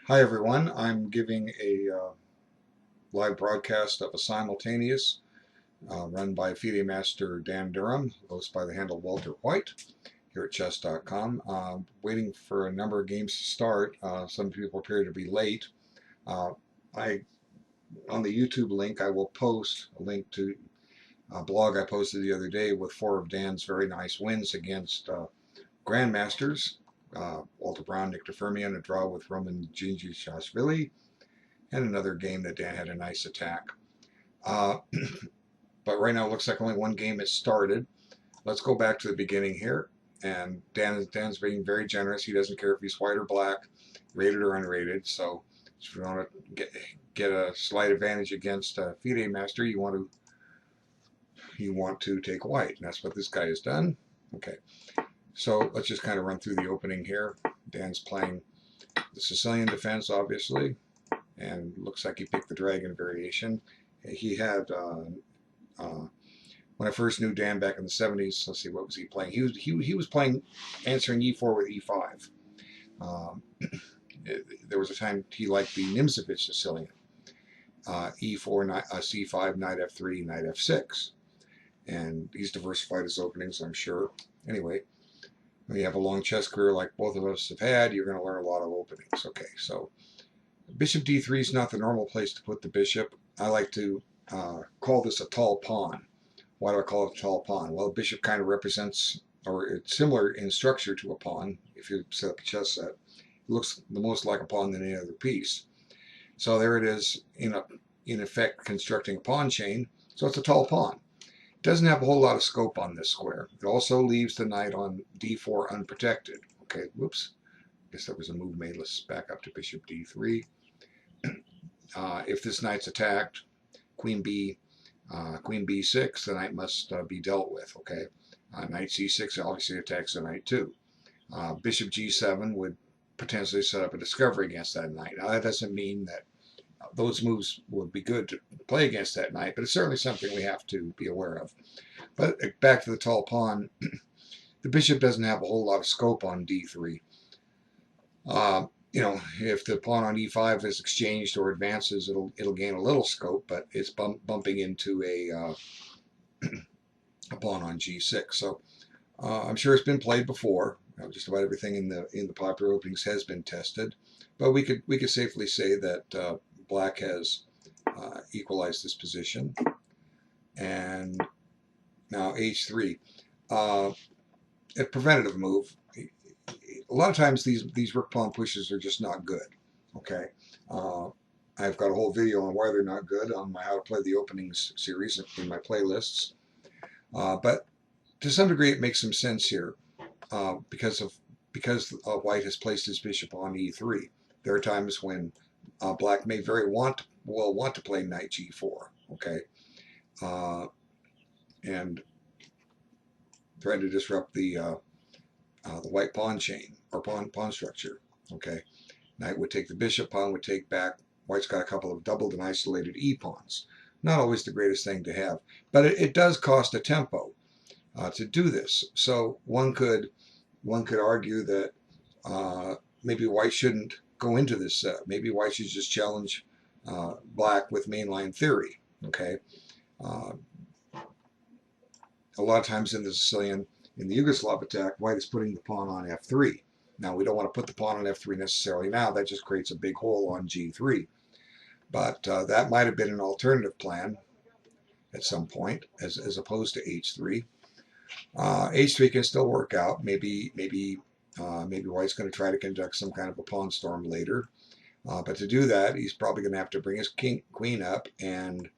Hi everyone, I'm giving a live broadcast of a simultaneous run by FIDE Master Dan Durham, hosted by the handle Walter White here at chess.com. Waiting for a number of games to start. Some people appear to be late. Uh, on the YouTube link, I will post a link to a blog I posted the other day with 4 of Dan's very nice wins against grandmasters. Walter Brown, Nick DeFermian, a draw with Roman Gingiashvili, and another game that Dan had a nice attack. Uh, but right now it looks like only one game has started. Let's go back to the beginning here. And Dan's being very generous. He doesn't care if he's white or black, rated or unrated. So if you want to get a slight advantage against FIDE Master, you want to take white. And that's what this guy has done. Okay. So let's just kind of run through the opening here. Dan's playing the Sicilian defense, obviously, and looks like he picked the dragon variation. He had when I first knew Dan back in the 70s. Let's see, what was he playing? He was playing answering e4 with e5. Um, there was a time he liked the Nimzovich Sicilian. E4, C5, knight f3, knight f6, and he's diversified his openings, I'm sure. Anyway, when you have a long chess career like both of us have had, you're going to learn a lot of openings. Okay, so bishop d3 is not the normal place to put the bishop. I like to call this a tall pawn. Why do I call it a tall pawn? Well, the bishop kind of represents, or it's similar in structure to a pawn. If you set up a chess set, it looks the most like a pawn than any other piece. So there it is, in effect, constructing a pawn chain. So it's a tall pawn. It doesn't have a whole lot of scope on this square. It also leaves the knight on d4 unprotected. Okay, whoops. I guess that was a move made. Let's back up to bishop d3. If this knight's attacked, queen b6, the knight must be dealt with. Okay, knight c6 obviously attacks the knight too. Bishop g7 would potentially set up a discovery against that knight. Now that doesn't mean that those moves would be good to play against that knight, but it's certainly something we have to be aware of. But back to the tall pawn, the bishop doesn't have a whole lot of scope on d3. If the pawn on e5 is exchanged or advances, it'll gain a little scope, but it's bumping into a pawn on g6. So I'm sure it's been played before. Just about everything in the popular openings has been tested, but we could safely say that black has equalized this position. And now h3, a preventative move. A lot of times these rook pawn pushes are just not good. Okay, I've got a whole video on why they're not good on my How to Play the Openings series in my playlists. But to some degree, it makes some sense here because white has placed his bishop on e3. There are times when black may very well want to play knight g4. Okay, and trying to disrupt the white pawn chain or pawn structure. Okay, knight would take the bishop, pawn would take back. White's got a couple of doubled and isolated e-pawns. Not always the greatest thing to have, but it does cost a tempo to do this. So one could argue that maybe white shouldn't go into this set. Maybe white should just challenge black with mainline theory. Okay, a lot of times in the Sicilian, in the Yugoslav attack, white is putting the pawn on f3. Now, we don't want to put the pawn on f3 necessarily now. That just creates a big hole on g3. But that might have been an alternative plan at some point, as opposed to h3. H3 can still work out. Maybe white's going to try to conduct some kind of a pawn storm later. But to do that, he's probably going to have to bring his queen up and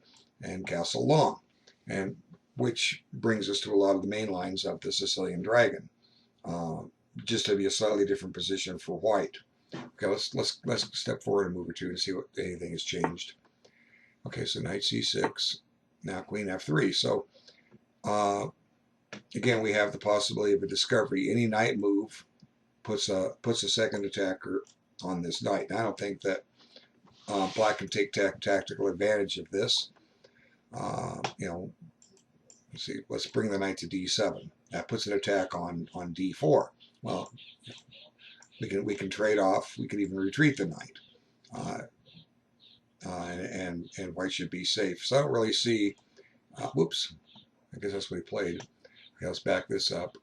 castle long, and which brings us to a lot of the main lines of the Sicilian dragon. Just to be a slightly different position for white. Okay, let's step forward a move or two and see what anything has changed. Okay, so knight c6, now queen f3. So again, we have the possibility of a discovery. Any knight move puts a second attacker on this knight. Now, I don't think that black can take tactical advantage of this. Let's see. Let's bring the knight to d7. That puts an attack on d4. Well, we can trade off. We can even retreat the knight. and white should be safe. So I don't really see. Whoops, I guess that's what he played. Okay, let's back this up.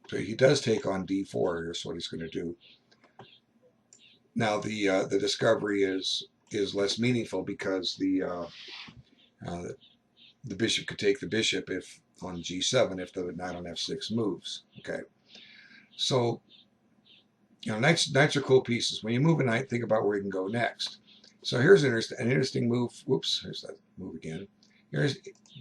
So he does take on d4. Here's what he's going to do. Now the discovery is less meaningful because the bishop could take the bishop if on g7 if the knight on f6 moves. Okay, so knights are cool pieces. When you move a knight, think about where you can go next. So here's an interesting move. Whoops, there's that move again.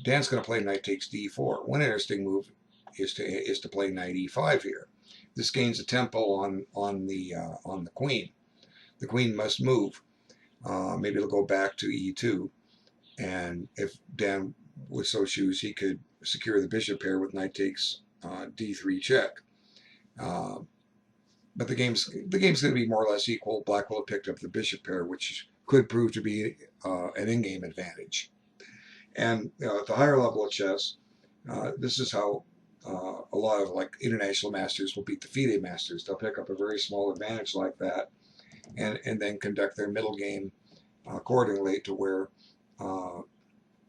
Dan's going to play knight takes d4. One interesting move is to play knight e5 here. This gains a tempo on the queen. The queen must move. Maybe it'll go back to e2, and if Dan would so choose, he could secure the bishop pair with knight takes d3 check. But the game's going to be more or less equal. Black will have picked up the bishop pair, which could prove to be an in-game advantage. And at the higher level of chess, this is how a lot of like international masters will beat the FIDE masters. They'll pick up a very small advantage like that, and then conduct their middle game accordingly to where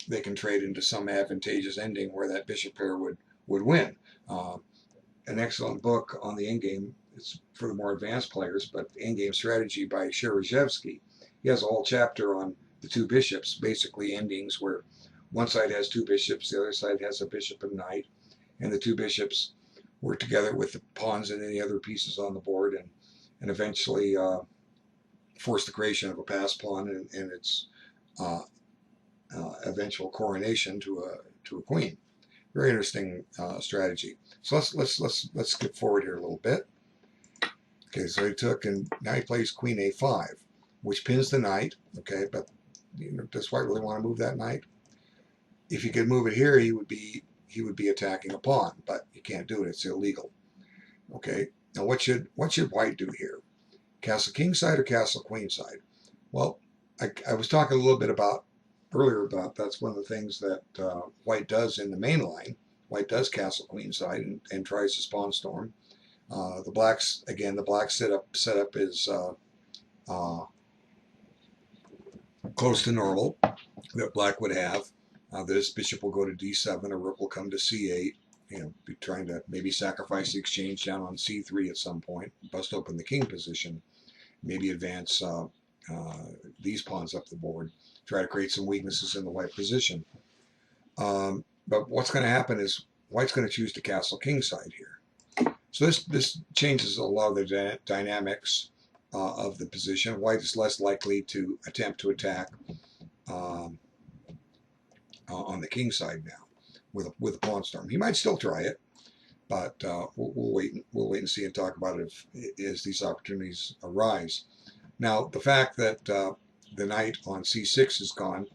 they can trade into some advantageous ending where that bishop pair would win. An excellent book on the endgame. It's for the more advanced players, but Endgame Strategy by Sherezhevsky. He has a whole chapter on the two bishops, basically endings where one side has two bishops, the other side has a bishop and knight, and the two bishops work together with the pawns and any other pieces on the board, and eventually force the creation of a pass pawn and its eventual coronation to a queen. Very interesting strategy. So let's skip forward here a little bit. Okay, so he took, and now he plays queen a5, which pins the knight. Okay, but does white really want to move that knight? If he could move it here, he would be attacking a pawn, but you can't do it. It's illegal. Okay, now what should white do here? Castle king side or castle queen side? Well, I was talking a little bit earlier about that's one of the things that white does in the main line. White does castle queen side and tries to spawn storm. The blacks, again, the black setup is close to normal that black would have. This bishop will go to d7, a rook will come to c8, be trying to maybe sacrifice the exchange down on c3 at some point, bust open the king position, maybe advance these pawns up the board, try to create some weaknesses in the white position. But what's going to happen is white's going to choose the castle king side here. So this changes a lot of the dynamics of the position. White is less likely to attempt to attack on the king side now with a pawn storm. He might still try it, but we'll wait and see and talk about it as these opportunities arise. Now, the fact that the knight on c6 is gone,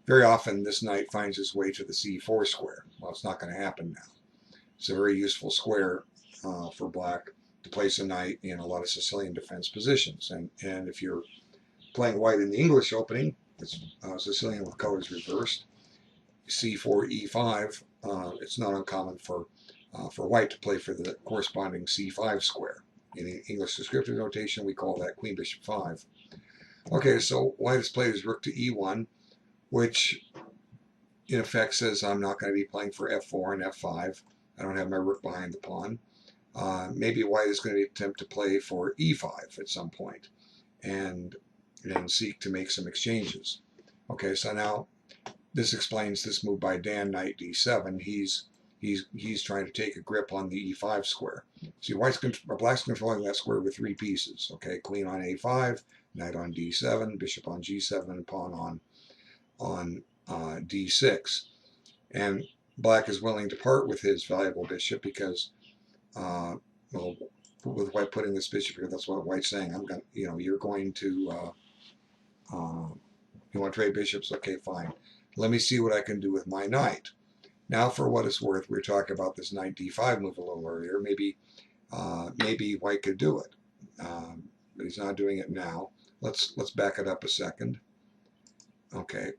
very often this knight finds its way to the c4 square. Well, it's not going to happen now. It's a very useful square for black to place a knight in a lot of Sicilian defense positions. And if you're playing white in the English opening, it's Sicilian with colors reversed, c4, e5, it's not uncommon for white to play for the corresponding c5 square. In English descriptive notation, we call that queen bishop 5. Okay, so white has played his rook to e1, which in effect says I'm not going to be playing for f4 and f5. I don't have my rook behind the pawn. Maybe white is going to attempt to play for e5 at some point and then seek to make some exchanges. Okay, so now this explains this move by Dan, knight d7. He's trying to take a grip on the e5 square. See, black's controlling that square with three pieces. Okay, queen on a5, knight on d7, bishop on g7, and pawn on d6. And black is willing to part with his valuable bishop because, well, with white putting this bishop here, that's what white's saying. I'm going, you're going to, you want to trade bishops? Okay, fine. Let me see what I can do with my knight. Now, for what it's worth, we were talking about this knight d5 move a little earlier. Maybe white could do it, but he's not doing it now. Let's back it up a second. Okay.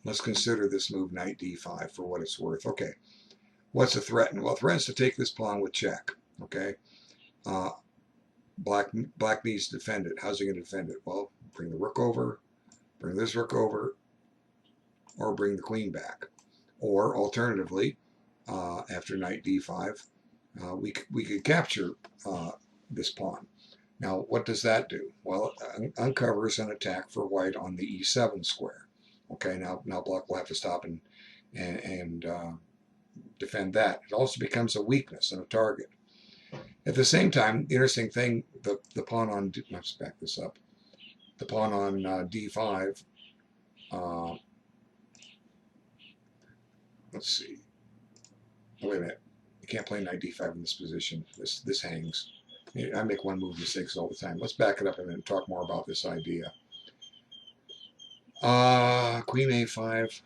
Let's consider this move knight d5 for what it's worth. Okay. What's the threat? Well, it threatens to take this pawn with check. Okay, black needs to defend it. How's he going to defend it? Well, bring the rook over, bring this rook over, or bring the queen back. Or alternatively, after knight d5, we could capture this pawn. Now, what does that do? Well, it uncovers an attack for white on the e7 square. Okay, now black will have to stop and defend that. It also becomes a weakness and a target. At the same time, the interesting thing, the pawn on, let's back this up, the pawn on d5, let's see, oh, wait a minute, you can't play knight d5 in this position. This hangs. I make one move mistakes all the time. Let's back it up a minute and talk more about this idea. Queen a5.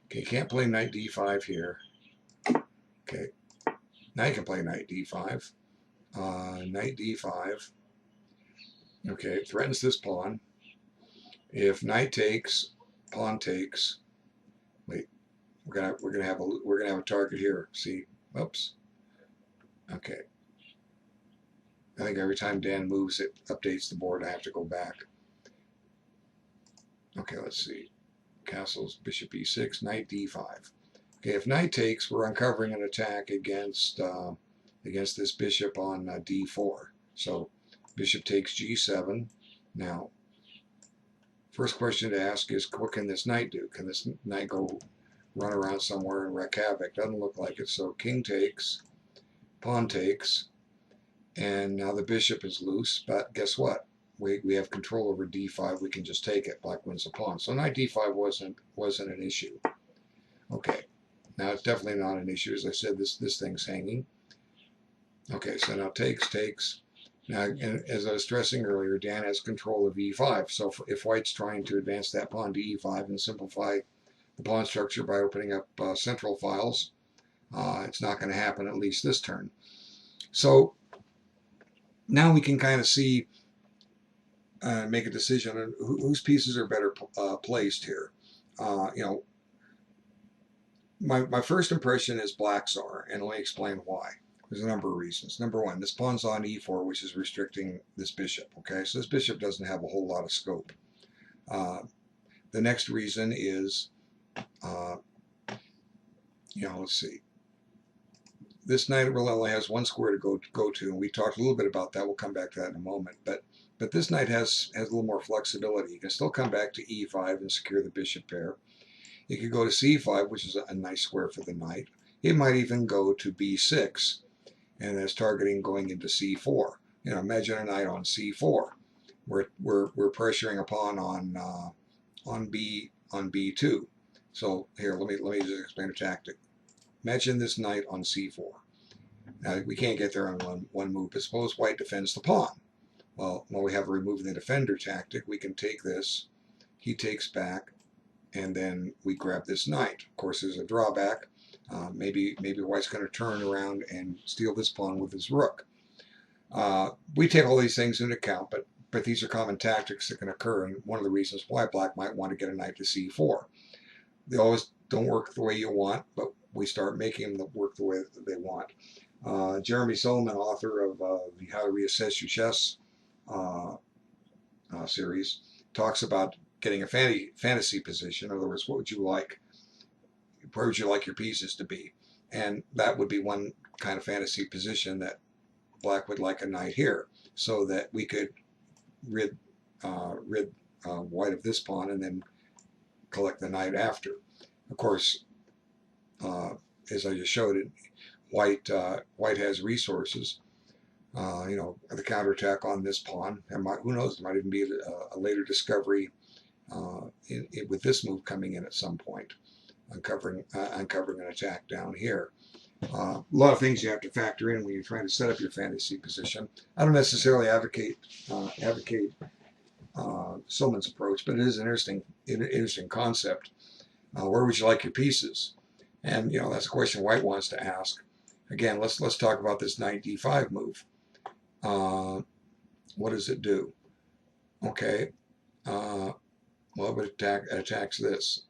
Okay, can't play knight d5 here. Okay, now you can play knight d5. Knight d5. Okay, it threatens this pawn. If knight takes, pawn takes. Wait, we're gonna have a target here. See, oops. Okay. I think every time Dan moves, it updates the board. I have to go back. Okay, let's see. Castles, bishop e6, knight d5. Okay, if knight takes, we're uncovering an attack against this bishop on d4. So bishop takes g7. Now, first question to ask is, what can this knight do? Can this knight go run around somewhere and wreak havoc? Doesn't look like it. So king takes, pawn takes, and now the bishop is loose. But guess what? We have control over d5. We can just take it. Black wins the pawn. So knight d5 wasn't an issue. Okay, now it's definitely not an issue. As I said, this thing's hanging. Okay, so now takes. Now, as I was stressing earlier, Dan has control of e5. So if white's trying to advance that pawn to e5 and simplify the pawn structure by opening up central files, it's not going to happen, at least this turn. So now we can kind of see, make a decision on whose pieces are better placed here. You know, my first impression is black's are, and let me explain why. There's a number of reasons. Number one, this pawn's on e4, which is restricting this bishop. Okay, so this bishop doesn't have a whole lot of scope. The next reason is, you know, let's see. This knight really only has one square to go to, and we talked a little bit about that. We'll come back to that in a moment. But this knight has a little more flexibility. You can still come back to e5 and secure the bishop pair. It could go to c5, which is a nice square for the knight. It might even go to b6, and that's targeting going into c4. You know, imagine a knight on c4. We're pressuring a pawn on b2. So here, let me just explain a tactic. Imagine this knight on c4. Now we can't get there on one move, but suppose white defends the pawn. Well, when we have a remove the defender tactic, we can take this. He takes back, and then we grab this knight. Of course, there's a drawback. Maybe white's going to turn around and steal this pawn with his rook. We take all these things into account, but these are common tactics that can occur, and one of the reasons why black might want to get a knight to c4. They always don't work the way you want, but we start making them work the way that they want. Jeremy Solomon, author of the How to Reassess Your Chess series, talks about getting a fantasy position. In other words, what would you like? Where would you like your pieces to be? And that would be one kind of fantasy position, that black would like a knight here, so that we could rid white of this pawn and then collect the knight after. Of course, as I just showed it, white has resources. You know, the counterattack on this pawn, and who knows, there might even be a later discovery with this move coming in at some point, uncovering an attack down here. A lot of things you have to factor in when you're trying to set up your fantasy position. I don't necessarily advocate Solomon's approach, but it is an interesting concept. Where would you like your pieces? And you know, that's a question white wants to ask. Again, let's talk about this knight d5 move. What does it do? Okay, well, it attacks this,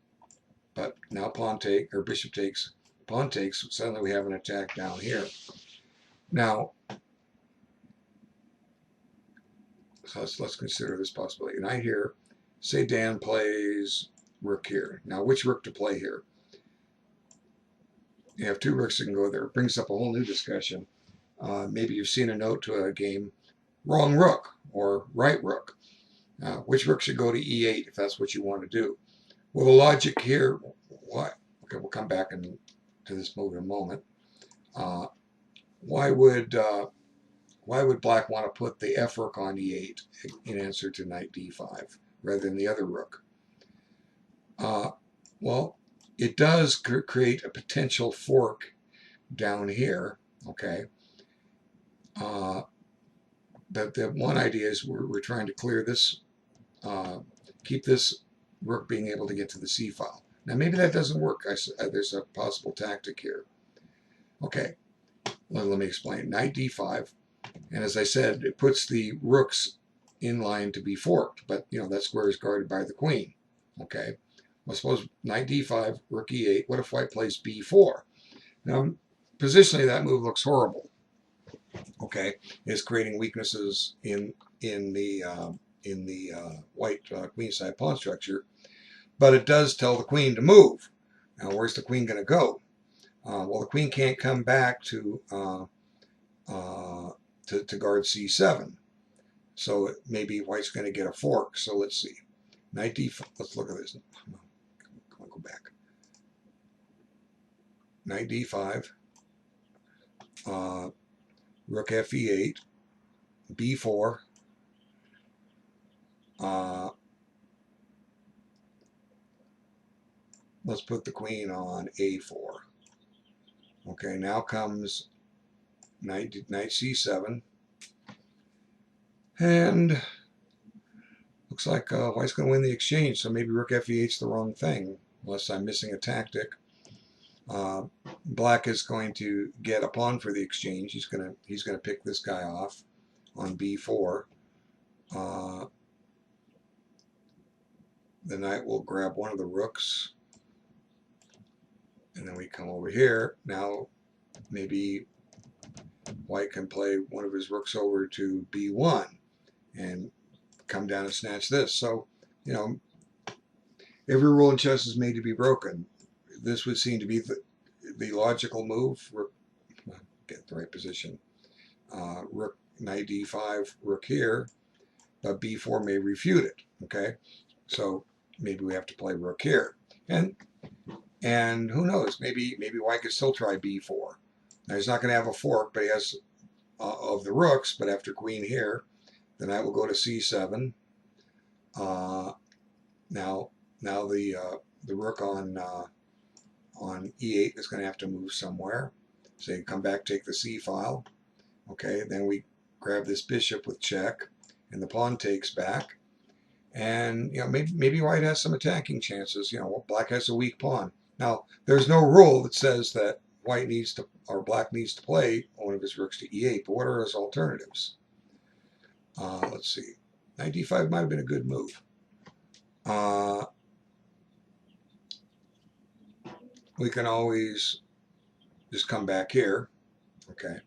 but now pawn take, or bishop takes, pawn takes. Suddenly we have an attack down here. Now, So let's consider this possibility. Knight here. Say Dan plays rook here. Now, which rook to play here? You have two rooks that can go there. It brings up a whole new discussion. Maybe you've seen a note to a game, wrong rook or right rook. Which rook should go to e8 if that's what you want to do? Well, the logic here, what? Okay, we'll come back to this move in a moment. Why would black want to put the f rook on e8 in answer to knight d5 rather than the other rook? Well, it does create a potential fork down here, okay? But the one idea is we're trying to clear this, keep this rook being able to get to the c file. Now maybe that doesn't work. There's a possible tactic here. Okay, let me explain. Knight d5, and as I said, it puts the rooks in line to be forked, but that square is guarded by the queen. Okay, well, suppose knight d5, rook e8. What if white plays b4? Now, positionally, that move looks horrible. Okay, it's creating weaknesses in the white queenside pawn structure, but it does tell the queen to move. Now, where's the queen going to go? Well, the queen can't come back to guard c7, so maybe white's going to get a fork. So let's see, knight d5. Let's look at this. Come on, go back. Knight d5, rook fe8, b4. Let's put the queen on a4. Okay, now comes knight c7, and looks like white's going to win the exchange. So maybe rook fe8 is the wrong thing, unless I'm missing a tactic. Black is going to get a pawn for the exchange. He's gonna pick this guy off on b4. The knight will grab one of the rooks, and then we come over here. Now maybe white can play one of his rooks over to b1 and come down and snatch this. So every rule in chess is made to be broken. This would seem to be the logical move. Get the right position. Rook, knight d5, rook here, but b4 may refute it. Okay, so maybe we have to play rook here, and who knows? Maybe white could still try b4. Now he's not going to have a fork, but he has of the rooks. But after queen here, the knight will go to c7. Now the rook on e8 is going to have to move somewhere. So you come back, take the c file. Okay, then we grab this bishop with check, and the pawn takes back. And maybe white has some attacking chances. Black has a weak pawn. Now there's no rule that says that white needs to or black needs to play one of his rooks to e8. But what are his alternatives? Let's see. Knight d5 might have been a good move. We can always just come back here. Okay,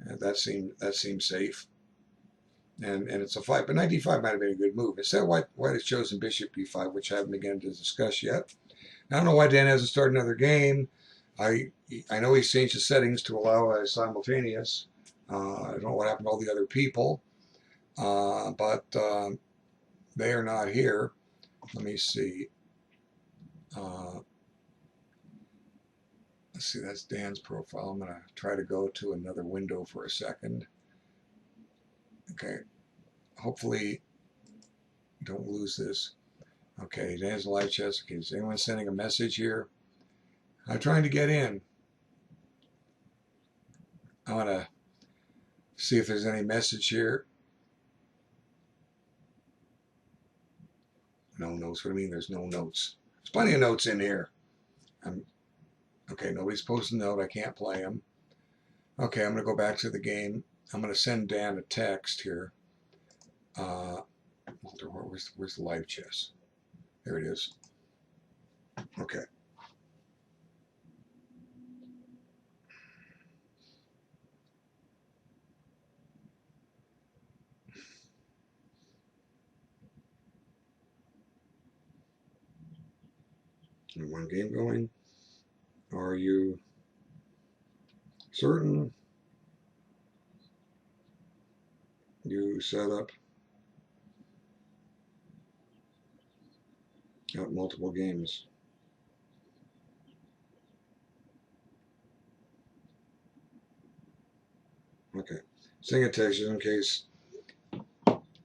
that seems safe. And it's a fight, but knight d5 might have been a good move. Instead, white has chosen bishop b5, which I haven't begun to discuss yet. I don't know why Dan hasn't started another game. I know he's changed the settings to allow a simultaneous. I don't know what happened to all the other people, but they are not here. Let me see. Let's see, that's Dan's profile. I'm going to try to go to another window for a second. Okay, hopefully don't lose this. Okay, Dan's live chess. Okay, is anyone sending a message here? I'm trying to get in. I want to see if there's any message here. No notes. What do you mean there's no notes? There's plenty of notes in here. Okay, nobody's posting a note. I can't play them. Okay, I'm going to go back to the game. I'm going to send Dan a text here. Walter, where's the live chess? There it is. Okay. One game going. Are you certain you set up multiple games? Okay. Sing a text in case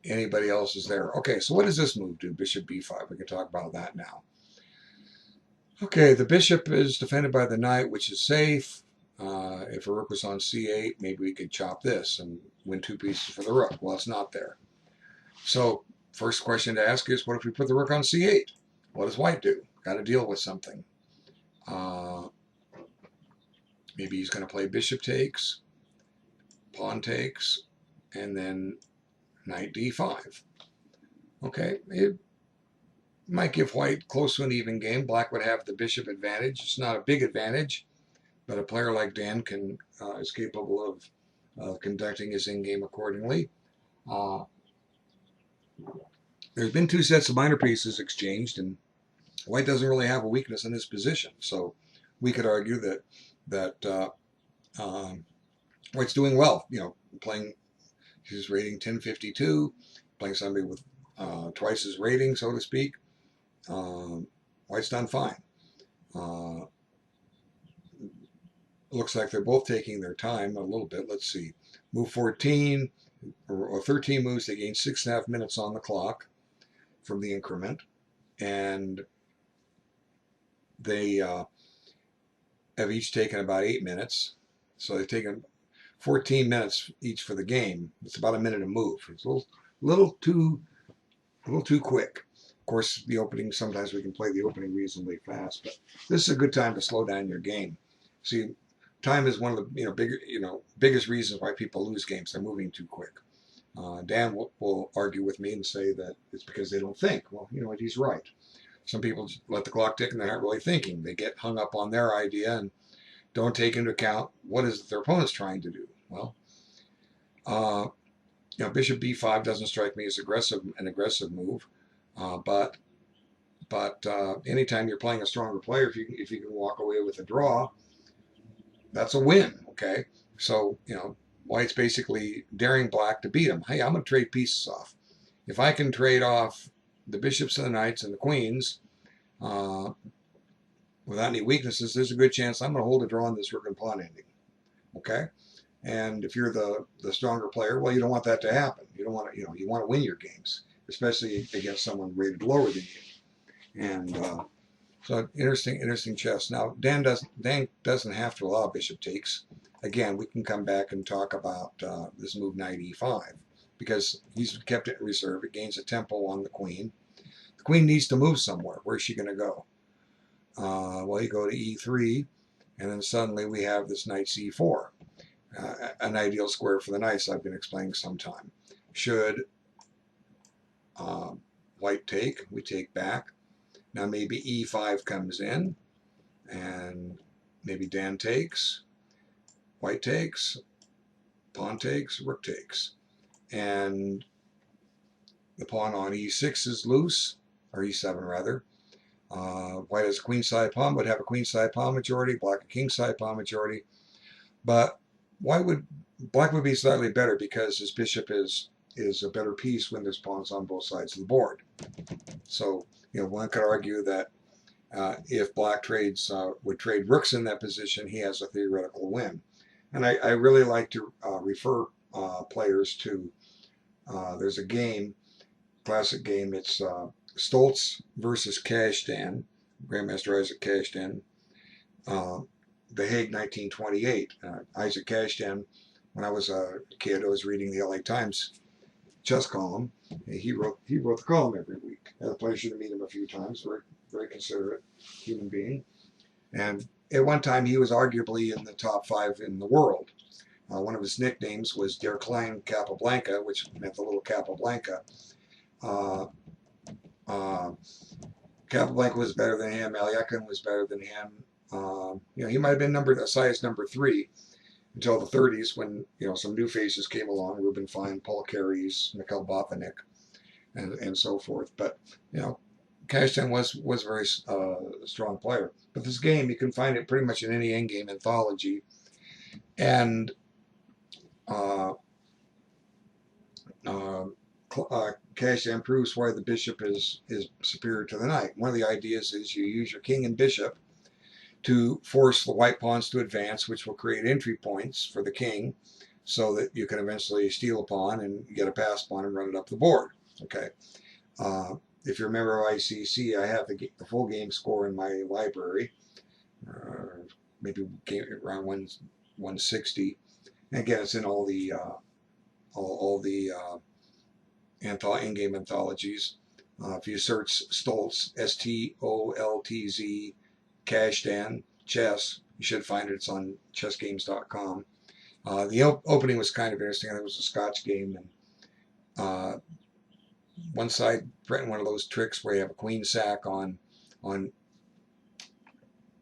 anybody else is there. Okay, so what does this move do? Bishop b5. We can talk about that now. Okay, the bishop is defended by the knight, which is safe. If a rook was on c8, maybe we could chop this and win 2 pieces for the rook. Well, it's not there. So first question to ask is, what if we put the rook on c8? What does white do? Got to deal with something. Maybe he's going to play bishop takes, pawn takes, and then knight d5. Okay, it might give white close to an even game. Black would have the bishop advantage. It's not a big advantage, but a player like Dan is capable of conducting his in-game accordingly. There's been 2 sets of minor pieces exchanged, and white doesn't really have a weakness in this position. So we could argue that white's doing well. Playing his rating 1052, playing somebody with twice his rating, so to speak. White's done fine. Looks like they're both taking their time a little bit. Let's see. Move 14 or 13 moves. They gain 6.5 minutes on the clock from the increment. And they have each taken about 8 minutes. So they've taken 14 minutes each for the game. It's about a minute a move. It's a little too quick. Of course, the opening, sometimes we can play the opening reasonably fast, but this is a good time to slow down your game. See, time is one of the biggest reasons why people lose games. They're moving too quick. Dan will argue with me and say that it's because they don't think. Well, you know what? He's right. Some people just let the clock tick and they're not really thinking. They get hung up on their idea and don't take into account what is their opponent's trying to do. Well, bishop b5 doesn't strike me as an aggressive move, but anytime you're playing a stronger player, if you can walk away with a draw, that's a win. Okay, so white's basically daring black to beat him. Hey, I'm going to trade pieces off. If I can trade off the bishops and the knights and the queens without any weaknesses, there's a good chance I'm going to hold a draw on this rook and pawn ending. Okay. And if you're the stronger player, well, you don't want that to happen. You don't want to, you want to win your games, especially against someone rated lower than you. And so interesting chess. Now Dan doesn't have to allow bishop takes. Again, we can come back and talk about this move knight e5 because he's kept it in reserve. It gains a tempo on the queen. The queen needs to move somewhere. Where's she going to go? Well, you go to e3, and then suddenly we have this knight c4. An ideal square for the knights I've been explaining sometime. Should white take, we take back. Now maybe e5 comes in, and maybe Dan takes, white takes, pawn takes, rook takes. And the pawn on e6 is loose, or e7 rather. White has a queenside pawn, would have a queenside pawn majority, black a kingside pawn majority. But black would be slightly better because his bishop is a better piece when there's pawns on both sides of the board. So one could argue that if black would trade rooks in that position, he has a theoretical win. And I really like to refer players to there's a game, classic game. It's Stoltz versus Kashdan, Grandmaster Isaac Kashdan. The Hague, 1928. Isaac Kashdan, when I was a kid, I was reading the LA Times chess column. He wrote the column every week. I had the pleasure to meet him a few times. Very, very considerate human being. And at one time, he was arguably in the top 5 in the world. One of his nicknames was Der Klein Capablanca, which meant the little Capablanca. Capablanca was better than him. Alekhine was better than him. He might have been size number 3 until the 30s when some new faces came along: Reuben Fine, Paul Carey's, Mikhail Botvinnik, and so forth. But Cashdan was a very strong player. But this game, you can find it pretty much in any in-game anthology. And uh, uh, Cashdan proves why the bishop is superior to the knight. One of the ideas is you use your king and bishop to force the white pawns to advance, which will create entry points for the king, so that you can eventually steal a pawn and get a pass pawn and run it up the board. Okay. If you remember ICC, I have the full game score in my library, maybe around 160. And again, it's in all the in-game anthologies. If you search Stoltz, Stoltz, Cashdan, chess, you should find it. It's on chessgames.com. The opening was kind of interesting. It was a Scotch game, and one side threatened one of those tricks where you have a queen sack on I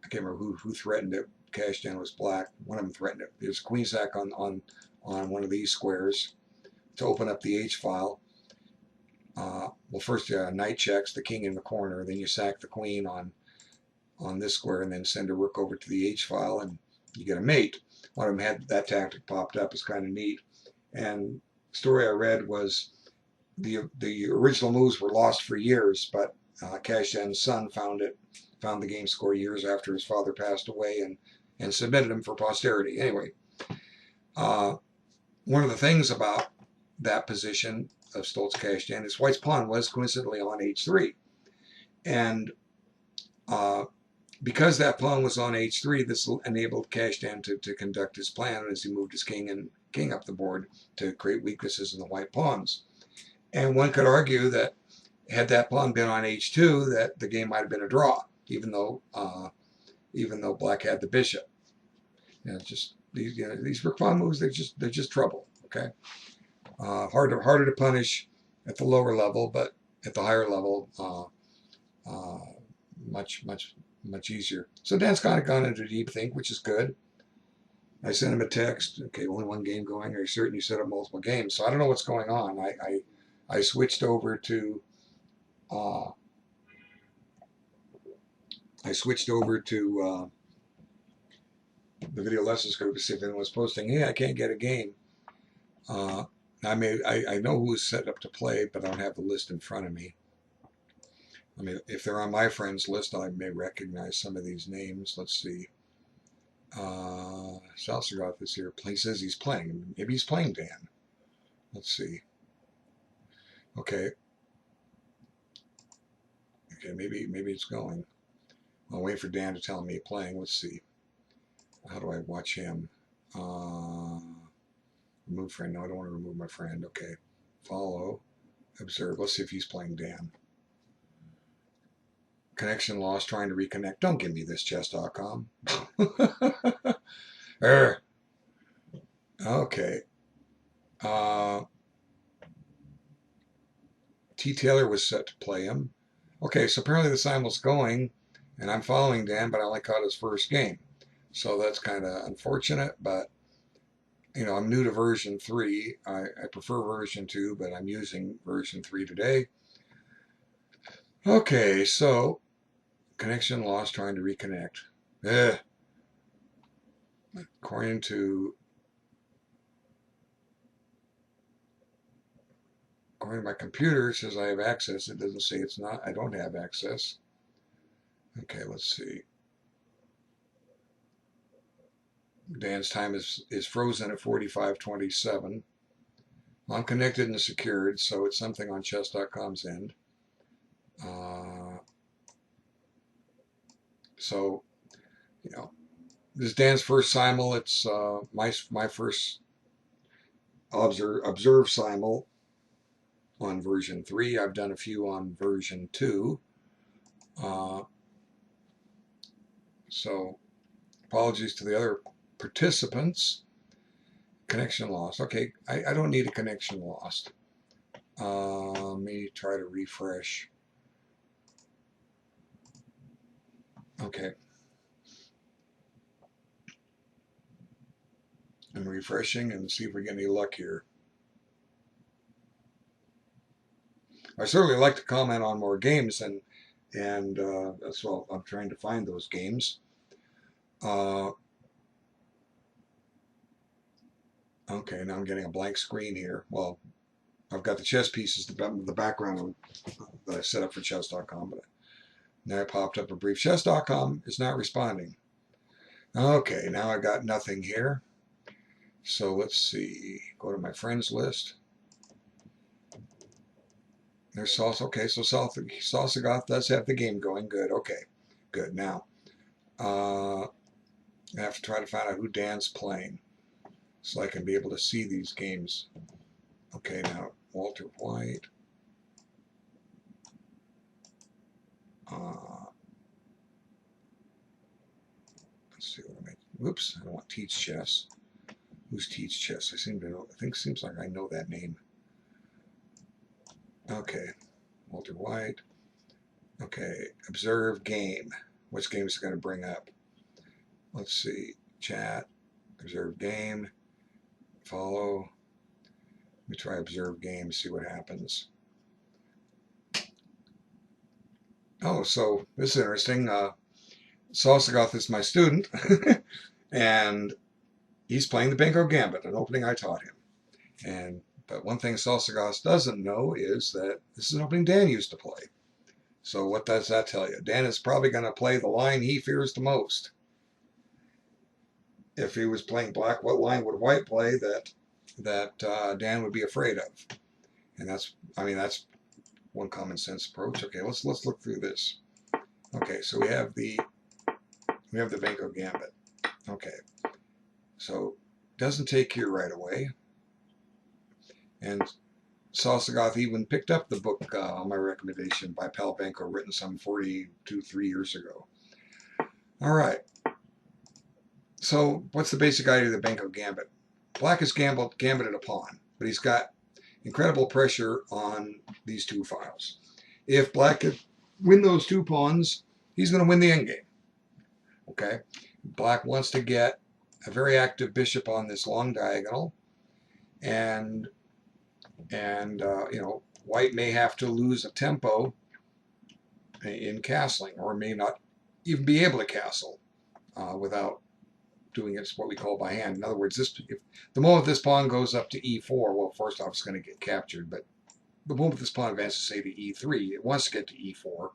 can't remember who threatened it. Cashdan was black. One of them threatened it. There's a queen sack on one of these squares to open up the H file. Well, first knight checks the king in the corner, then you sack the queen on this square, and then send a rook over to the H file, and you get a mate. One of them had that tactic popped up. It's kind of neat. And the story I read was the original moves were lost for years, but Cashdan's son found the game score years after his father passed away, and submitted them for posterity. Anyway, one of the things about that position of Stoltz Cashdan is white's pawn was coincidentally on H3, and because that pawn was on H3, this enabled Cashdan to conduct his plan as he moved his king up the board to create weaknesses in the white pawns. And one could argue that had that pawn been on H2, that the game might have been a draw, even though black had the bishop. Just these rook pawn moves, they're just trouble. Okay, harder to punish at the lower level, but at the higher level, much easier. So Dan's kind of gone into deep think, which is good. I sent him a text. Okay, only one game going. Are you certain you set up multiple games? So I don't know what's going on. I switched over to the video lessons group to see if anyone was posting. Hey, I can't get a game. I know who's set up to play, but I don't have the list in front of me. I mean, if they're on my friends list, I may recognize some of these names. Let's see. Salsagoth is here. He says he's playing. Maybe he's playing Dan. Let's see. Okay. Okay, maybe it's going. I'll wait for Dan to tell me he's playing. Let's see. How do I watch him? Remove friend. No, I don't want to remove my friend. Okay. Follow. Observe. Let's see if he's playing Dan. Connection lost. Trying to reconnect. Don't give me this, chess.com. Okay. T. Taylor was set to play him. Okay, so apparently the simul's going, and I'm following Dan, but I only caught his first game. So that's kind of unfortunate, but, I'm new to version 3. I prefer version 2, but I'm using version 3 today. Okay, so connection lost, trying to reconnect. According to my computer, it says I have access. It doesn't say it's not. I don't have access. Okay, let's see. Dan's time is frozen at 45:27. I'm connected and secured, so it's something on chess.com's end. So, this is Dan's first simul. It's my first observe simul on version 3. I've done a few on version 2. So, apologies to the other participants. Connection lost. Okay, I don't need a connection lost. Let me try to refresh. Okay. I'm refreshing and see if we get any luck here. I certainly like to comment on more games, and And that's what I'm trying to find those games. Okay, now I'm getting a blank screen here. Well, I've got the chess pieces, the background that I set up for chess.com, but now I popped up a brief. Chess.com is not responding. Okay, now I got nothing here. So let's see. Go to my friends list. There's Salsa. Okay, so Salsagoth does have the game going. Good. Okay, good. Now, I have to try to find out who Dan's playing so I can be able to see these games. Okay, now Walter White. Let's see what I make. Whoops, I don't want Teach Chess. Who's Teach Chess? I think seems like I know that name. Okay, Walter White. Okay, observe game. Which game is it going to bring up? Let's see. Chat. Observe game. Follow. Let me try observe game, see what happens. Oh, so this is interesting. Salsagoth is my student, and he's playing the Bingo Gambit, an opening I taught him. But one thing Salsagoth doesn't know is that this is an opening Dan used to play. So what does that tell you? Dan is probably going to play the line he fears the most. If he was playing black, what line would White play that Dan would be afraid of? And that's one common sense approach. Okay, let's look through this. Okay, so we have the Bingo Gambit. Okay, so doesn't take here right away. And Salsagoth even picked up the book on my recommendation by Pal Benko, written some 3 years ago. All right. So what's the basic idea of the Benko Gambit? Black has gambited a pawn, but he's got incredible pressure on these two files. If Black could win those two pawns, he's going to win the endgame. Okay? Black wants to get a very active bishop on this long diagonal, and White may have to lose a tempo in castling, or may not even be able to castle without doing it what we call by hand. In other words, if the moment this pawn goes up to e4, well, first off, it's going to get captured, but the moment this pawn advances, say, to e3, it wants to get to e4.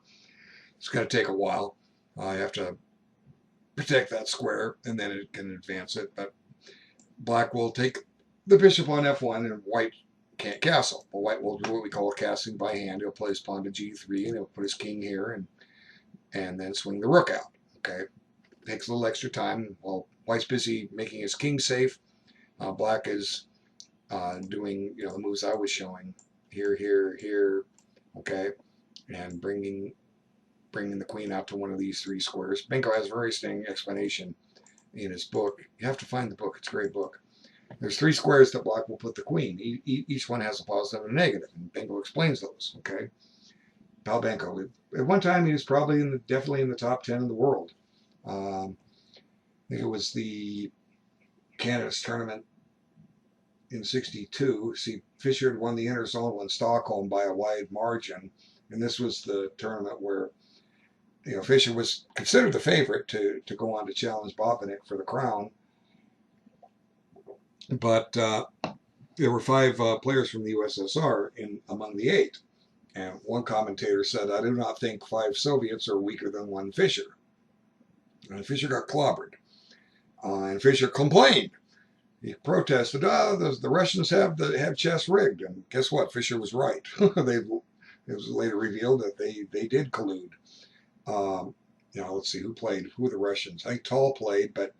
It's going to take a while. You have to protect that square, and then it can advance it. But Black will take the bishop on f1, and White can't castle. But White will do what we call castling by hand. He'll play his pawn to g3, and he'll put his king here, and then swing the rook out. Okay, takes a little extra time. While White's busy making his king safe, Black is doing the moves I was showing here, here. Okay, and bringing the queen out to one of these three squares. Benko has a very interesting explanation in his book. You have to find the book. It's a great book. There's three squares that Black will put the queen. Each one has a positive and a negative, and Benko explains those. Okay, Pal Benko. At one time, he was probably definitely in the top 10 in the world. I think it was the Canada's tournament in '62. See, Fischer had won the interzonal in Stockholm by a wide margin, and this was the tournament where Fischer was considered the favorite to go on to challenge Botvinnik for the crown. But there were 5 players from the USSR among the 8. And one commentator said, "I do not think 5 Soviets are weaker than 1 Fischer." And Fischer got clobbered. And Fischer complained. He protested, the Russians have chess rigged. And guess what? Fischer was right. It was later revealed that they did collude. Let's see, who were the Russians? I think Tal played, but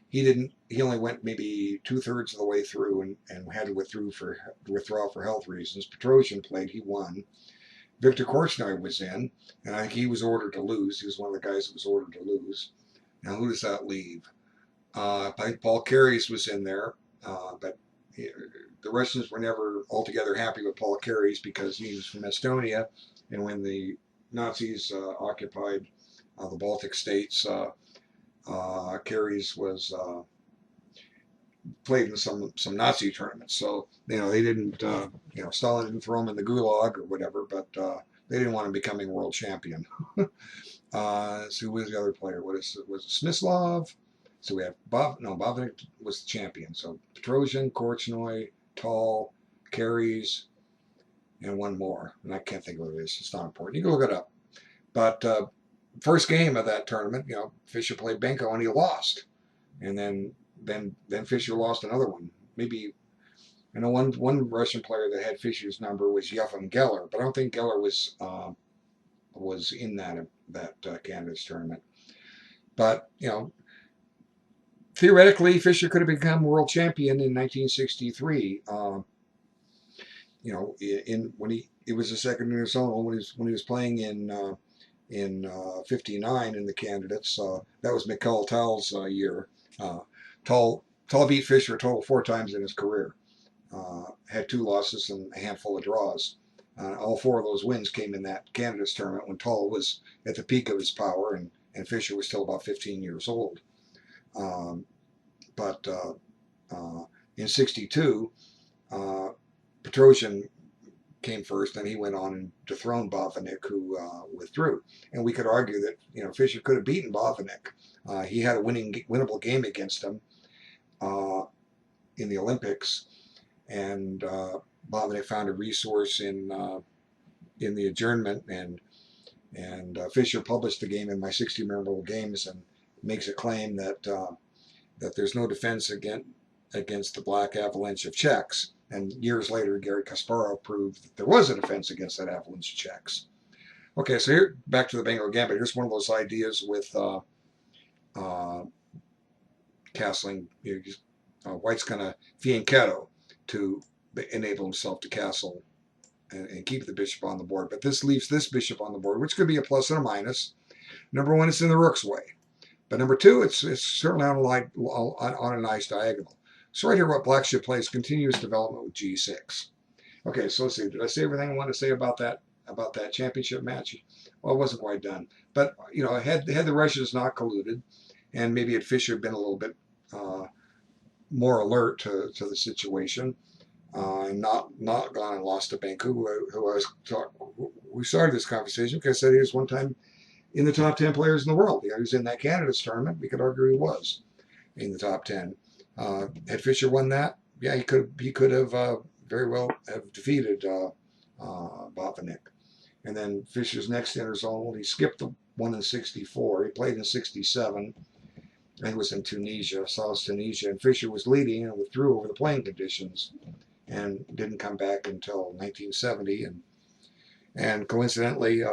he didn't. He only went maybe 2/3 of the way through and had to withdraw for health reasons. Petrosian played, he won. Viktor Korchnoi was in, and I think he was ordered to lose. He was one of the guys that was ordered to lose. Now, who does that leave? I think Paul Carey's was in there, but the Russians were never altogether happy with Paul Carey's because he was from Estonia, and when the Nazis occupied the Baltic states, Carey's was played in some Nazi tournaments. So they didn't, Stalin didn't throw him in the gulag or whatever, but They didn't want him becoming world champion. So who was the other player? Was it Smyslov? So we have Bobnik was the champion. So Petrosian, Korchnoi, Tall, Carries, and one more. And I can't think of what it is. It's not important. You can look it up. But first game of that tournament, Fischer played Benko and he lost. And then Fischer lost another one. Maybe I know one Russian player that had Fischer's number was Yefim Geller, but I don't think Geller was in that candidates tournament. But theoretically, Fischer could have become world champion in 1963. It was the second international when he was playing in 59 in the candidates. That was Mikhail Tal's year. Tal beat Fischer a total 4 times in his career. Had 2 losses and a handful of draws. All 4 of those wins came in that candidates tournament when Tal was at the peak of his power and Fischer was still about 15 years old. But in 62, Petrosian came first, and he went on and dethroned Botvinnik, who withdrew. And we could argue that Fischer could have beaten Botvinnik. He had a winnable game against him in the Olympics, and Botvinnik found a resource in the adjournment, and Fischer published the game in My 60 Memorable Games and makes a claim that there's no defense against the black avalanche of checks. And years later, Garry Kasparov proved that there was a defense against that avalanche of checks. Okay, so here, back to the Bengal Gambit. Here's one of those ideas with castling. White's going to fianchetto to enable himself to castle and keep the bishop on the board. But this leaves this bishop on the board, which could be a plus and a minus. Number 1, it's in the rook's way. But number 2, it's certainly on a nice diagonal. So right here, what black should play is continuous development with g6. Okay, so let's see. Did I say everything I wanted to say about that championship match? Well, it wasn't quite done. But had the Russians not colluded, and maybe had Fischer been a little bit more alert to the situation, and not gone and lost to Benko, who started this conversation because I said he was one time in the top 10 players in the world. He was in that candidates tournament. We could argue he was in the top 10. Had Fischer won that, yeah, he could have very well have defeated Botvinnik. And then Fischer's next interzonal, he skipped the one in 64. He played in 67. I think it was in Tunisia, South Tunisia, and Fischer was leading and withdrew over the playing conditions and didn't come back until 1970. And coincidentally,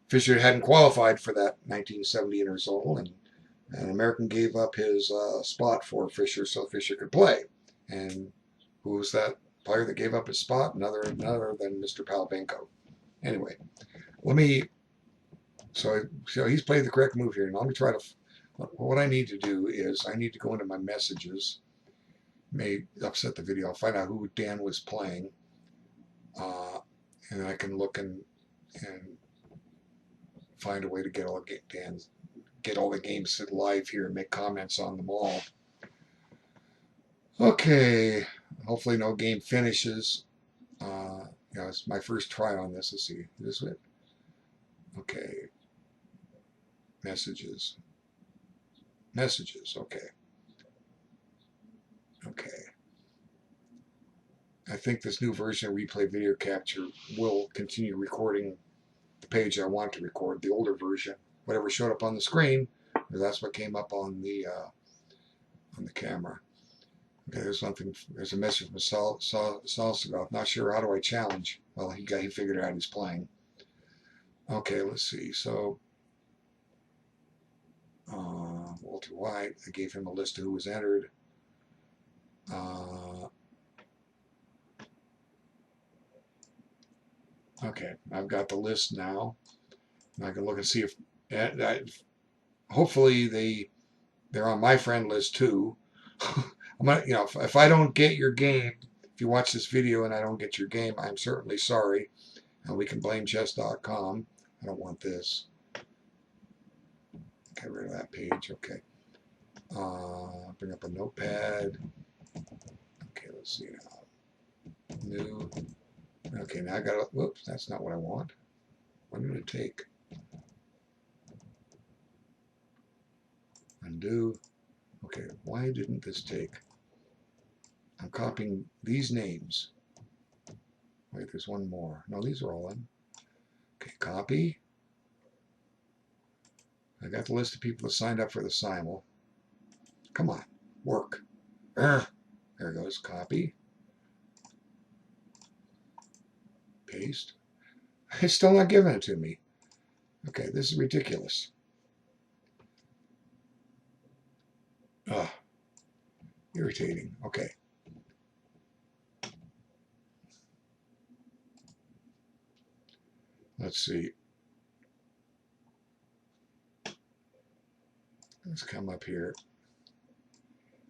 Fischer hadn't qualified for that 1970 interzonal, and an American gave up his spot for Fischer so Fischer could play. And who was that player that gave up his spot? None other than Mr. Benko. Anyway, so he's played the correct move here. Now let me try to, what I need to do is I need to go into my messages. May upset the video. I'll find out who Dan was playing. And I can look and find a way to get all the games live here and make comments on them all. Okay, hopefully no game finishes. It's my first try on this. Let's see, is this it? Okay, messages, okay. I think this new version of Replay Video Capture will continue recording the page I want to record. The older version, whatever showed up on the screen, that's what came up on the camera. Okay, there's a message from Salsagov. Not sure, how do I challenge? Well, he figured out he's playing. Okay, let's see. So Walter White, I gave him a list of who was entered. Okay, I've got the list now. I can look and see if hopefully they're on my friend list too. I'm gonna, if I don't get your game, if you watch this video and I don't get your game, I'm certainly sorry. And we can blame chess.com. I don't want this. Get rid of that page. Okay. Bring up a notepad. Okay, let's see now. New Okay, now I got to, whoops, that's not what I want. What did it take? Undo. Okay, why didn't this take? I'm copying these names. Wait, there's one more. No, these are all in. Okay, copy. I got the list of people that signed up for the Simul. Come on, work. There it goes. Copy. Paste. It's still not giving it to me. Okay, this is ridiculous. Ugh. Irritating. Okay. Let's see. Let's come up here.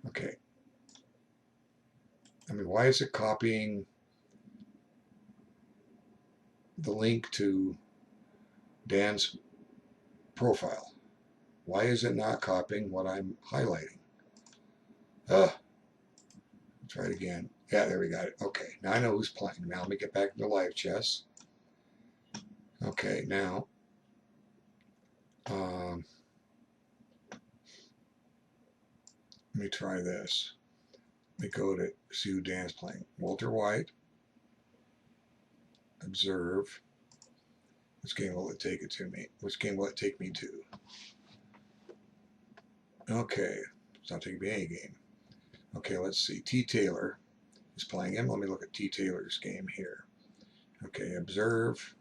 Okay. I mean, why is it copying the link to Dan's profile? Why is it not copying what I'm highlighting? Try it again. Yeah, there we got it. Okay, now I know who's playing. Now let me get back into live chess. Okay, now let me try this. Let me go to see who Dan's playing. Walter White. Observe. Which game will it take it to me? Which game will it take me to? Okay, it's not taking me any game. Okay, let's see. T. Taylor is playing him. Let me look at T. Taylor's game here. Okay, observe.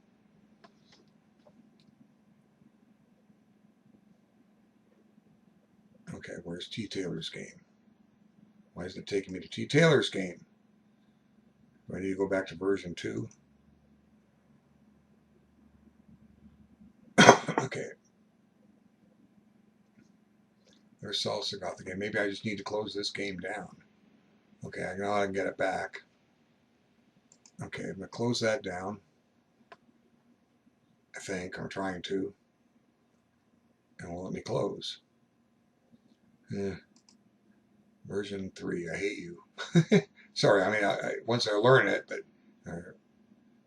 Okay, where's T. Taylor's game? Why isn't it taking me to T. Taylor's game? Do I need to go back to version 2? Okay. There's Salsa got the game. Maybe I just need to close this game down. Okay, I know I can get it back. Okay, I'm going to close that down. I think I'm trying to. And will let me close. Version 3, I hate you. Sorry, I mean, once I learn it, but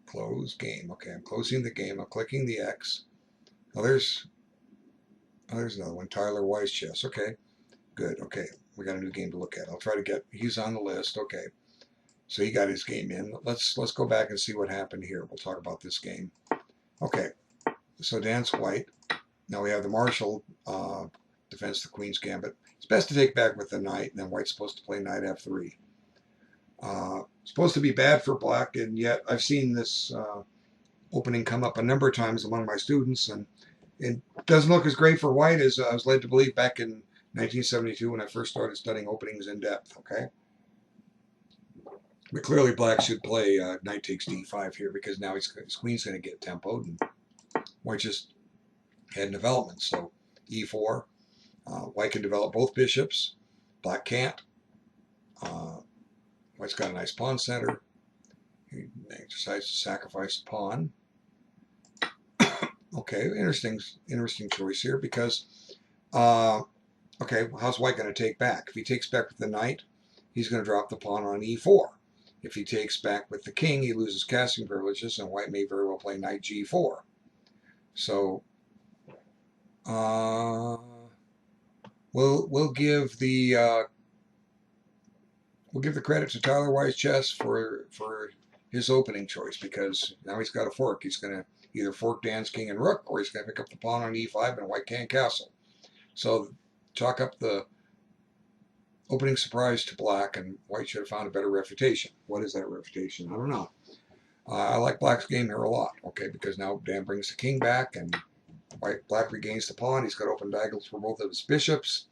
close game. Okay, I'm closing the game. I'm clicking the X. Oh, there's another one. Tyler Wise Chess. Okay, good. Okay, we got a new game to look at. I'll try to get. He's on the list. Okay, so he got his game in. Let's go back and see what happened here. We'll talk about this game. Okay, so Dan's White. Now we have the Marshall defense the Queen's Gambit. It's best to take back with the knight, and then White's supposed to play knight f3. Supposed to be bad for black, and yet I've seen this opening come up a number of times among my students, and it doesn't look as great for white as I was led to believe back in 1972 when I first started studying openings in depth. Okay, but clearly black should play knight takes d5 here because now his queen's going to get tempoed, and white just had development. So e4, white can develop both bishops, black can't. White's got a nice pawn center. He decides to sacrifice a pawn. Okay, interesting choice here because, okay, how's white going to take back? If he takes back with the knight, he's going to drop the pawn on e4. If he takes back with the king, he loses casting privileges, and white may very well play knight g4. So, we'll give the credit to Tyler Wise Chess for his opening choice because now he's got a fork. He's going to either fork Dan's king and rook, or he's going to pick up the pawn on e5 and white can't castle. So chalk up the opening surprise to black, and white should have found a better refutation. What is that refutation? I don't know. I like black's game here a lot, okay, because now Dan brings the king back, and black regains the pawn. He's got open diagonals for both of his bishops,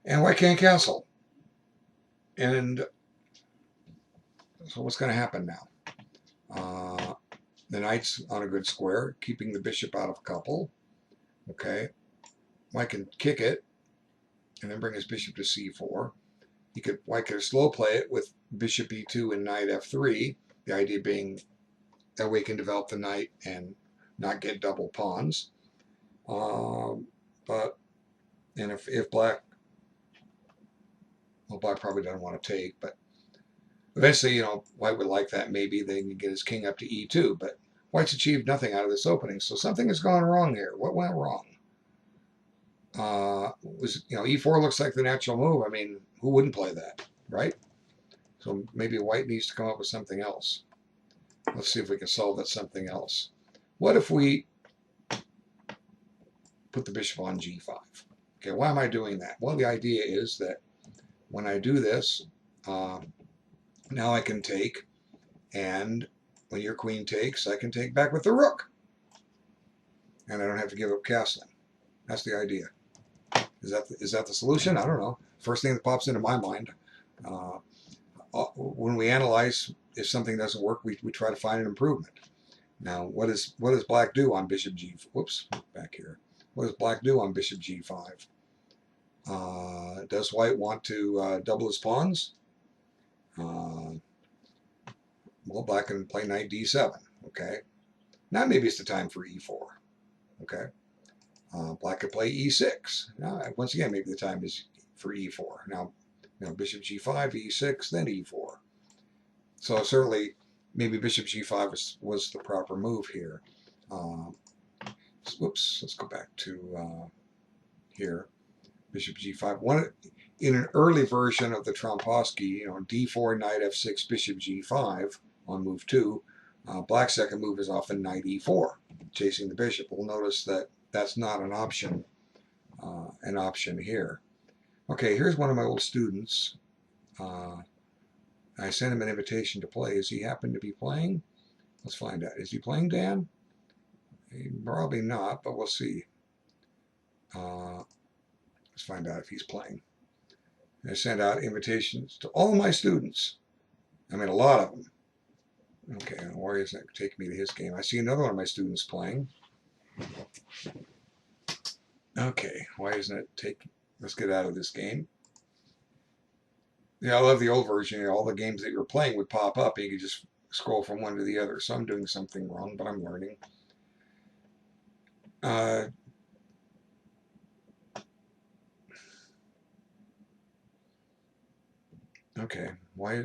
and white can't castle. And so what's going to happen now? The knight's on a good square, keeping the bishop out of a couple. Okay, white can kick it and then bring his bishop to c4. White could slow play it with bishop e2 and knight f3. The idea being that way can develop the knight and not get double pawns. But if black, well, black probably doesn't want to take, but Eventually, White would like that. Maybe they can get his king up to e2, but White's achieved nothing out of this opening, so something has gone wrong here. What went wrong? E4 looks like the natural move. I mean, who wouldn't play that, right? So maybe White needs to come up with something else. Let's see if we can solve that something else. What if we put the bishop on g5? Okay, why am I doing that? Well, the idea is that when I do this, now I can take, and when your queen takes, I can take back with the rook. And I don't have to give up castling. That's the idea. Is that the solution? I don't know. First thing that pops into my mind. When we analyze if something doesn't work, we try to find an improvement. Now, what does black do on bishop g? Whoops, back here. What does black do on bishop g5? Does white want to double his pawns? Well, black can play knight d7. Okay. Now maybe it's the time for e4. Okay. Black could play e6. Now, once again, maybe the time is for e4. Now, bishop g5, e6, then e4. So certainly, maybe bishop g5 was the proper move here. Whoops, let's go back to here. Bishop g5. In an early version of the Trompowsky, d4, knight f6, bishop g5 on move 2. Black's second move is often knight e4, chasing the bishop. We'll notice that that's not an option here. Okay, here's one of my old students. I sent him an invitation to play. Is he happen to be playing? Let's find out. Is he playing, Dan? Probably not, but we'll see. Let's find out if he's playing. I sent out invitations to all my students. I mean, a lot of them. Okay, why isn't it taking me to his game? I see another one of my students playing. Okay, why isn't it taking... Let's get out of this game. Yeah, I love the old version. All the games that you were playing would pop up and you could just scroll from one to the other. So I'm doing something wrong, but I'm learning. Okay, why?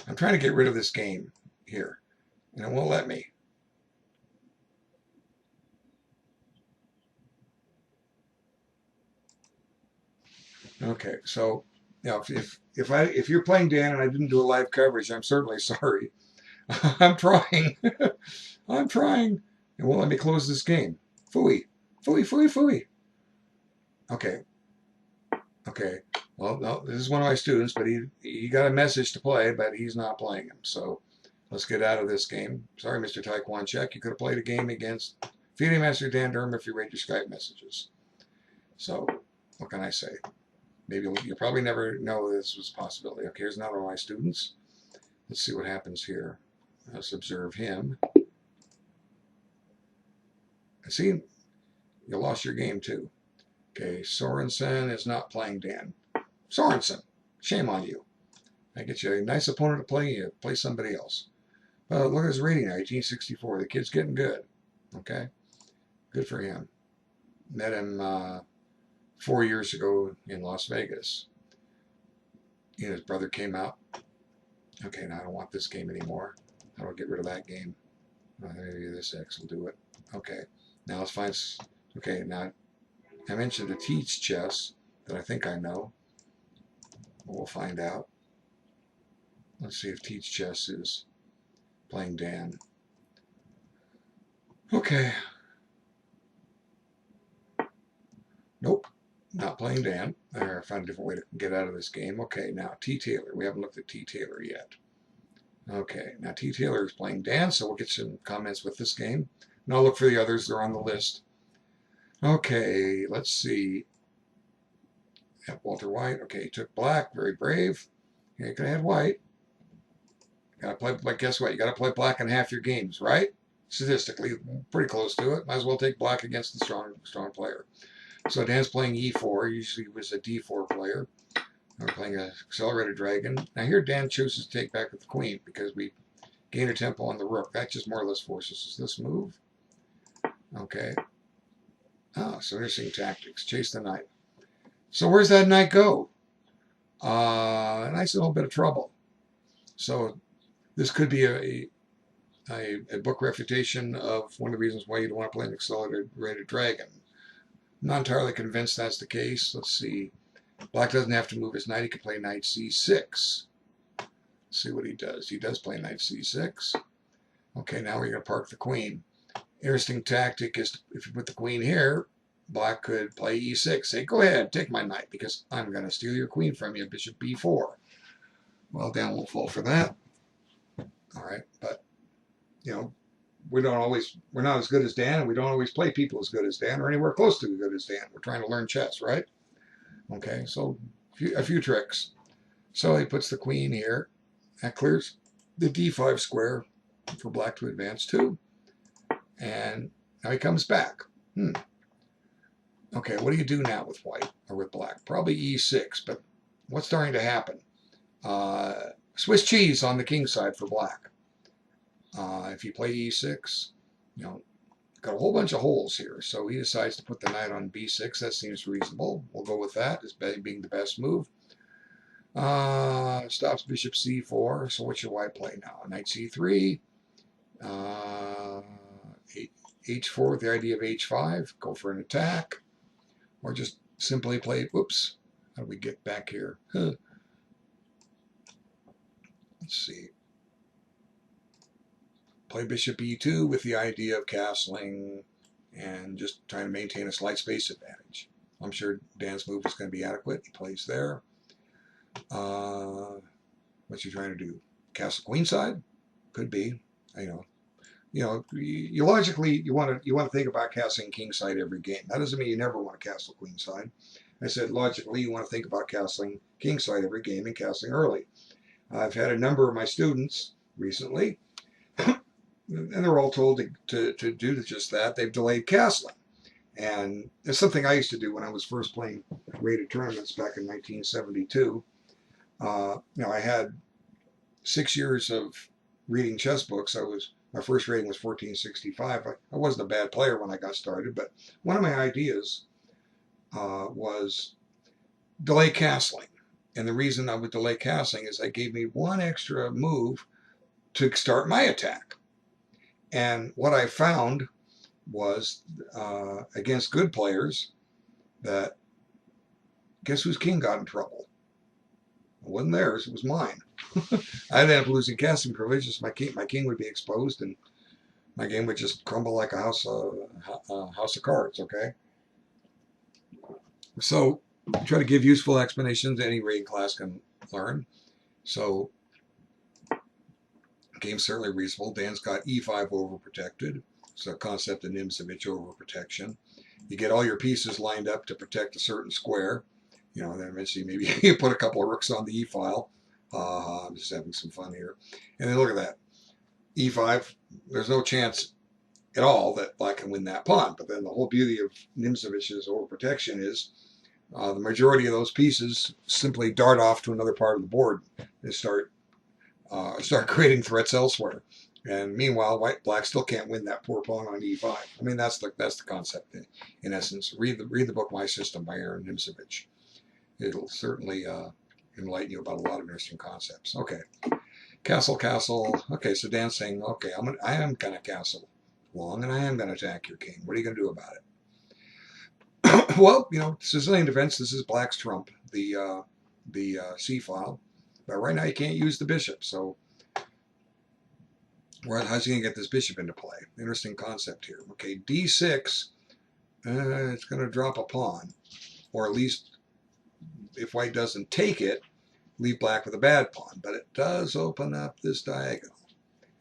I'm trying to get rid of this game here, and it won't let me. Okay, so if you're playing, Dan, and I didn't do a live coverage, I'm certainly sorry. I'm trying. I'm trying. It won't let me close this game. Phooey. Phooey, phooey, phooey. Okay. Okay. Well, no, this is one of my students, but he got a message to play, but he's not playing him. So let's get out of this game. Sorry, Mr. Taekwondo Check. You could have played a game against Feeding Master Dan Durham if you read your Skype messages. So what can I say? Maybe you'll probably never know this was a possibility. Okay, here's another one of my students. Let's see what happens here. Let's observe him. See, you lost your game too. Okay, Sorensen is not playing Dan. Sorensen, shame on you. I get you a nice opponent to play. You play somebody else. Look at his rating now, 1864. The kid's getting good. Okay, good for him. Met him 4 years ago in Las Vegas. His brother came out. Okay, now I don't want this game anymore. How do I get rid of that game? Maybe this X will do it. Okay, now let's find... Okay, now I mentioned a Teach Chess that I think I know. We'll find out. Let's see if Teach Chess is playing Dan. Okay. Nope, not playing Dan. I found a different way to get out of this game. Okay, now T. Taylor. We haven't looked at T. Taylor yet. Okay, now T. Taylor is playing Dan, so we'll get some comments with this game. And I'll look for the others. They're on the list. Okay, let's see. Yep, Walter White. Okay, he took black. Very brave. Okay, you could have had white. Gotta play, but guess what? You gotta play black in half your games, right? Statistically, pretty close to it. Might as well take black against the strong player. So Dan's playing e4. Usually he was a d4 player. We're playing an accelerated dragon. Now here Dan chooses to take back with the queen because we gain a tempo on the rook. That just more or less forces us this move. Okay. Oh, so interesting tactics. Chase the knight. So where's that knight go? Knight's in a little bit of trouble. So this could be a book refutation of one of the reasons why you don't want to play an accelerated dragon. I'm not entirely convinced that's the case. Let's see. Black doesn't have to move his knight. He can play knight c6. Let's see what he does. He does play knight c6. Okay, now we're going to park the queen. Interesting tactic is if you put the queen here, black could play e6. Say, go ahead, take my knight because I'm going to steal your queen from you, bishop b4. Well, Dan won't fall for that. All right, but, you know, we're not as good as Dan, and we don't always play people as good as Dan or anywhere close to as good as Dan. We're trying to learn chess, right? Okay, so a few tricks. So he puts the queen here. That clears the d5 square for black to advance to. And now he comes back. Okay, what do you do now with white or with black? Probably e6, but what's starting to happen? Swiss cheese on the king side for black. If you play e6, you know, got a whole bunch of holes here. So he decides to put the knight on b6. That seems reasonable. We'll go with that as being the best move. Stops bishop c4. So what should white play now? Knight c3. H4 with the idea of h5. Go for an attack. Or just simply play, whoops. How do we get back here? Let's see. Play bishop e2 with the idea of castling and just trying to maintain a slight space advantage. I'm sure Dan's move is going to be adequate. He plays there. What's he trying to do? Castle queenside? Could be. You logically you want to think about castling kingside every game. That doesn't mean you never want to castle queenside. I said logically you want to think about castling kingside every game and castling early. I've had a number of my students recently, and they're all told to do just that. They've delayed castling, and it's something I used to do when I was first playing rated tournaments back in 1972. I had 6 years of reading chess books. My first rating was 1465. I wasn't a bad player when I got started, but one of my ideas was delay castling. And the reason I would delay castling is that gave me one extra move to start my attack. And what I found was against good players that guess whose king got in trouble? It wasn't theirs, it was mine. I'd end up losing casting privileges. My king would be exposed, and my game would just crumble like a house of cards. Okay, so try to give useful explanations any rating class can learn. So game's certainly reasonable. Dan's got e5 overprotected. It's a concept of Nimzovich overprotection. You get all your pieces lined up to protect a certain square. Then eventually maybe you put a couple of rooks on the e file. I'm just having some fun here. And then look at that. e5, there's no chance at all that black can win that pawn. But then the whole beauty of Nimzovich's overprotection is the majority of those pieces simply dart off to another part of the board and start creating threats elsewhere. And meanwhile, black still can't win that poor pawn on e5. I mean, that's the concept in essence. Read the book My System by Aaron Nimzovich. It'll certainly enlighten you about a lot of interesting concepts. Okay, castle. Okay, so Dan's saying, okay, I am going to castle long, and I am going to attack your king. What are you going to do about it? Well, Sicilian defense. This is black's trump, the c file. But right now you can't use the bishop. So how's he going to get this bishop into play? Interesting concept here. Okay, d6. It's going to drop a pawn, or at least if white doesn't take it, leave black with a bad pawn. But it does open up this diagonal.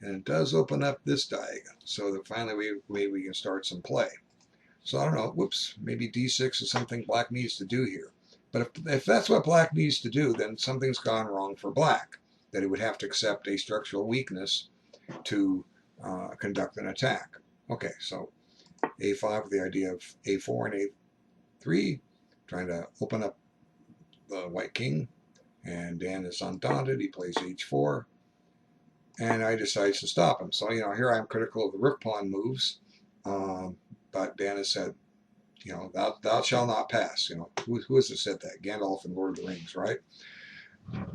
And it does open up this diagonal. So that finally we can start some play. So I don't know. Whoops. Maybe d6 is something black needs to do here. But if that's what black needs to do, then something's gone wrong for black. That it would have to accept a structural weakness to conduct an attack. Okay, so a5 with the idea of a4 and a3, trying to open up the white king, and Dan is undaunted. He plays h4, and I decides to stop him. So here I am critical of the rook pawn moves, but Dan has said, thou shalt not pass. Who has said that? Gandalf in Lord of the Rings, right?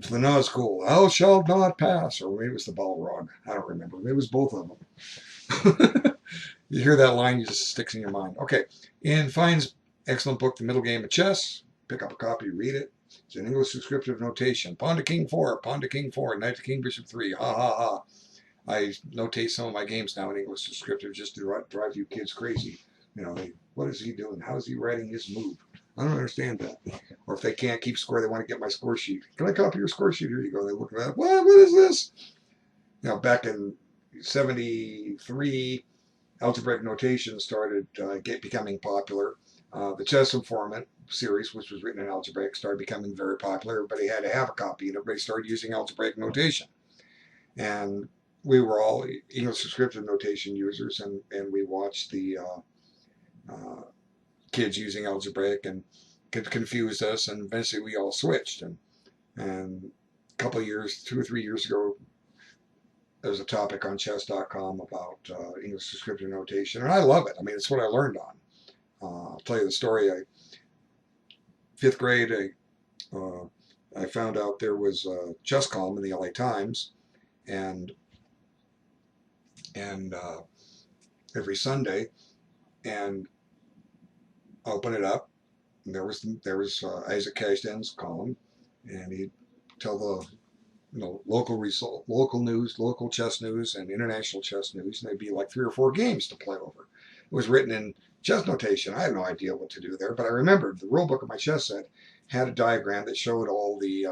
to the Nazgul, thou shalt not pass. Or maybe it was the Balrog. I don't remember. Maybe it was both of them. You hear that line, it just sticks in your mind. Okay. Ian Fine's excellent book, The Middle Game of Chess. Pick up a copy, read it. It's an English descriptive notation. Pawn to king 4, pawn to king 4, knight to king bishop 3. Ha ha ha. I notate some of my games now in English descriptive just to drive you kids crazy. You know, what is he doing? How is he writing his move? I don't understand that. Or if they can't keep score, they want to get my score sheet. Can I copy your score sheet? Here you go. They look at that. What is this? You know, back in 73, algebraic notation started becoming popular. The Chess Informant series, which was written in algebraic, started becoming very popular. Everybody had to have a copy, and everybody started using algebraic notation. And we were all English descriptive notation users, and we watched the kids using algebraic, and it confused us, and eventually we all switched. And a couple of years, 2 or 3 years ago, there was a topic on chess.com about English descriptive notation, and I love it. I mean, it's what I learned on. I'll tell you the story. Fifth grade, I found out there was a chess column in the LA Times, and every Sunday, and I open it up, and there was Isaac Cashden's column, and he'd tell the local news, local chess news, and international chess news, and there'd be like 3 or 4 games to play over. It was written in chess notation. I had no idea what to do there, but I remembered the rule book of my chess set had a diagram that showed all the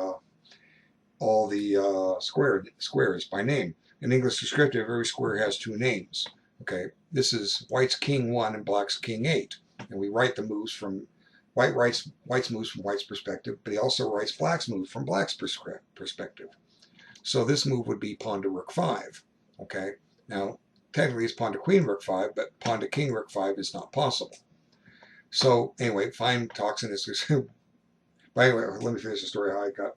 squares by name. In English descriptive, every square has 2 names. Okay, this is White's King 1 and Black's King 8, and we write the moves from White's moves from White's perspective, but he also writes Black's moves from Black's perspective. So this move would be pawn to rook 5. Okay, now technically it's pawn to queen rook 5, but pawn to king rook 5 is not possible. So anyway, Fine talks in this. By the way, let me finish the story how I got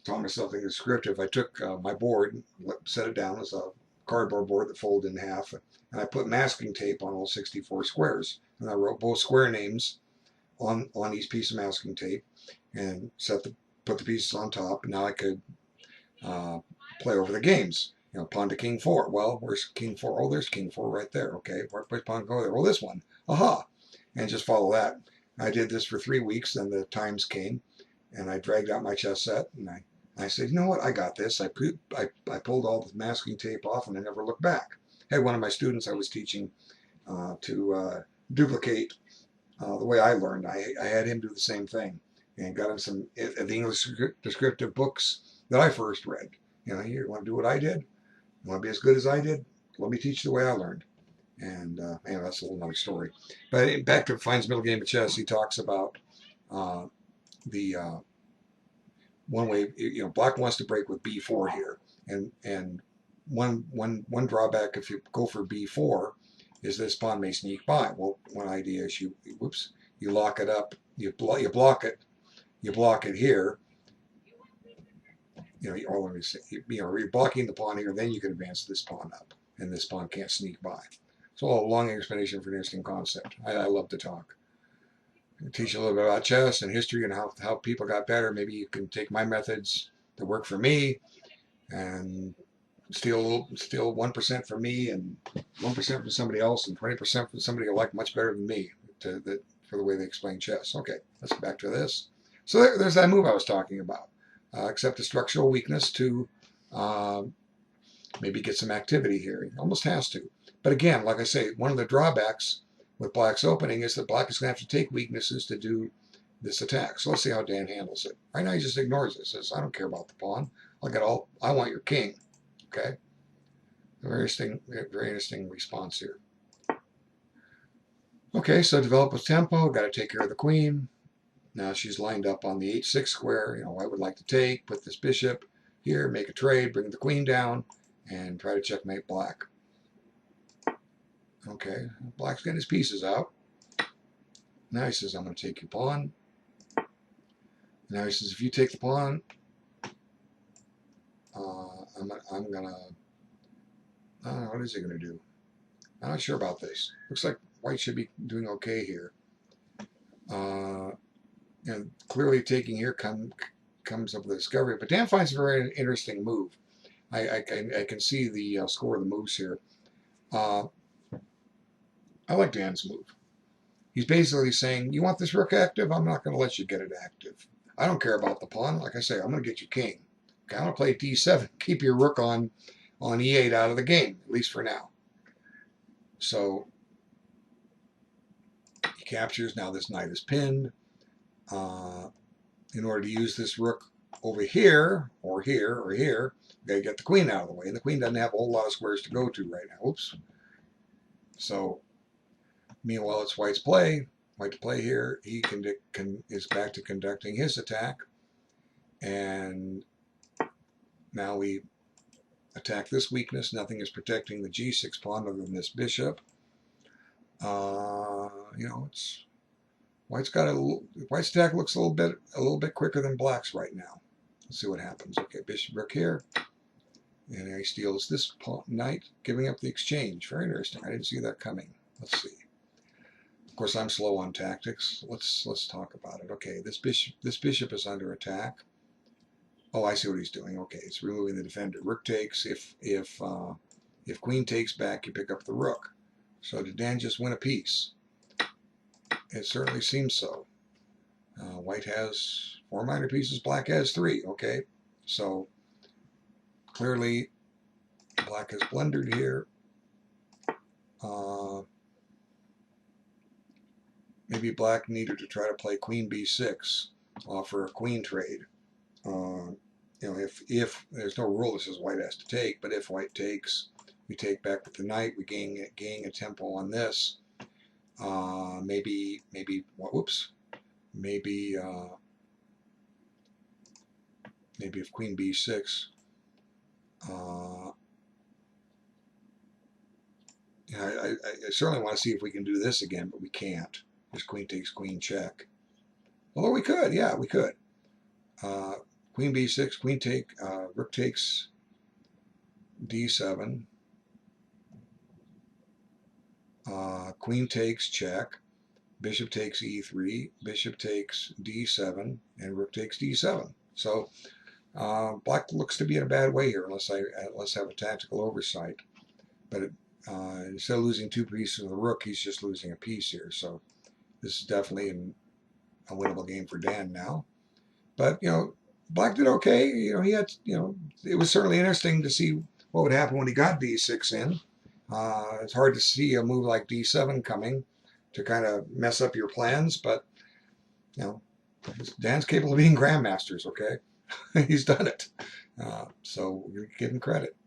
taught myself in descriptive. I took my board, set it down as a cardboard board that folded in half, and I put masking tape on all 64 squares. And I wrote both square names on each piece of masking tape, and put the pieces on top. And now I could play over the games. You know, pawn to king 4. Well, where's king 4? Oh, there's king 4 right there. Okay, where's pawn go there? Well, this one. Aha! And just follow that. I did this for 3 weeks, then the times came, and I dragged out my chess set, and I said, you know what, I got this. I pulled all the masking tape off, and I never looked back. I had one of my students I was teaching to duplicate the way I learned. I had him do the same thing, and got him some of the English descriptive books that I first read. You know, you want to do what I did? You want to be as good as I did? Let me teach you the way I learned. And anyway, that's a whole other story. But back to Fine's Middle Game of Chess, he talks about the one way, you know, Black wants to break with b4 here, and one drawback if you go for b4 is this pawn may sneak by. Well, one idea is you lock it up, you block it here. You know, or let me say, you're blocking the pawn here, then you can advance this pawn up, and this pawn can't sneak by. So a long explanation for an interesting concept. I love to talk. Teach you a little bit about chess and history and how people got better. Maybe you can take my methods that work for me and steal 1% from me and 1% from somebody else and 20% from somebody you like much better than me for the way they explain chess. Okay, let's get back to this. So there's that move I was talking about. Accept a structural weakness to maybe get some activity here. He almost has to. But again, like I say, one of the drawbacks with Black's opening is that Black is going to have to take weaknesses to do this attack. So let's see how Dan handles it. Right now he just ignores it. Says, I don't care about the pawn. I want your king. Okay? Very interesting response here. Okay, so develop with tempo. Got to take care of the queen. Now she's lined up on the h6 square. You know, I would like to take, put this bishop here, make a trade, bring the queen down, and try to checkmate Black. Okay, Black's getting his pieces out. Now he says, I'm going to take your pawn. Now he says, if you take the pawn, I'm going to, I don't know, what is he going to do? I'm not sure about this. Looks like White should be doing okay here. And clearly taking here comes up with a discovery. But Dan finds a very interesting move. I can see the score of the moves here. I like Dan's move. He's basically saying, you want this rook active? I'm not going to let you get it active. I don't care about the pawn. Like I say, I'm going to get you king. Okay, I'm going to play d7. Keep your rook on e8 out of the game, at least for now. So he captures. Now this knight is pinned. In order to use this rook over here, or here, or here, we've got to get the queen out of the way. And the queen doesn't have a whole lot of squares to go to right now. Oops. So meanwhile, it's White's play. White to play here. He is back to conducting his attack. And now we attack this weakness. Nothing is protecting the g6 pawn other than this bishop. You know, it's White's attack looks a little bit quicker than Black's right now. Let's see what happens. Okay, bishop rook here. And he steals this knight, giving up the exchange. Very interesting. I didn't see that coming. Let's see. Of course, I'm slow on tactics. Let's talk about it. Okay, this bishop is under attack. Oh, I see what he's doing. Okay, it's removing the defender. Rook takes. If queen takes back, you pick up the rook. So did Dan just win a piece? It certainly seems so. White has 4 minor pieces. Black has 3. Okay, so clearly Black has blundered here. Maybe Black needed to try to play queen b6, offer a queen trade. You know, if there's no rule that says White has to take, but if White takes, we take back with the knight. We gain a tempo on this. Maybe if queen b6. I certainly want to see if we can do this again, but we can't. There's queen takes queen check. Although we could, yeah, we could. Queen b6, queen take, rook takes d7. Queen takes check. Bishop takes e3. Bishop takes d7, and rook takes d7. So Black looks to be in a bad way here, unless I have a tactical oversight. But instead of losing 2 pieces of the rook, he's just losing a piece here. So this is definitely a winnable game for Dan now. But you know, Black did okay. You know, he had, you know, it was certainly interesting to see what would happen when he got d6 in. It's hard to see a move like d7 coming to kind of mess up your plans, but you know, Dan's capable of being grandmasters. Okay, he's done it. So we give him credit,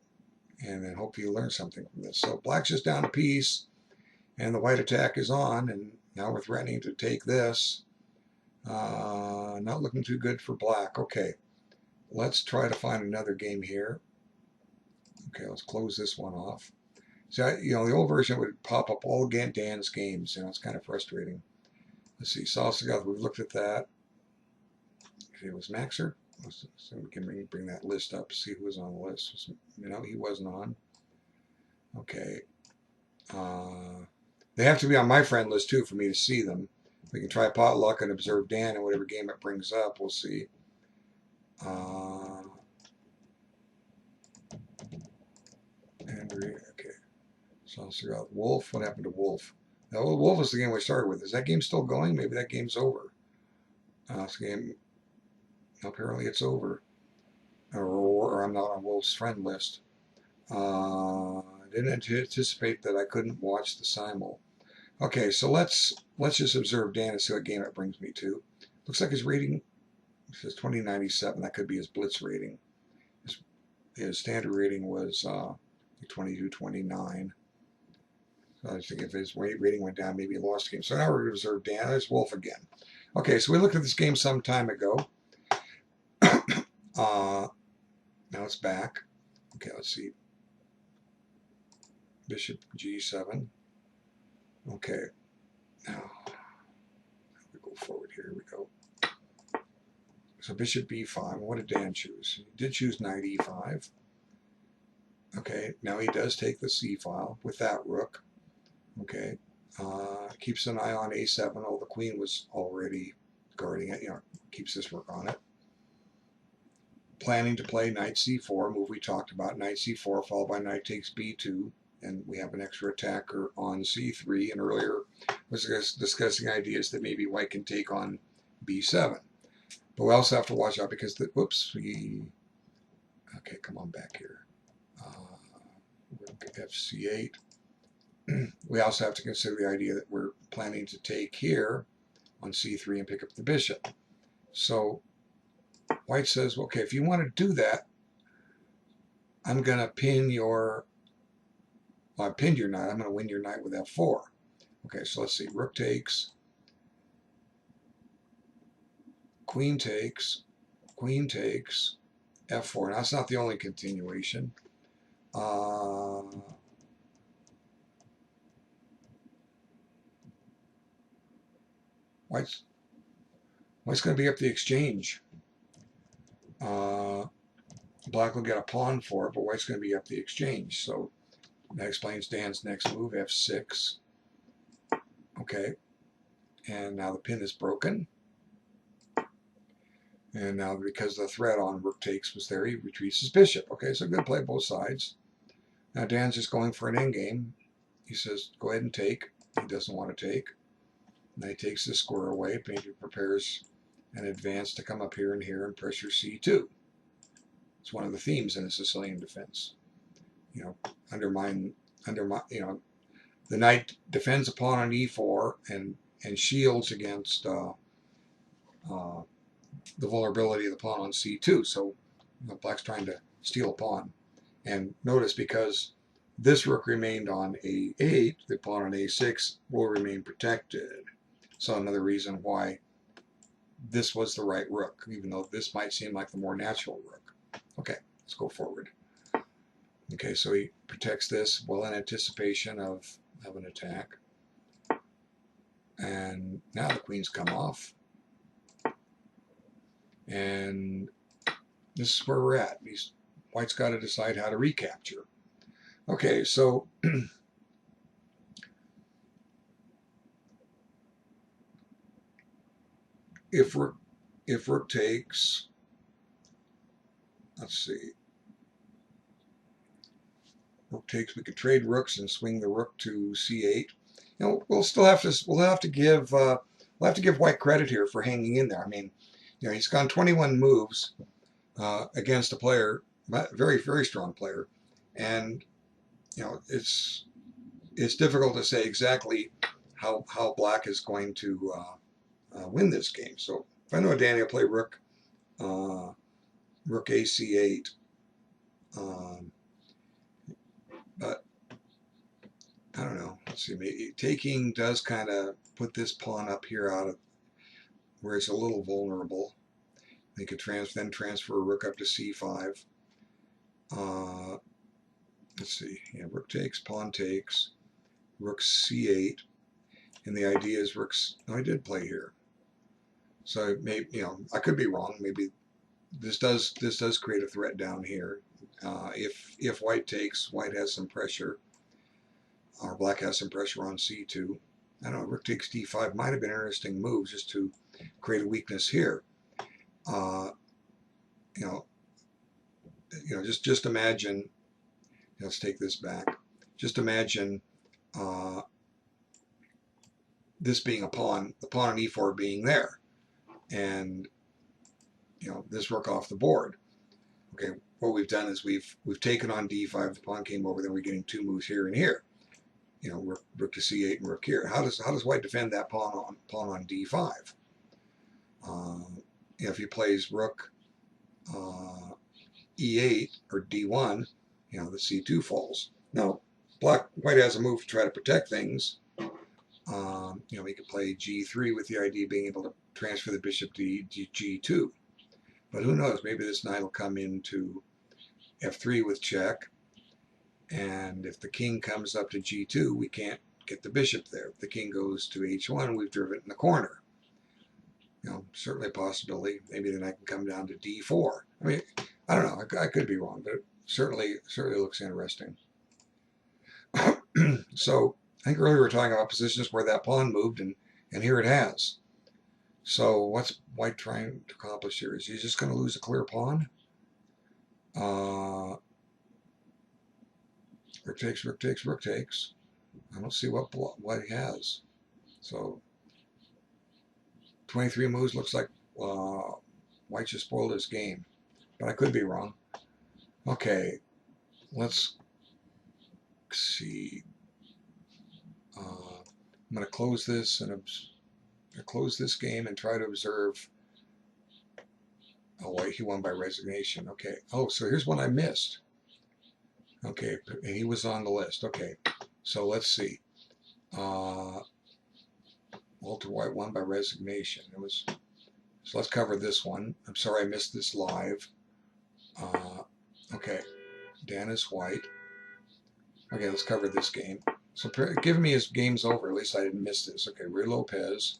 and then hopefully you learn something from this. So Black's just down a piece, and the White attack is on, and now we're threatening to take this. Not looking too good for Black. Okay, let's try to find another game here. Okay, let's close this one off. So, you know, the old version would pop up all Dan's games. You know, it's kind of frustrating. Let's see, Salsagoth, we've looked at that. Okay, it was Maxer. So we can bring that list up, see who was on the list. You know, he wasn't on. Okay. They have to be on my friend list, too, for me to see them. We can try potluck and observe Dan in whatever game it brings up. We'll see. Andrea, okay. Salsagoth. Wolf, what happened to Wolf? Now, Wolf is the game we started with. Is that game still going? Maybe that game's over. This game, apparently it's over. Or I'm not on Wolf's friend list. I didn't anticipate that I couldn't watch the simul. Okay, so let's just observe Dan and see what game it brings me to. Looks like his rating says 2097. That could be his blitz rating. His standard rating was 2229. So I think if his rating went down, maybe he lost the game. So now we're going to observe Dan. There's Wolf again. Okay, so we looked at this game some time ago. Now it's back. Okay, let's see. Bishop g7. Okay. Now we go forward here. Here we go. So bishop b5. What did Dan choose? He did choose knight e5. Okay, now he does take the c file with that rook. Okay. Keeps an eye on a7, although the queen was already guarding it. You know, keeps this rook on it. planning to play knight c4, move we talked about, knight c4 followed by knight takes b2, and we have an extra attacker on c3, and earlier was discussing ideas that maybe white can take on b7. But we also have to watch out because, okay, come on back here. fc8. We also have to consider the idea that we're planning to take here on c3 and pick up the bishop. So white says, well, okay, if you want to do that, I'm going to pin your, well, I pinned your knight. I'm going to win your knight with f4. Okay, so let's see. Rook takes, queen takes, f4. Now, that's not the only continuation. White's going to be up the exchange. Black will get a pawn for it, but white's going to be up the exchange. So that explains Dan's next move, f6. Okay, and now the pin is broken. And now because the threat on rook takes was there, he retreats his bishop. Okay, so good play both sides. Now Dan's just going for an endgame. He says, go ahead and take. He doesn't want to take. Knight takes the square away. Maybe prepares an advance to come up here and pressure c2. It's one of the themes in the Sicilian defense. You know, undermine. You know, the knight defends a pawn on e4 and shields against the vulnerability of the pawn on c2. So black's trying to steal a pawn. And notice, because this rook remained on a8, the pawn on a6 will remain protected. So another reason why this was the right rook, even though this might seem like the more natural rook. Okay, let's go forward. Okay, so he protects this well in anticipation of an attack. And now the queen's come off. And this is where we're at. White's got to decide how to recapture. Okay, so if rook takes, let's see, rook takes, we could trade rooks and swing the rook to c8. You know, we'll have to give white credit here for hanging in there. I mean, you know, he's gone 21 moves against a player, very, very strong player, and you know, it's difficult to say exactly how black is going to win this game. So if I know Danny will play rook ac8, but I don't know. Let's see. Maybe taking does kind of put this pawn up here out of where it's a little vulnerable. They could then transfer a rook up to c5. Let's see. Yeah, rook takes, pawn takes, rook c8, and the idea is rooks. Oh, I did play here. So maybe, you know, I could be wrong. Maybe this does create a threat down here. If white takes, white has some pressure, or black has some pressure on c2. I don't know. Rook takes d5 might have been an interesting move just to create a weakness here. You know, just imagine. Let's take this back. Just imagine this being a pawn, the pawn on e4 being there, and you know, this rook off the board. Okay, what we've done is we've taken on d5. The pawn came over. Then we're getting two moves here and here. You know, rook to c8 and rook here. How does white defend that pawn on d5? If he plays rook e8 or d1, you know, the c2 falls. Now, white has a move to try to protect things. You know, he could play g3 with the idea of being able to transfer the bishop to g2. But who knows? Maybe this knight will come into f3 with check. And if the king comes up to g2, we can't get the bishop there. If the king goes to h1, we've driven it in the corner. You know, certainly a possibility. Maybe then I can come down to d4. I mean, I don't know. I could be wrong, but it certainly looks interesting. So I think earlier we were talking about positions where that pawn moved, and here it has. So what's white trying to accomplish here? Is he just going to lose a clear pawn? Rook takes, rook takes, rook takes. I don't see what he has. So 23 moves looks like White just spoiled his game, but I could be wrong. Okay, let's see. I'm going to close this and close this game and try to observe. Oh, wait, he won by resignation. Okay. Oh, so here's one I missed. Okay, and he was on the list. Okay, so let's see. Walter White won by resignation. It was. So let's cover this one. I'm sorry I missed this live. Okay, Dan is White. Okay, let's cover this game. So give me his game's over. At least I didn't miss this. Okay, Ruy Lopez.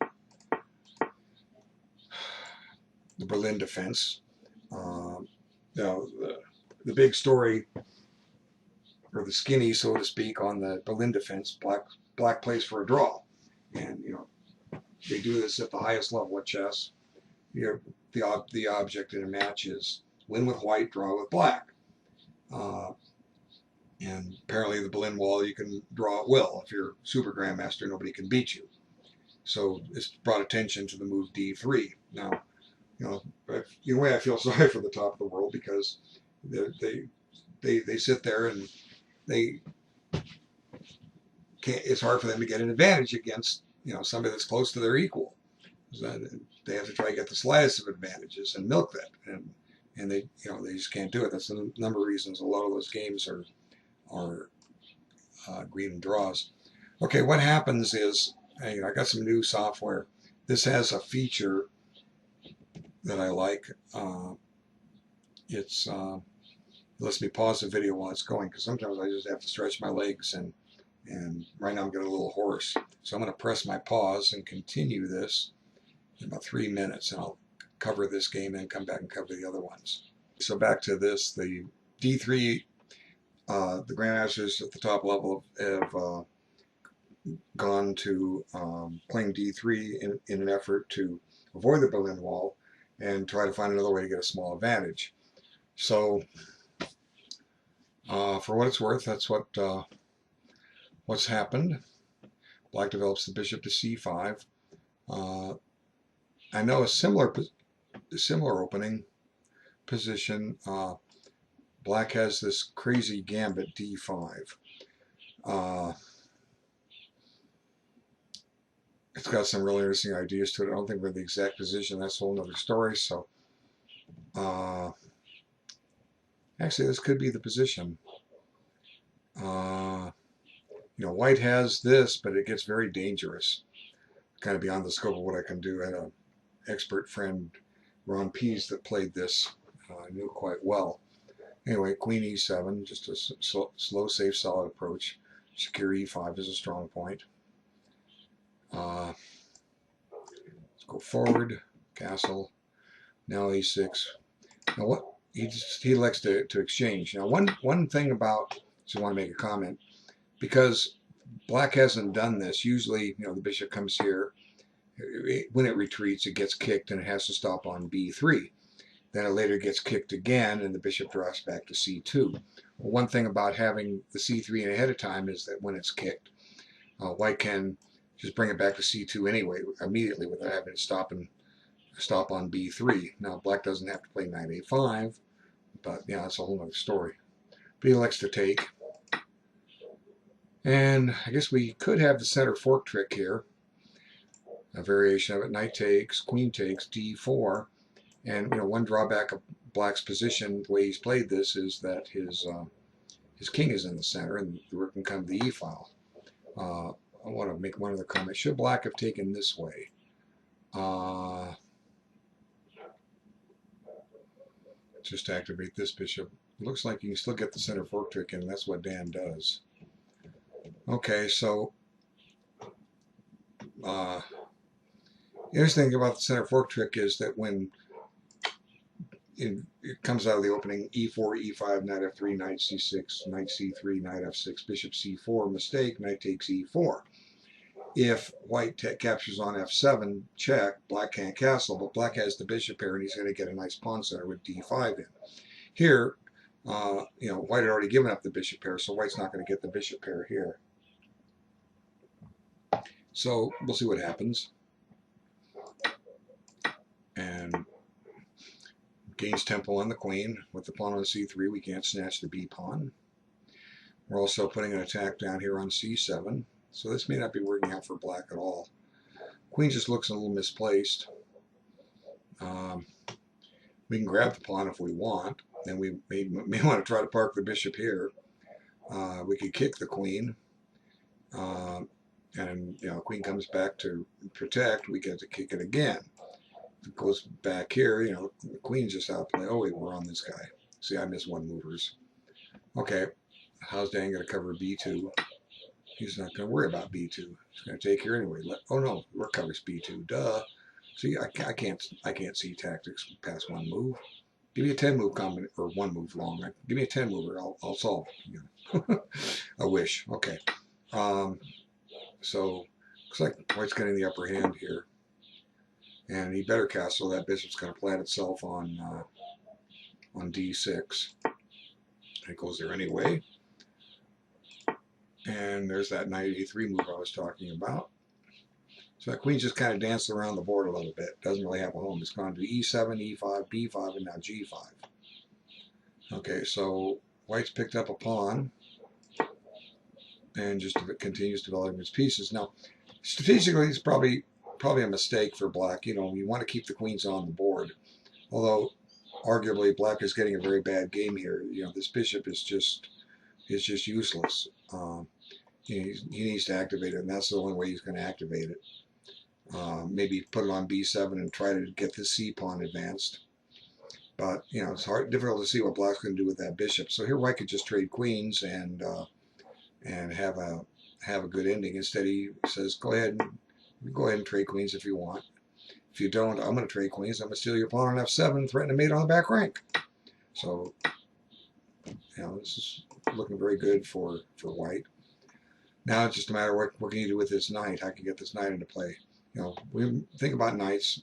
The Berlin defense. Now, the big story, or the skinny, so to speak, on the Berlin defense, black plays for a draw. And, they do this at the highest level of chess. The object in a match is win with white, draw with black. And apparently the Berlin Wall, you can draw at will. If you're super grandmaster, nobody can beat you. So it's brought attention to the move D3. Now, in a way I feel sorry for the top of the world, because they sit there and they can't. It's hard for them to get an advantage against somebody that's close to their equal. They have to try to get the slightest of advantages and milk that, and they just can't do it. That's a number of reasons. A lot of those games are green and draws. Okay, what happens is I got some new software. This has a feature that I like. It lets me pause the video while it's going, because sometimes I just have to stretch my legs, and right now I'm getting a little hoarse. So I'm going to press my pause and continue this in about 3 minutes, and I'll cover this game and come back and cover the other ones. So back to this, the D3, the grandmasters at the top level have gone to playing D3 in an effort to avoid the Berlin Wall and try to find another way to get a small advantage. So for what it's worth, that's what's happened. Black develops the bishop to C5. I know a similar opening position. Black has this crazy gambit D5. It's got some really interesting ideas to it. I don't think we're in the exact position. That's a whole other story. So, actually, this could be the position. White has this, but it gets very dangerous. Kind of beyond the scope of what I can do. I had an expert friend, Ron Pease, that played this. I knew it quite well. Anyway, Queen E7, just a slow, safe, solid approach. Secure E5 is a strong point. Let's go forward, castle. Now E6. Now what he likes to exchange. Now one thing about, so I want to make a comment, because black hasn't done this. Usually, the bishop comes here. When it retreats, it gets kicked and it has to stop on B3. Then it later gets kicked again, and the bishop drops back to C2. Well, one thing about having the C3 ahead of time is that when it's kicked, white can just bring it back to C2 anyway, immediately, without having to stop on B3. Now, black doesn't have to play knight A5, but yeah, that's a whole other story. But he likes to take. And I guess we could have the center fork trick here. A variation of it: knight takes, queen takes, D4. And one drawback of black's position, the way he's played this, is that his king is in the center, and the rook can come to the E file. I want to make one other comment. Should black have taken this way? Just activate this bishop. It looks like you can still get the center fork trick in, and that's what Dan does. Okay, so the interesting thing about the center fork trick is that when it comes out of the opening, E4, E5, knight F3, knight C6, knight C3, knight F6, bishop C4, mistake, knight takes E4. If white captures on F7, check, black can't castle, but black has the bishop here, and he's going to get a nice pawn center with D5 in. Here, You know, white had already given up the bishop pair, so white's not going to get the bishop pair here. So we'll see what happens. And gains tempo on the queen. With the pawn on c3, we can't snatch the b pawn. We're also putting an attack down here on c7. So this may not be working out for black at all. Queen just looks a little misplaced. We can grab the pawn if we want, and we may want to try to park the bishop here. We could kick the queen, and you know, queen comes back to protect. We get to kick it again. If it goes back here, you know, the queen's just out play. Oh wait, we're on this guy. See, I miss one movers. Okay, how's Dan going to cover b2? He's not going to worry about b2. He's going to take here anyway. Oh no, rook covers b2. Duh. See, I can't see tactics past one move. Give me a 10 move combination, or one move long. Give me a 10 mover. I'll solve. You know. I wish. Okay. So looks like white's getting the upper hand here, and he better castle. That bishop's going to plant itself on d6. It goes there anyway. And there's that knight a3 move I was talking about. So that queen's just kind of danced around the board a little bit. Doesn't really have a home. It's gone to e7, e5, b5, and now g5. Okay, so white's picked up a pawn and just continues developing its pieces. Now, strategically, it's probably a mistake for black. You know, you want to keep the queens on the board. Although, arguably, black is getting a very bad game here. You know, this bishop is just useless. He needs to activate it, and that's the only way he's going to activate it. Maybe put it on b7 and try to get the c pawn advanced. But you know, it's difficult to see what black's going to do with that bishop. So here, white could just trade queens and have a good ending. Instead, he says, "Go ahead and trade queens if you want. If you don't, I'm going to trade queens. I'm going to steal your pawn on f7, threaten to mate on the back rank." So, you know, this is looking very good for white. Now it's just a matter of what can you do with this knight? How can you get this knight into play? You know, we think about knights,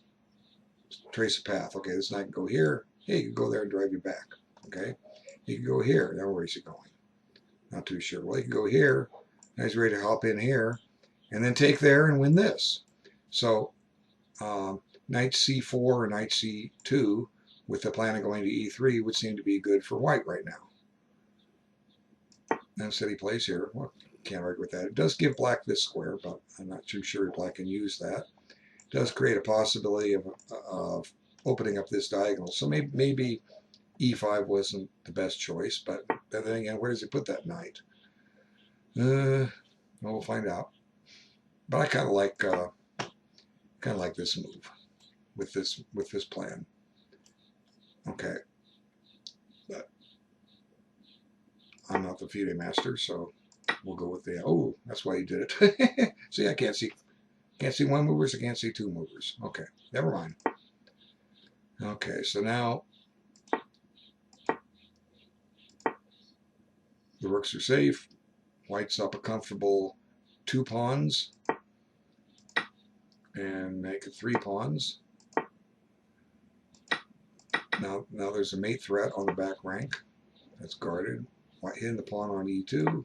trace a path. Okay, this knight can go here. Hey, you can go there and drive you back. Okay, he can go here. Now where is he going? Not too sure. Well, he can go here. Now he's ready to hop in here, and then take there and win this. So, knight c4 or knight c2 with the plan of going to e3 would seem to be good for white right now. And instead he plays here. Well, can't argue with that. It does give black this square, but I'm not too sure black can use that. It does create a possibility of opening up this diagonal. So maybe e5 wasn't the best choice, but then again, where does he put that knight? Well, we'll find out. But I kind of like this move with this plan. Okay, but I'm not the FIDE master, so we'll go with the. Oh, that's why he did it. See, I can't see one movers. I can't see two movers. Okay, never mind. Okay, so now the rooks are safe. White's up a comfortable 2 pawns and make it 3 pawns. Now there's a mate threat on the back rank that's guarded. White hitting the pawn on e2.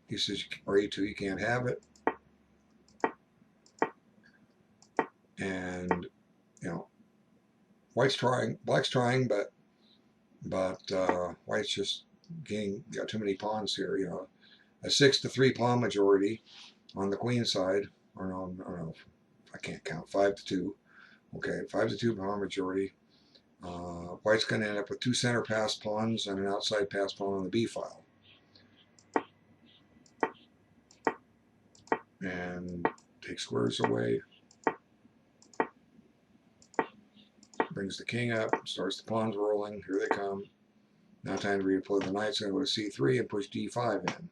He says, or e2, you can't have it. And you know, black's trying, but white's just got too many pawns here. You know, a 6-3 pawn majority on the queen side, or no, I can't count. 5-2. Okay, 5-2 pawn majority. White's going to end up with 2 center pass pawns and an outside pass pawn on the b file. And take squares away. Brings the king up, starts the pawns rolling. Here they come. Now time to redeploy the knights. Going to go to c3 and push d5 in.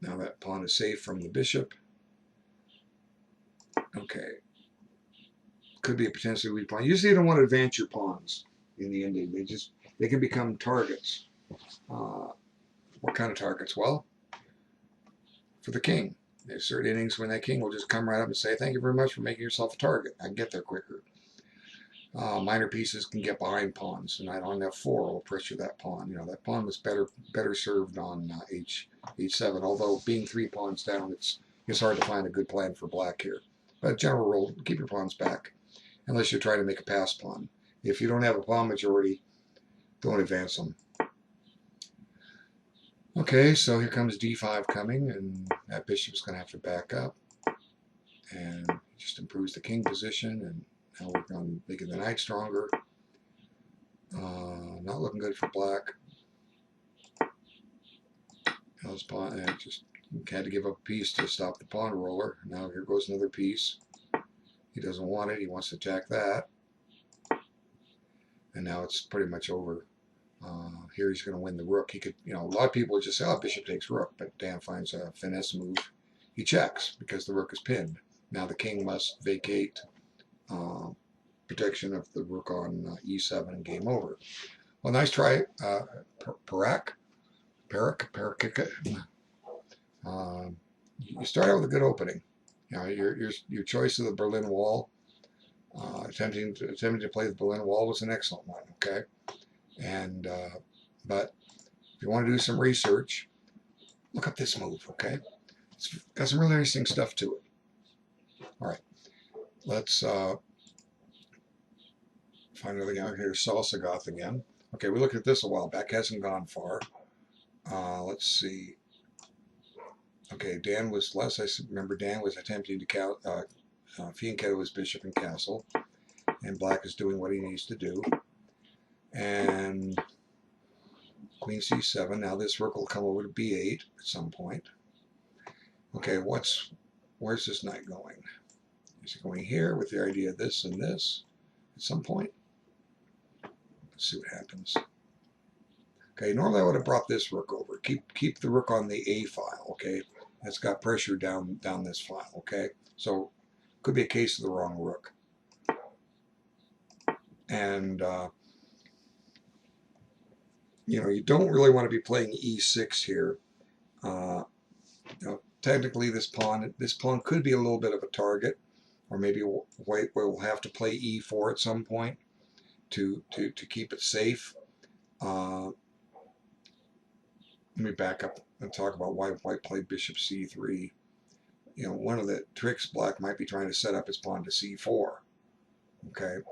Now that pawn is safe from the bishop. Okay. Could be a potentially weak pawn. Usually you don't want to advance your pawns in the ending. They can become targets. What kind of targets? Well, for the king. There's certain innings when that king will just come right up and say, "Thank you very much for making yourself a target. I can get there quicker." minor pieces can get behind pawns, and on F4 will pressure that pawn. You know, that pawn was better served on H7. Although being 3 pawns down, it's hard to find a good plan for black here. But general rule, keep your pawns back, unless you're trying to make a pass pawn. If you don't have a pawn majority, don't advance them. Okay, so here comes D5 coming, and that bishop's going to have to back up, and just improves the king position, and now working on making the knight stronger. Not looking good for black. How's pawn? And just had to give up a piece to stop the pawn roller. Now here goes another piece. He doesn't want it. He wants to attack that, and now it's pretty much over. Here he's going to win the rook. He could, you know, a lot of people would just say, "Oh, bishop takes rook," but Dan finds a finesse move. He checks because the rook is pinned. Now the king must vacate protection of the rook on E7 and game over. Well, nice try, Perak. You start out with a good opening. You know, your choice of the Berlin Wall, attempting to play the Berlin Wall was an excellent one. Okay, and but if you want to do some research, look up this move. Okay, it's got some really interesting stuff to it. All right, let's find another guy here. Salsa Goth again. Okay, we looked at this a while back. Hasn't gone far. Let's see. Okay, Dan was, last I remember, Dan was attempting to fianchetto his bishop and castle, and black is doing what he needs to do. And queen c7. Now this rook will come over to b8 at some point. Okay, where's this knight going? Is it going here with the idea of this and this at some point? Let's see what happens. Okay, normally I would have brought this rook over. Keep the rook on the A file, okay? It's got pressure down this file, okay? So could be a case of the wrong rook. And you know, you don't really want to be playing E6 here. You know, technically this pawn could be a little bit of a target, or maybe white will have to play E4 at some point to keep it safe. Let me back up and talk about why white played bishop c3. You know, one of the tricks black might be trying to set up his pawn to c4. Okay,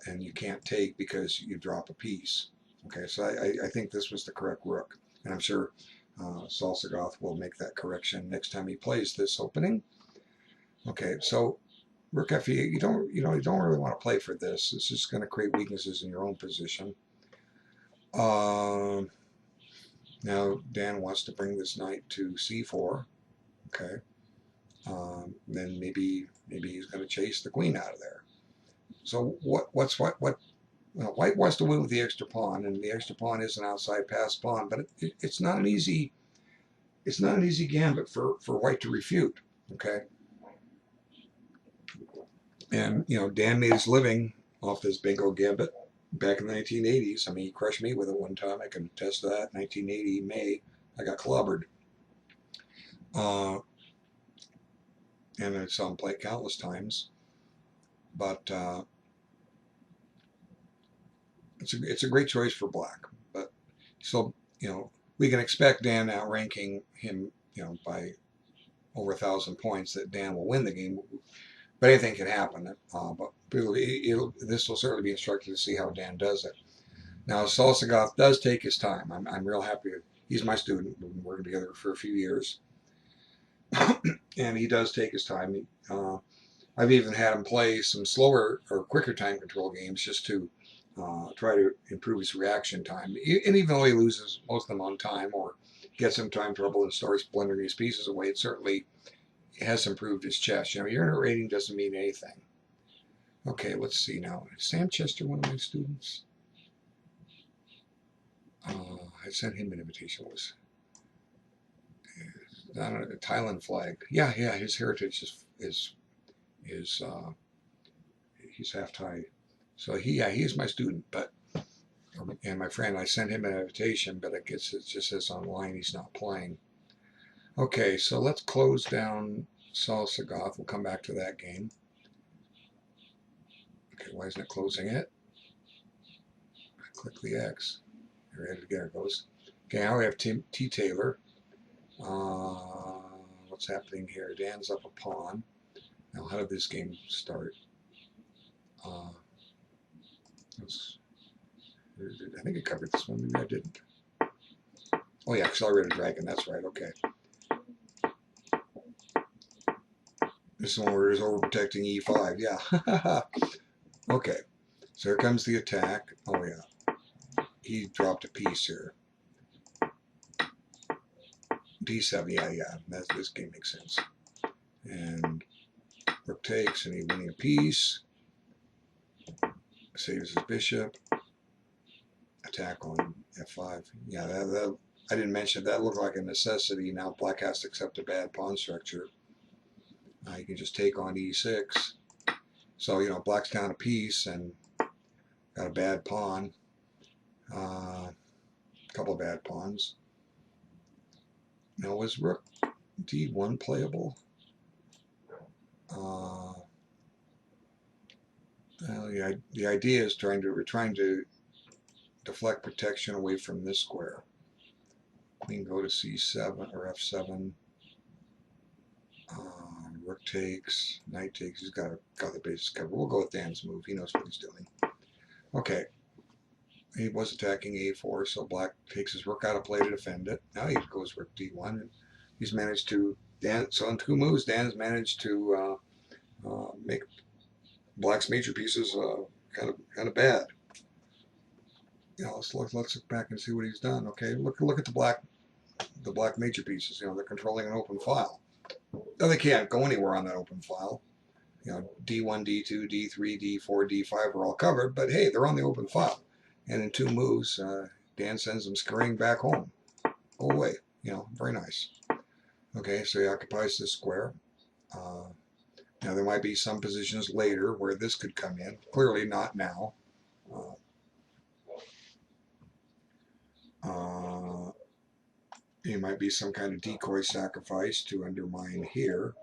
and you can't take because you drop a piece. Okay, so I think this was the correct rook, and I'm sure Salsa Goth will make that correction next time he plays this opening. Okay, so rook f8, you don't really want to play for this. It's just going to create weaknesses in your own position. Now Dan wants to bring this knight to c4. Okay, then maybe he's going to chase the queen out of there. So what? Well, white wants to win with the extra pawn, and the extra pawn is an outside pass pawn, but it's not an easy gambit for white to refute. Okay, and you know, Dan made his living off this bingo gambit back in the 1980s. I mean, he crushed me with it one time. I can attest to that. 1980 May, I got clobbered, and I saw him play countless times. But it's a great choice for black. But so, you know, we can expect Dan outranking him, you know, by over 1,000 points, that Dan will win the game. But anything can happen. But this will certainly be instructive to see how Dan does it. Now, Salsa Goth does take his time. I'm real happy. He's my student. We've been working together for a few years. And he does take his time. I've even had him play some slower or quicker time control games just to try to improve his reaction time. And even though he loses most of them on time or gets some time trouble and starts blundering his pieces away, it certainly has improved his chess. You know, your inner rating doesn't mean anything. Okay, let's see now. Is Sam Chester one of my students? I sent him an invitation. Was I don't know, the Thailand flag? Yeah. His heritage is he's half Thai, so he's my student. But and my friend, I sent him an invitation, but it just says online he's not playing. Okay, so let's close down Salsa Goth. We'll come back to that game. Okay, why isn't it closing it? Click the X. There it goes. Okay, now we have T Taylor. What's happening here? Dan's up a pawn. Now, how did this game start? I think I covered this one. Maybe I didn't. Oh yeah, Accelerated Dragon. That's right. Okay. This is one where it's overprotecting E5. Yeah. Okay. So here comes the attack. Oh yeah. He dropped a piece here. D7. Yeah. This game makes sense. And rook takes, and he's winning a piece. Saves his bishop. Attack on F5. Yeah, that I didn't mention that looked like a necessity. Now black has to accept a bad pawn structure. You can just take on E6. So, you know, black's down a piece and got a bad pawn. A couple of bad pawns. Now, was rook D1 playable? Well, the idea is we're trying to deflect protection away from this square. Queen go to C7 or F7. Rook takes, knight takes. He's got the bases covered. We'll go with Dan's move. He knows what he's doing. Okay. He was attacking A4, so black takes his rook out of play to defend it. Now he goes rook D1, and he's managed to so in 2 moves, Dan's managed to make black's major pieces kind of bad. You know, let's look back and see what he's done. Okay, look at the black major pieces. You know, they're controlling an open file. Now they can't go anywhere on that open file. You know, D1, D2, D3, D4, D5 are all covered, but hey, they're on the open file. And in 2 moves, Dan sends them scurrying back home. Go away. You know, very nice. Okay, so he occupies this square. Now there might be some positions later where this could come in. Clearly not now. It might be some kind of decoy sacrifice to undermine here.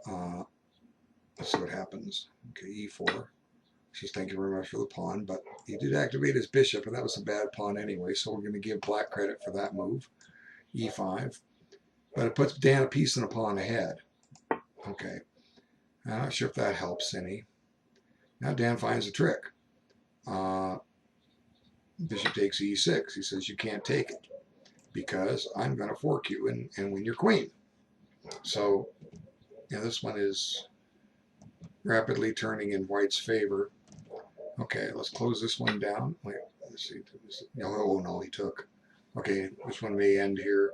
Let's see what happens. Okay, E4. Says thank you very much for the pawn, but he did activate his bishop, and that was a bad pawn anyway, so we're going to give black credit for that move. E5. But it puts Dan a piece and a pawn ahead. Okay. I'm not sure if that helps any. Now Dan finds a trick. Bishop takes E6. He says you can't take it because I'm going to fork you and win your queen. So, yeah, this one is rapidly turning in white's favor. Okay, let's close this one down. Wait, let's see. Oh, no, he took. Okay, this one may end here.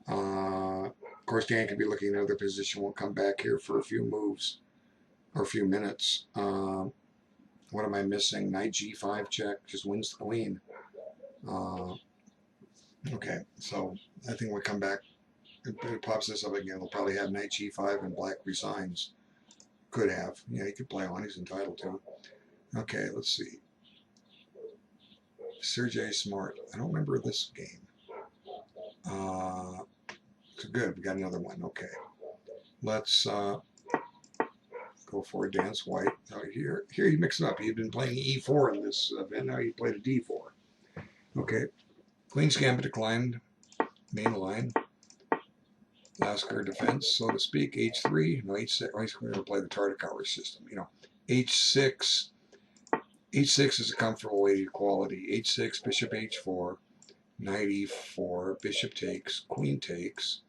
Of course, Dan could be looking at another position. We'll come back here for a few moves or a few minutes. What am I missing? Knight G5 check just wins the queen. Okay, so I think we'll come back. It pops this up again. We'll probably have Knight G5 and black resigns. Could have. Yeah, he could play on. He's entitled to. Okay, let's see. Sergey Smart. I don't remember this game. So good. We got another one. Okay. Let's go for Dan's white. Here he mixed it up. He had been playing E4 in this event. Now he played a D4. Okay. Queen's Gambit declined. Main line. Last card defense, so to speak. H3. No, H6. We're going to play the Tartakower system. You know, H6. H6 is a comfortable way to equality. H6, bishop H4, knight E4, bishop takes, queen takes,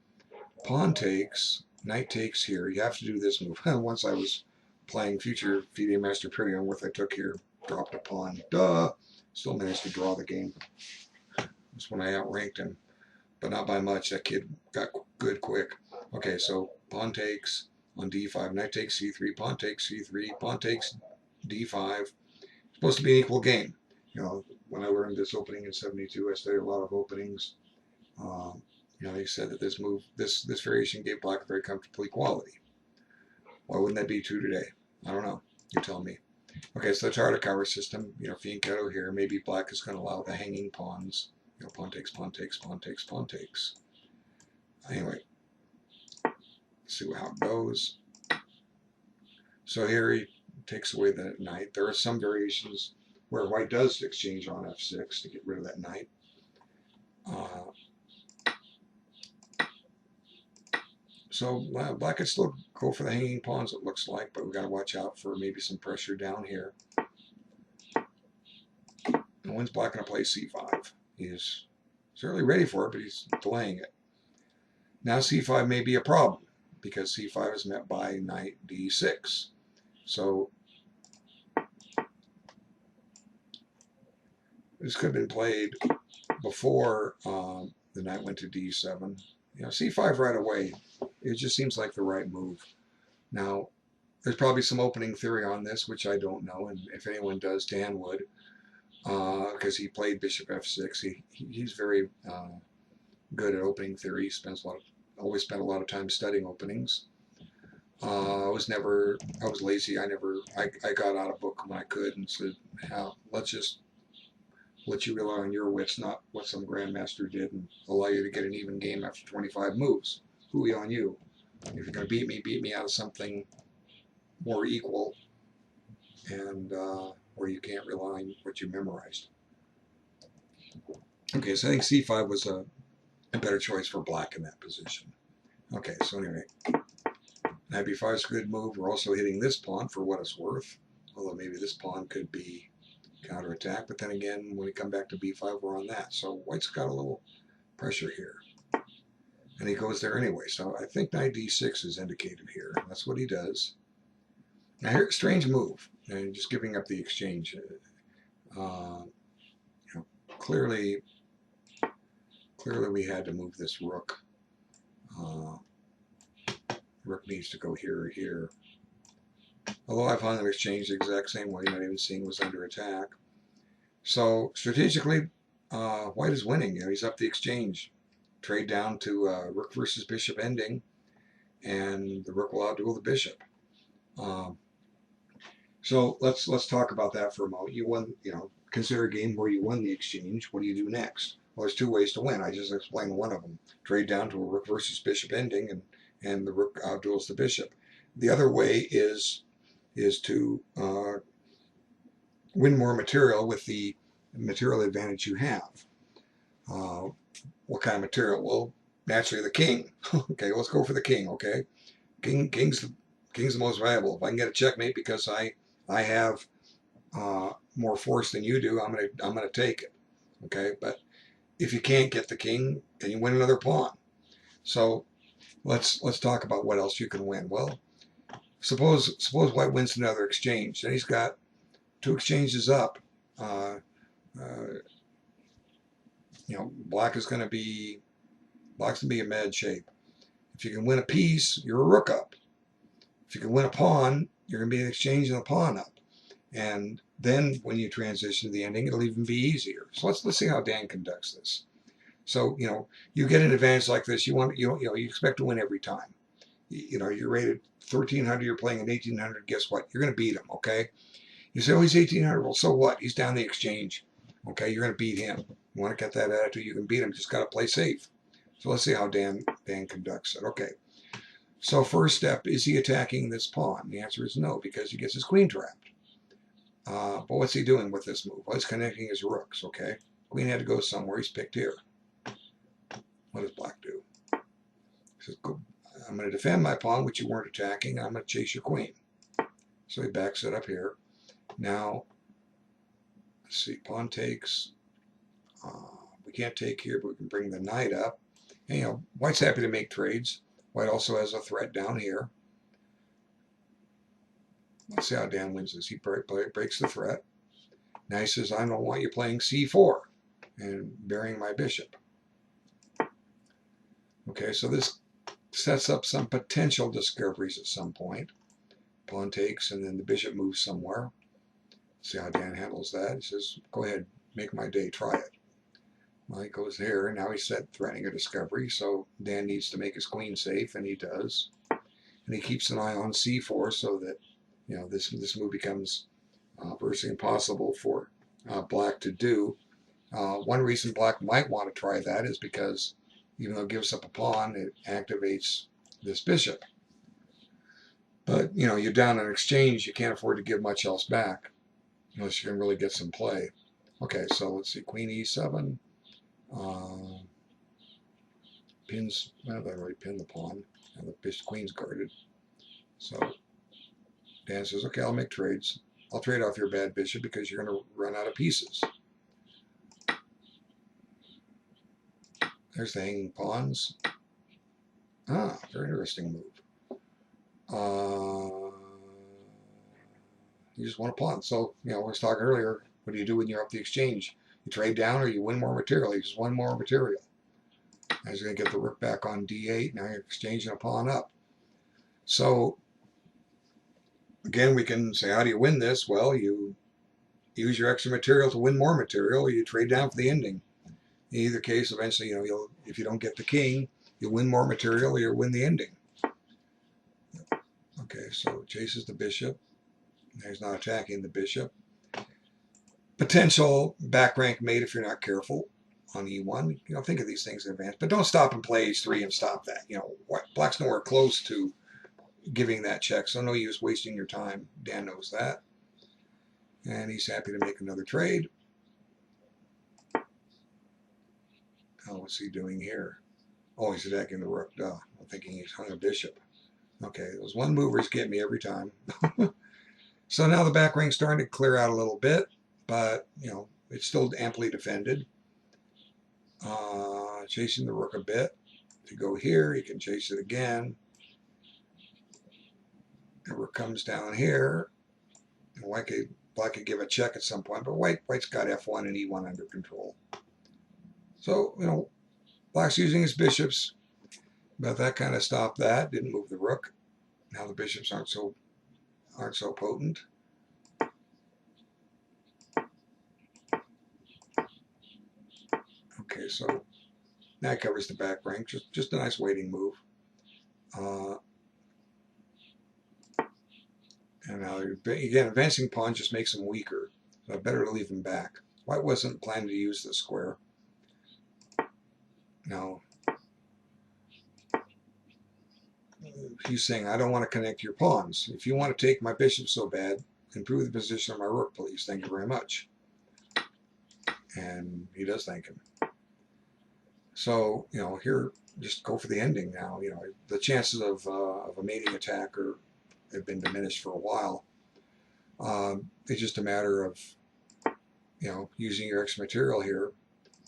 pawn takes, knight takes here. You have to do this move. Once I was playing future FIDE Master Premium, what I took here, dropped a pawn. Duh! Still managed to draw the game. That's when I outranked him. But not by much. That kid got good quick. Okay, so pawn takes on D5, knight takes C3, pawn takes C3, pawn takes D5. Supposed to be an equal game. You know, when I learned this opening in '72, I studied a lot of openings. You know, they said that this move, this variation gave black a very comfortable equality. Why wouldn't that be true today? I don't know. You tell me. Okay, so the Tartakower system, you know, fianchetto here. Maybe black is going to allow the hanging pawns. You know, pawn takes, pawn takes, pawn takes, pawn takes. Anyway, let's see how it goes. So here he takes away the knight. There are some variations where white does exchange on f6 to get rid of that knight. So black could still go for the hanging pawns, it looks like, but we got to watch out for maybe some pressure down here. And when's black going to play c5? He's certainly ready for it, but he's delaying it. Now c5 may be a problem, because c5 is met by knight d6. So this could have been played before the knight went to d7. You know, c5 right away, it just seems like the right move. Now, there's probably some opening theory on this, which I don't know, and if anyone does, Dan would, because he played bishop f6. He's very good at opening theory. He spends always spent a lot of time studying openings. I was lazy. I got out a book when I could and said, let's just let you rely on your wits, not what some grandmaster did, and allow you to get an even game after 25 moves. Hooey on you. If you're going to beat me out of something more equal, and where you can't rely on what you memorized. Okay, so I think c5 was a better choice for black in that position. Okay, so anyway, knight b5 is a good move. We're also hitting this pawn for what it's worth, although maybe this pawn could be counterattack, but then again, when we come back to b5, we're on that. So white's got a little pressure here. And he goes there anyway. So I think knight d6 is indicated here. That's what he does. Now here, strange move. And just giving up the exchange. You know, clearly we had to move this rook. Rook needs to go here or here. Although I found them exchanged the exact same way, not even seeing was under attack. So strategically, white is winning. You know, he's up the exchange. Trade down to rook versus bishop ending, and the rook will outduel the bishop. So let's talk about that for a moment. You won, you know, consider a game where you won the exchange. What do you do next? Well, there's two ways to win. I just explained one of them. Trade down to a rook versus bishop ending, and the rook outduels the bishop. The other way is to win more material with the material advantage you have. What kind of material? Well, naturally the king. Okay, let's go for the king. Okay, king's the most valuable. If I can get a checkmate because I have more force than you do, I'm gonna take it. Okay, but if you can't get the king, then you win another pawn. So let's talk about what else you can win. Well, suppose white wins another exchange. Then he's got two exchanges up. You know, black's going to be in bad shape. If you can win a piece, you're a rook up. If you can win a pawn, you're going to be exchanging a pawn up. And then when you transition to the ending, it'll even be easier. So let's see how Dan conducts this. So, you know, you get an advantage like this, you expect to win every time. You know, you're rated 1300, you're playing at 1800, guess what? You're going to beat him, okay? You say, oh, he's 1800, well, so what? He's down the exchange. Okay, you're going to beat him. You want to get that attitude, you can beat him, just got to play safe. So let's see how Dan conducts it. Okay, so first step, is he attacking this pawn? The answer is no, because he gets his queen trapped. But what's he doing with this move? Well, he's connecting his rooks, okay? Queen had to go somewhere, he's picked here. What does black do? He says, I'm going to defend my pawn, which you weren't attacking, I'm going to chase your queen. So he backs it up here. Now, let's see, pawn takes. We can't take here, but we can bring the knight up. And, you know, white's happy to make trades. White also has a threat down here. Let's see how Dan wins this. He breaks the threat. Now he says, I don't want you playing c4 and burying my bishop. Okay, so this sets up some potential discoveries at some point. Pawn takes, and then the bishop moves somewhere. See how Dan handles that. He says, go ahead, make my day, try it. Well, he goes there, and now he's threatening a discovery, so Dan needs to make his queen safe, and he does. And he keeps an eye on c4 so that, you know, this move becomes virtually impossible for black to do. One reason black might want to try that is because even though it gives up a pawn, it activates this bishop. But, you know, you're down an exchange, you can't afford to give much else back. unless you can really get some play. Okay, so let's see, Queen E7. Pins, well, they already pinned the pawn, and the queen's guarded. So Dan says, okay, I'll make trades. I'll trade off your bad bishop because you're going to run out of pieces. There's the hanging pawns. Ah, very interesting move. You just want a pawn. So, you know, we was talking earlier, what do you do when you're up the exchange? You trade down or you win more material. You just win more material. Now he's going to get the rook back on d8. Now you're exchanging a pawn up. So, again, we can say, how do you win this? Well, you use your extra material to win more material, or you trade down for the ending. In either case, eventually, you know, if you don't get the king, you'll win more material or you'll win the ending. Okay, so chases the bishop. He's not attacking the bishop. Potential back rank mate if you're not careful on e1. You know, think of these things in advance, but don't stop and play h3 and stop that. You know, black's nowhere close to giving that check, so no use wasting your time. Dan knows that, and he's happy to make another trade. Oh, what's he doing here? Oh, he's attacking the rook. Duh. I'm thinking he's hung a bishop. Okay, those one movers get me every time. So now the back ring's starting to clear out a little bit, but, you know, it's still amply defended. Chasing the rook a bit. To go here, he can chase it again. The rook comes down here. And black could give a check at some point, but white's got f1 and e1 under control. So, you know, black's using his bishops, but that kind of stopped that. Didn't move the rook. Now the bishops aren't so potent. Okay, so that covers the back rank. Just a nice waiting move. And now, again, advancing pawn just makes him weaker. So better to leave him back. White wasn't planning to use the square. No. He's saying, I don't want to connect your pawns. If you want to take my bishop so bad, improve the position of my rook, please. Thank you very much. And he does thank him. So, you know, here, just go for the ending now. You know, the chances of a mating attack have been diminished for a while. It's just a matter of, you know, using your extra material here.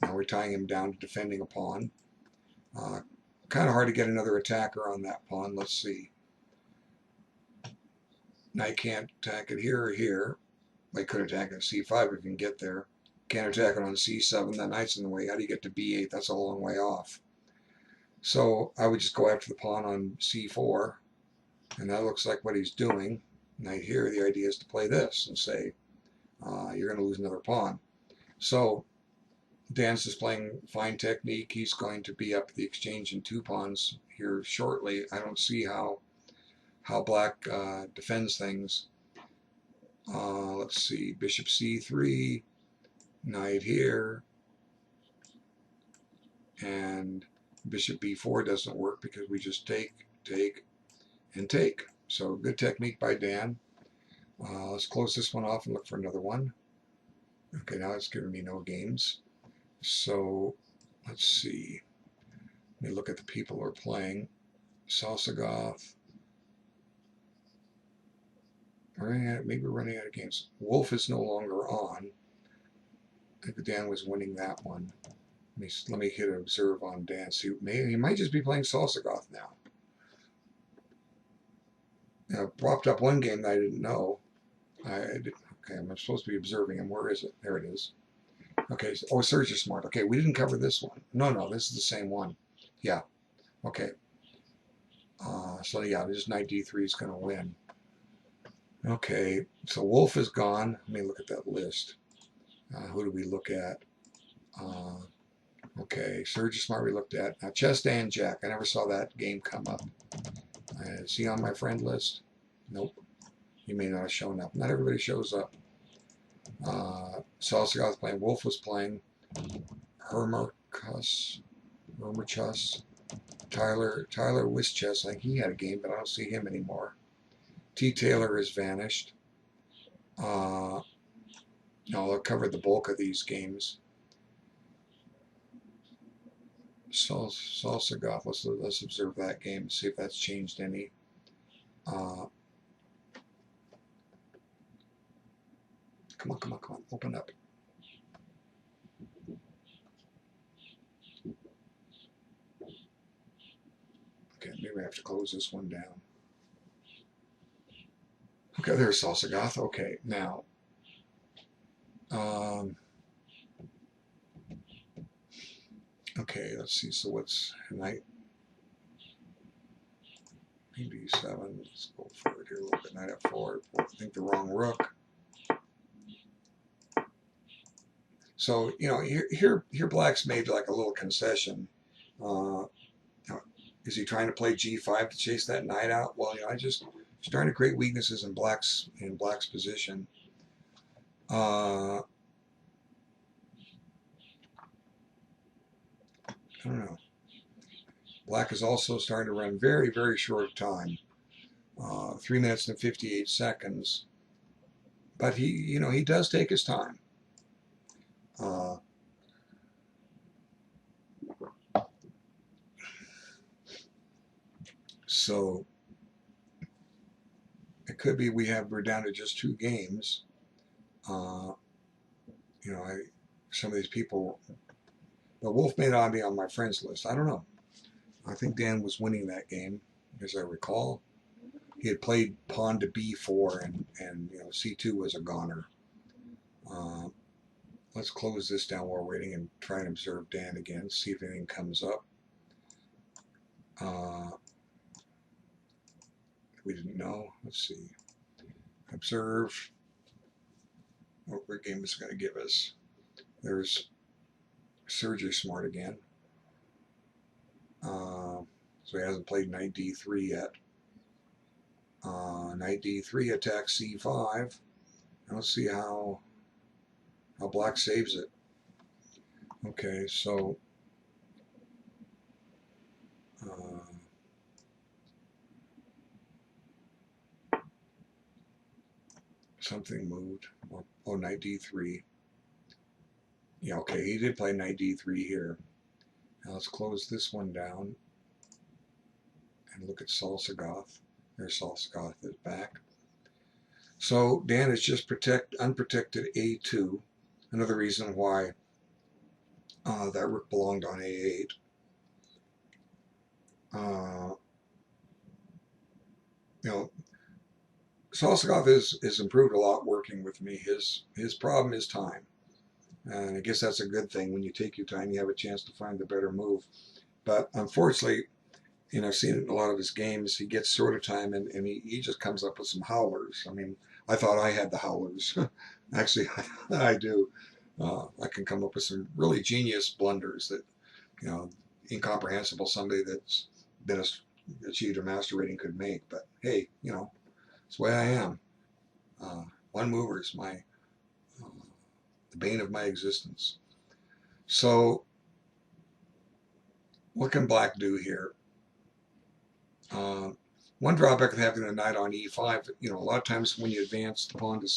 Now we're tying him down to defending a pawn. Kind of hard to get another attacker on that pawn. Let's see. Knight can't attack it here or here. They could attack it at c5 if you can get there. Can't attack it on c7. That knight's in the way. How do you get to b8? That's a long way off. So I would just go after the pawn on c4. And that looks like what he's doing. Knight here, the idea is to play this and say, you're going to lose another pawn. So Dan's displaying fine technique. He's going to be up the exchange in 2 pawns here shortly. I don't see how black defends things. Let's see, bishop c3, knight here, and bishop b4 doesn't work because we just take, and take. So good technique by Dan. Let's close this one off and look for another one. Okay, now it's giving me no games. So let's see. Let me look at the people who are playing. Salsagoth. Maybe we're running out of games. Wolf is no longer on. I think Dan was winning that one. Let me hit observe on Dan. See, maybe he might just be playing Salsagoth now. You know, popped up one game that I didn't know. Okay, I'm supposed to be observing him. Where is it? There it is. Okay, so, oh, Surge is smart. Okay, we didn't cover this one. No, this is the same one. Yeah, okay. So yeah, this knight d3 is going to win. Okay, so Wolf is gone. Let me look at that list. Who do we look at? Okay, Surge is smart we looked at. Now, Chess Dan Jack. I never saw that game come up. Is he on my friend list? Nope. He may not have shown up. Not everybody shows up. Salsagoth playing. Wolf was playing. Hermerchus. Tyler Wischess. I think he had a game, but I don't see him anymore. T. Taylor has vanished. No, I'll cover the bulk of these games. Salsa Goth. Let's observe that game and see if that's changed any. Come on, open up. Okay, maybe I have to close this one down. Okay, there's Salsa Goth. Okay, now, okay, let's see. So what's knight? d7. Let's go forward here a little bit. Knight f4. I think the wrong rook. So here Black's made like a little concession. Is he trying to play g5 to chase that knight out? Well, I just starting to create weaknesses in Black's position. I don't know. Black is also starting to run very, very short time. 3 minutes and 58 seconds. But he does take his time. So it could be we're down to just 2 games. Some of these people, but Wolf may not be on my friends list. I don't know. I think Dan was winning that game, as I recall. He had played pawn to b4, and c2 was a goner. Let's close this down while we're waiting and try and observe Dan again, see if anything comes up. We didn't know. Let's see. Observe. What game is going to give us? There's Sergey Smart again. So he hasn't played knight d3 yet. Knight d3 attacks c5. Let's see how Black saves it. Okay, so something moved. Oh, knight d3. Yeah, okay, he did play knight d3 here. Now let's close this one down and look at Salsa Goth. There's Salsa Goth is back. So Dan is just unprotected a2. Another reason why that rook belonged on a8. Salsa Goth is improved a lot working with me. His problem is time. And I guess that's a good thing. When you take your time, you have a chance to find the better move. But unfortunately, I've seen it in a lot of his games. He gets short of time, and he just comes up with some howlers. I mean, I thought I had the howlers. Actually, I do. I can come up with some really genius blunders that, incomprehensible somebody that's been achieved a master rating could make. But hey, it's the way I am. One mover is the bane of my existence. So, what can Black do here? One drawback of having a knight on e5, a lot of times when you advance the pawn to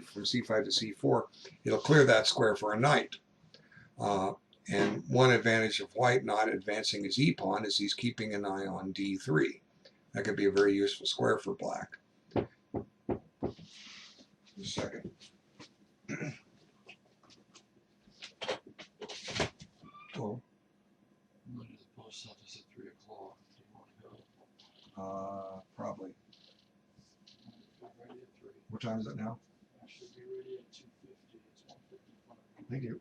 from c5 to c4, it'll clear that square for a knight. And one advantage of White not advancing his e-pawn is he's keeping an eye on d3. That could be a very useful square for Black. Just a second. Oh. When is the post office at 3 o'clock? Do you want to go? Probably. I'm ready at 3. What time is it now? I should be ready at 2:50. It's 1:55. Thank you.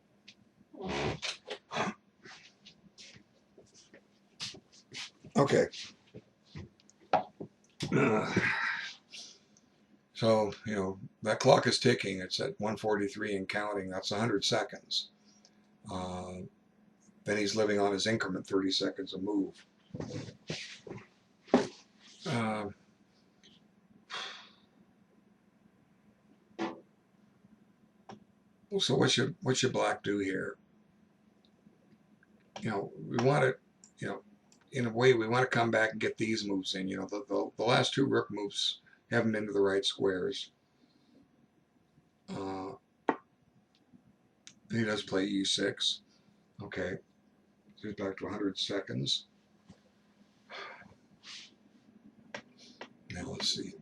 Okay. So, that clock is ticking. It's at 1:43 and counting. That's 100 seconds. Then he's living on his increment, 30 seconds a move. So what should Black do here? We want to, in a way, we want to come back and get these moves in. The last 2 rook moves haven't been to the right squares. He does play e6. Okay. So he's back to 100 seconds. Now let's see.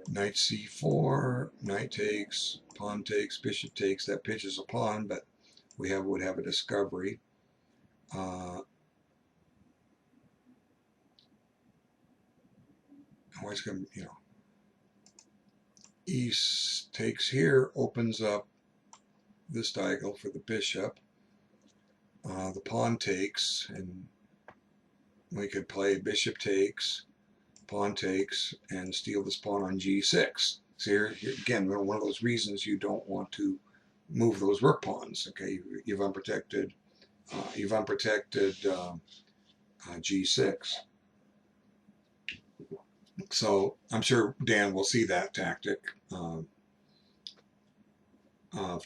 Knight c4, knight takes, pawn takes, bishop takes. That pitches a pawn, but we would have a discovery. Always going to, e takes here, opens up this diagonal for the bishop. The pawn takes, and we could play bishop takes, pawn takes, and steal this pawn on g6. So here again, one of those reasons you don't want to move those rook pawns. Okay, you've unprotected g6. So I'm sure Dan will see that tactic of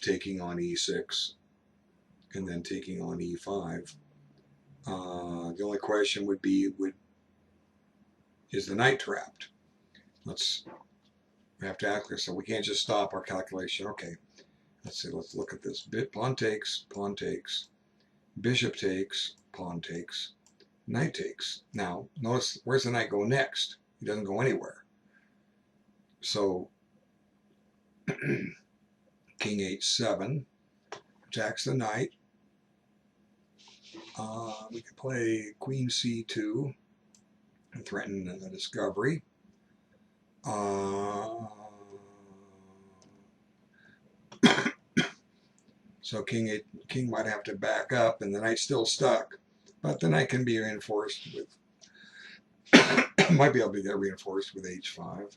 taking on e6 and then taking on e5. The only question would be, is the knight trapped? We have to act there, so we can't just stop our calculation. Okay, let's see. Let's look at this. Pawn takes, bishop takes, pawn takes, knight takes. Now, notice, where's the knight go next? He doesn't go anywhere. So, king h7 attacks the knight. We could play queen c2 and threaten a discovery. So king might have to back up, and the knight's still stuck. But the knight can be reinforced with might be able to get reinforced with h5.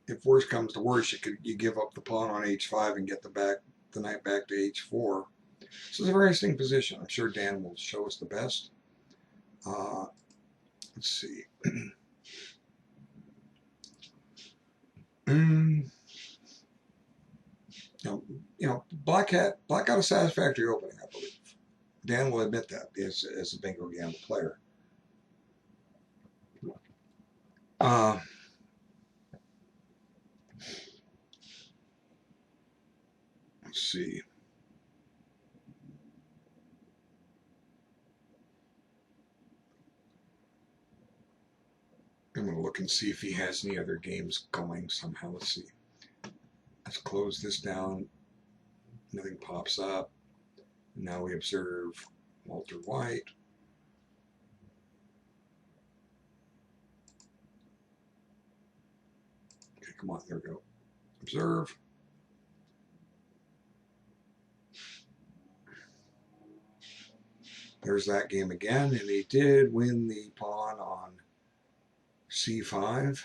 If worse comes to worse, you give up the pawn on h5 and get the knight back to h4. So it's a very interesting position. I'm sure Dan will show us the best. Let's see. Black had a satisfactory opening, I believe. Dan will admit that as a bingo gamble player. Let's see. I'm going to look and see if he has any other games going somehow. Let's see. Let's close this down. Nothing pops up. Now we observe Walter White. Okay, come on, there we go. Observe. There's that game again, and he did win the pawn on c5.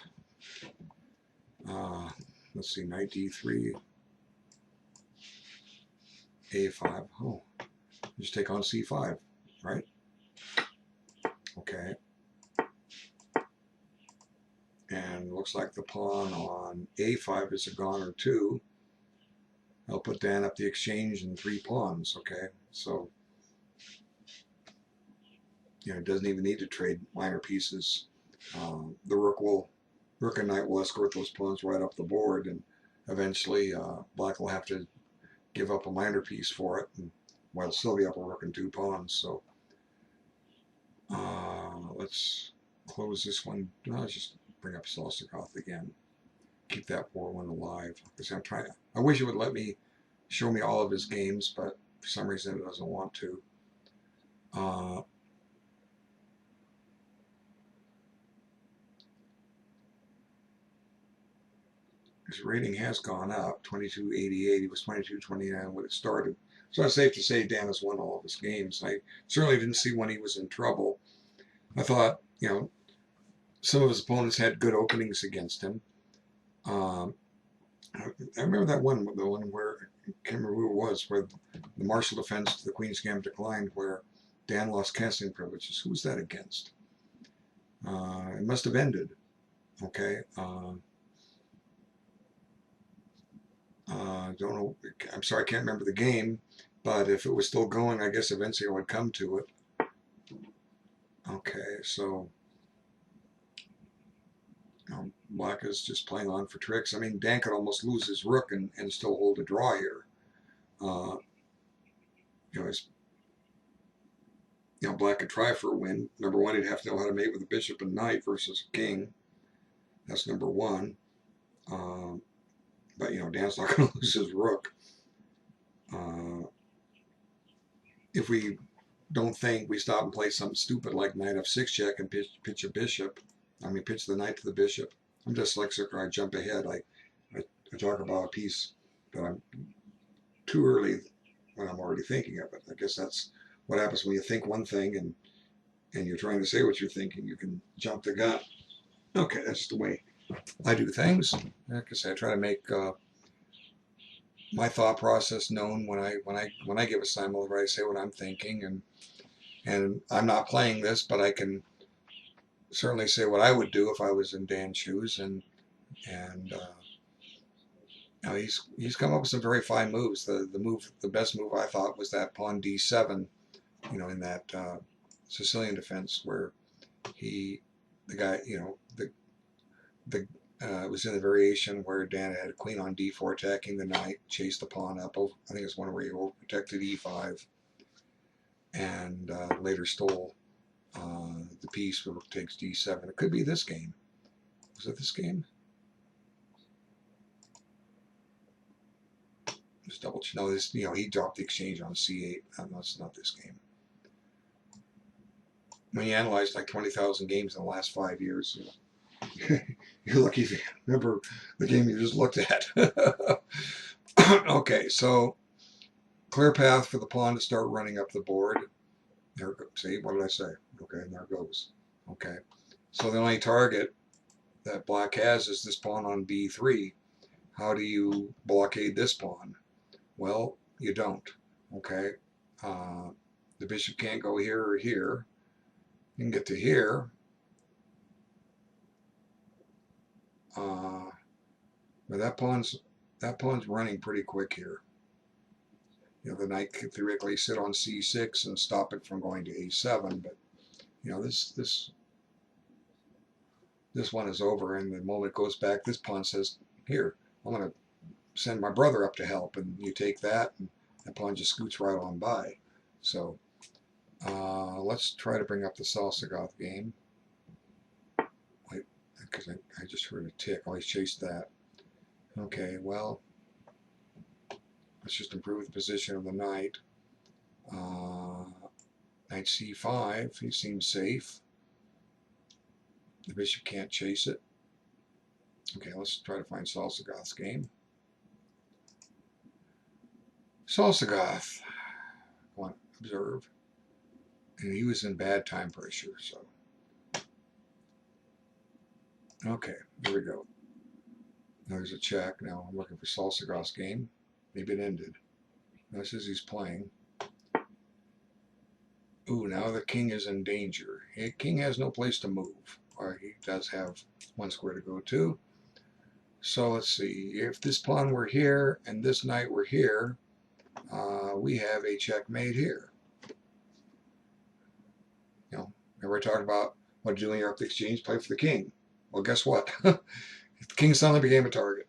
Let's see, knight d3, a5. Oh, just take on c5, right? Okay. And looks like the pawn on a5 is a goner too. I'll put Dan up the exchange and 3 pawns. Okay, so it doesn't even need to trade minor pieces. The rook and knight will escort those pawns right up the board, and eventually Black will have to give up a minor piece for it, and while still be up a rook and 2 pawns. So let's close this one. Let's just bring up Salsakoff again. Keep that poor one alive. Because I wish it would let me show me all of his games, but for some reason it doesn't want to. His rating has gone up, 2288. He was 2229 when it started. So it's safe to say Dan has won all of his games. I certainly didn't see when he was in trouble. I thought, some of his opponents had good openings against him. I remember that one, the one where, I can't remember who it was, where the Marshall defense to the Queen's Gambit declined, where Dan lost casting privileges. Who was that against? It must have ended. Okay. Don't know. I'm sorry, I can't remember the game, but if it was still going, I guess eventually I would come to it. Okay, so Black is just playing on for tricks. I mean, Dan could almost lose his rook and still hold a draw here. You know, Black could try for a win. Number one, he'd have to know how to mate with a bishop and knight versus a king. That's number one. But, Dan's not going to lose his rook. If we don't think, we stop and play something stupid like knight f6 check and pitch a bishop. Pitch the knight to the bishop. I'm dyslexic, or I jump ahead. I talk about a piece that I'm too early when I'm already thinking of it. I guess that's what happens when you think one thing and you're trying to say what you're thinking. You can jump the gun. Okay, that's the way I do things. Like I say, I try to make my thought process known when I give a simul, where I say what I'm thinking, and I'm not playing this, but I can certainly say what I would do if I was in Dan's shoes, and he's come up with some very fine moves. The best move I thought was that pawn d7, in that Sicilian defense, where it was in the variation where Dan had a queen on d4 attacking the knight, chased the pawn up. I think it's one where he overprotected e5, and later stole the piece where rook takes d7. It could be this game. Was it this game? Just double check. No, this, he dropped the exchange on c8. No, it's not this game. When you analyze like 20,000 games in the last 5 years, you're lucky if you remember the game you just looked at. Okay, so clear path for the pawn to start running up the board. There it goes. See, what did I say? Okay, and there it goes. Okay, so the only target that Black has is this pawn on b3. How do you blockade this pawn? Well, you don't. Okay, the bishop can't go here or here. You can get to here. But that pawn's running pretty quick here. The knight could theoretically sit on c6 and stop it from going to a7, but this one is over, and the moment it goes back, this pawn says, here, I'm going to send my brother up to help, and you take that, and that pawn just scoots right on by. So let's try to bring up the Salsagoth game. Because I just heard a tick. I always chased that. Okay, well, let's just improve the position of the knight. Knight c5, he seems safe. The bishop can't chase it. Okay, let's try to find Salsagoth's game. Salsagoth, I want to observe. And he was in bad time pressure, so. Okay, here we go. There's a check. Now I'm looking for Salsagoth's game. Maybe it ended. This is he's playing. Ooh, now the king is in danger. King has no place to move. Or he does have one square to go to. So let's see. If this pawn were here and this knight were here, we have a checkmate here. Remember I talked about what to do when you're up the exchange? Play for the king. Well, guess what? The king suddenly became a target.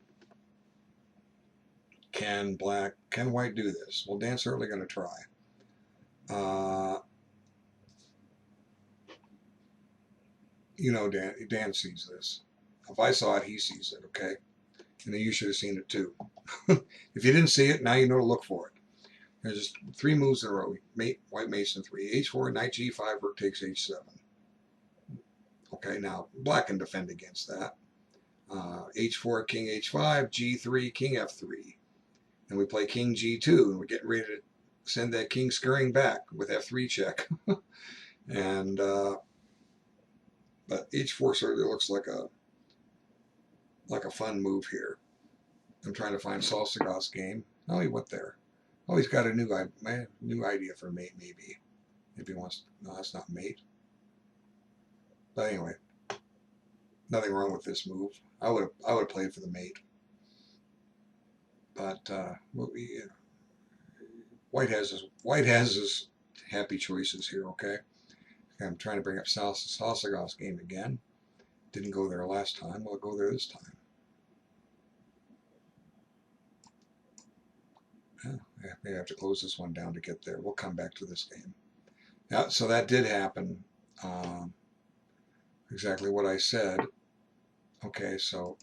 Can White do this? Well, Dan's certainly going to try. Dan sees this. If I saw it, he sees it, okay? And then you should have seen it too. If you didn't see it, now you know to look for it. There's just 3 moves in a row. White mates in 3. H4, knight g5, rook takes h7. Okay, now Black can defend against that. H4, king h5, g3, king f3. And we play king g2, and we're getting ready to send that king scurrying back with f3 check. And but h4 certainly looks like a fun move here. I'm trying to find Salsagoth's game. Oh, he went there. Oh, he's got a new idea for mate, maybe. If he wants. No, that's not mate. But anyway, nothing wrong with this move. I would have played for the mate. But White has his happy choices here. Okay, I'm trying to bring up Salsagoth's game again. Didn't go there last time. We'll go there this time. Yeah, I have to close this one down to get there. We'll come back to this game. Yeah, so that did happen. Exactly what I said. Okay, so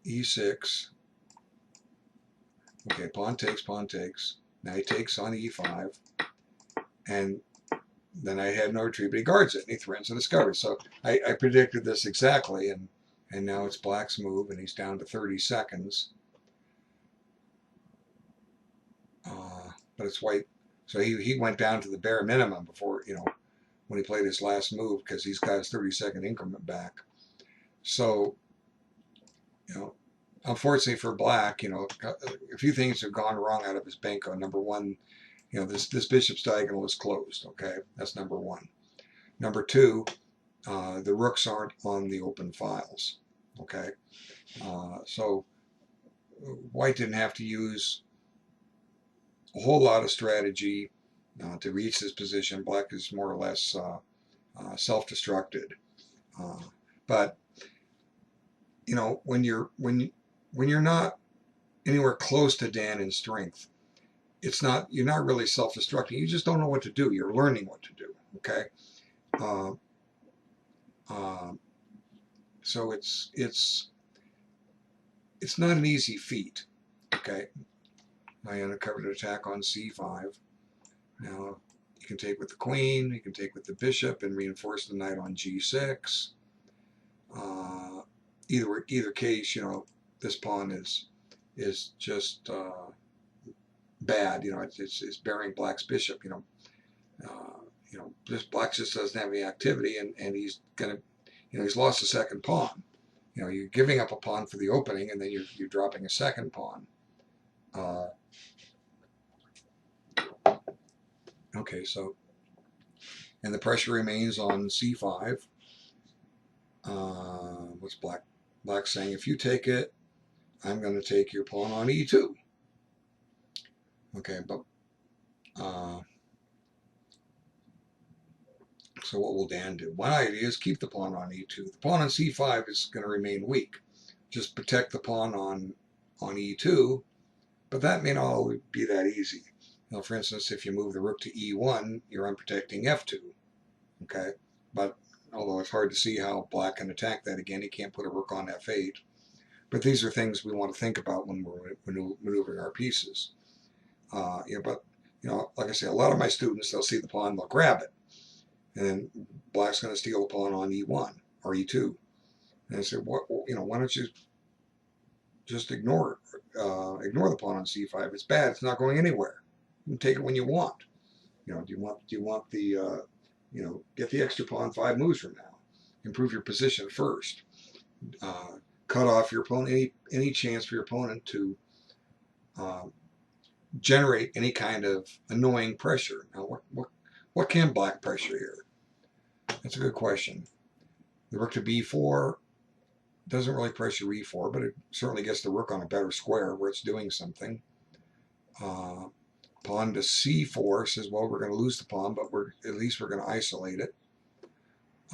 e6. Okay, pawn takes, pawn takes. Now he takes on e5. And then I had no retreat, but he guards it, and he threatens a discovery. So I predicted this exactly, and now it's black's move, and he's down to 30 seconds. But it's white. So he went down to the bare minimum before, when he played his last move, because he's got his 30-second increment back. So, unfortunately for black, a few things have gone wrong out of his banco. Number one, this bishop's diagonal is closed. Okay, that's number one. Number two, the rooks aren't on the open files. Okay, so white didn't have to use a whole lot of strategy to reach this position. Black is more or less self-destructed. But when you're not anywhere close to Dan in strength, you're not really self-destructing. You just don't know what to do. You're learning what to do. Okay. So it's not an easy feat. Okay. I uncovered an attack on c5. Now you can take with the queen, you can take with the bishop and reinforce the knight on g6. Either case, this pawn is just bad. It's bearing black's bishop. Black just doesn't have any activity, and he's gonna, he's lost a second pawn. You're giving up a pawn for the opening, and then you're dropping a second pawn. Okay, so, and the pressure remains on c5. What's black saying? If you take it, I'm going to take your pawn on e2. Okay, but so what will Dan do? One idea is keep the pawn on e2. The pawn on c5 is going to remain weak. Just protect the pawn on e2, but that may not always be that easy. For instance, if you move the rook to e1, you're unprotecting f2. Okay, but although it's hard to see how black can attack that again, he can't put a rook on f8. But these are things we want to think about when we're maneuvering our pieces. But like I say, a lot of my students, they'll see the pawn, they'll grab it, and then black's going to steal the pawn on e1 or e2. And I said, why don't you just ignore the pawn on c5? It's bad. It's not going anywhere. You can take it when you want. Do you want the get the extra pawn 5 moves from now? Improve your position first. Cut off your opponent any chance for your opponent to generate any kind of annoying pressure. Now, what can black pressure here? That's a good question. The rook to b4 doesn't really pressure e4, but it certainly gets the rook on a better square where it's doing something. Pawn to c4 says, well, we're going to lose the pawn, but at least we're going to isolate it.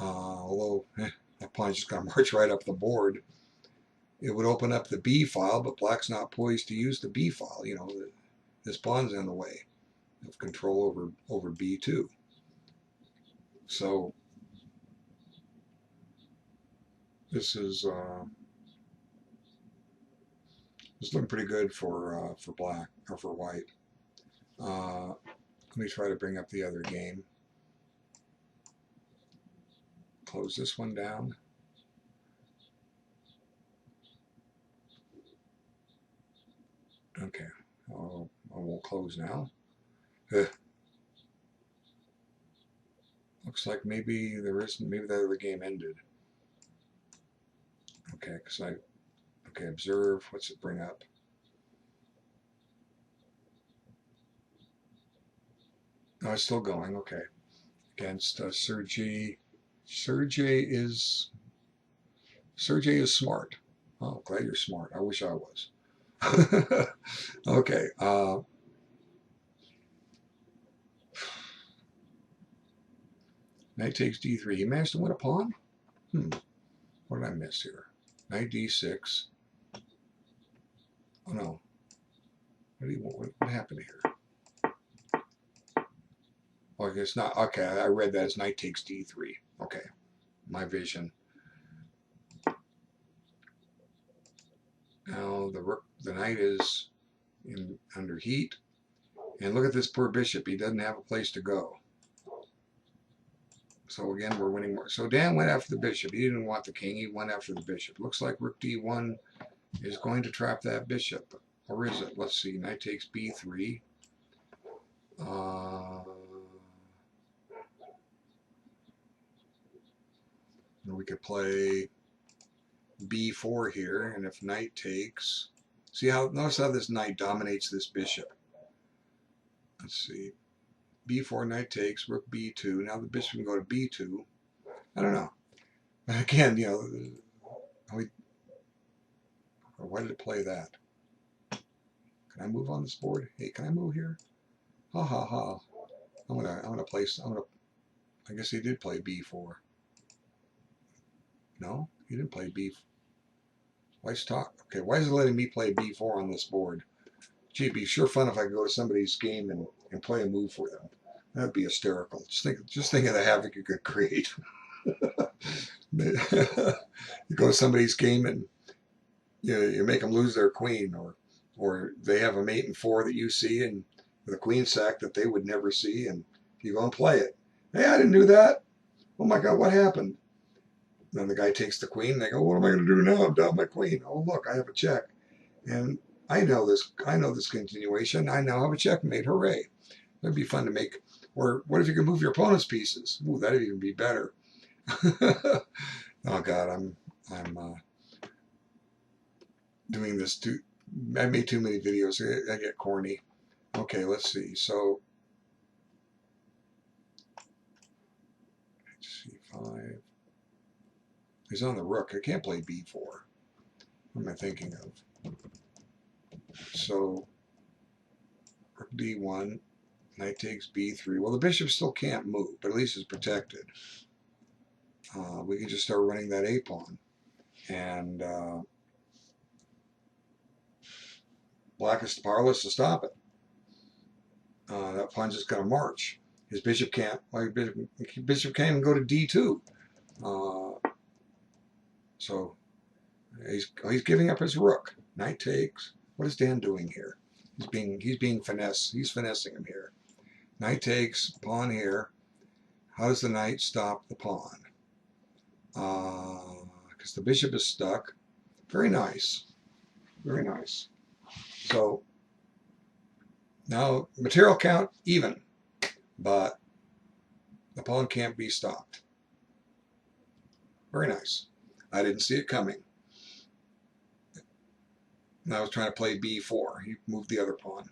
Although that pawn's just going to march right up the board. It would open up the b file, but black's not poised to use the b file. This pawn's in the way of control over b2. So this is looking pretty good for black or for white. Let me try to bring up the other game. Close this one down. Okay, I won't close now. Looks like maybe the other game ended. Okay, observe. What's it bring up? Oh, it's still going. Okay, against Sergey. Sergey is smart. Oh, glad you're smart. I wish I was. Okay. Knight takes d3. He managed to win a pawn? What did I miss here? Knight d6. Oh no. What happened here? Oh, I guess not. Okay, I read that as knight takes d3. Okay, my vision. Now the knight is under heat. And look at this poor bishop. He doesn't have a place to go. So again, we're winning more. So Dan went after the bishop. He didn't want the king. He went after the bishop. Looks like rook d1 is going to trap that bishop. Or is it? Let's see. Knight takes b3. We could play b4 here. And if knight takes... Notice how this knight dominates this bishop. Let's see. b4, knight takes, rook b2. Now the bishop can go to b2. I don't know. Again, why did it play that? Can I move on this board? Hey, can I move here? Ha ha ha. I guess he did play b4. No, he didn't play b4. Okay, why is it letting me play b4 on this board? Gee, it'd be sure fun if I could go to somebody's game and play a move for them. That'd be hysterical. Just think of the havoc you could create. You go to somebody's game and you make them lose their queen, or they have a mate in 4 that you see and with a queen sack that they would never see, and you go and play it. Hey, I didn't do that. Oh my God, what happened? Then the guy takes the queen and they go, what am I going to do now? I'm down my queen. Oh look, I have a check. And I know this continuation. I now have a checkmate. Hooray. That'd be fun to make. Or what if you could move your opponent's pieces? Ooh, that'd even be better. Oh God, I'm doing this too. I made too many videos. I get corny. Okay, let's see. So c5. He's on the rook. I can't play b4. What am I thinking of? So rook d1, knight takes b3. Well, the bishop still can't move, but at least it's protected. We can just start running that a pawn, and black is powerless to stop it. That pawn's just going to march. His bishop can't. Bishop can't even go to d2. So he's giving up his rook. Knight takes. What is Dan doing here? He's being finesse. He's finessing him here. Knight takes. Pawn here. How does the knight stop the pawn? Because the bishop is stuck. Very nice. Very nice. So now material count even, but the pawn can't be stopped. Very nice. I didn't see it coming. And I was trying to play b4. He moved the other pawn.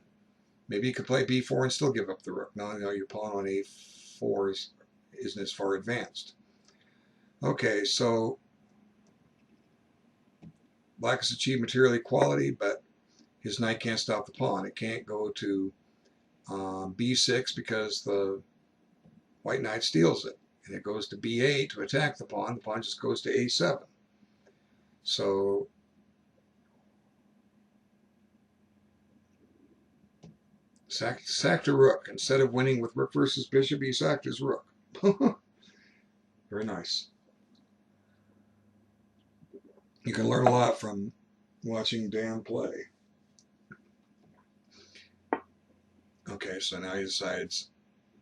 Maybe you could play b4 and still give up the rook. No, your pawn on a4 isn't as far advanced. Okay, so black has achieved material equality, but his knight can't stop the pawn. It can't go to b6 because the white knight steals it. And it goes to b8 to attack the pawn. The pawn just goes to a7. So sacked a rook. Instead of winning with rook versus bishop, he sacked his rook. Very nice. You can learn a lot from watching Dan play. Okay, so now he decides,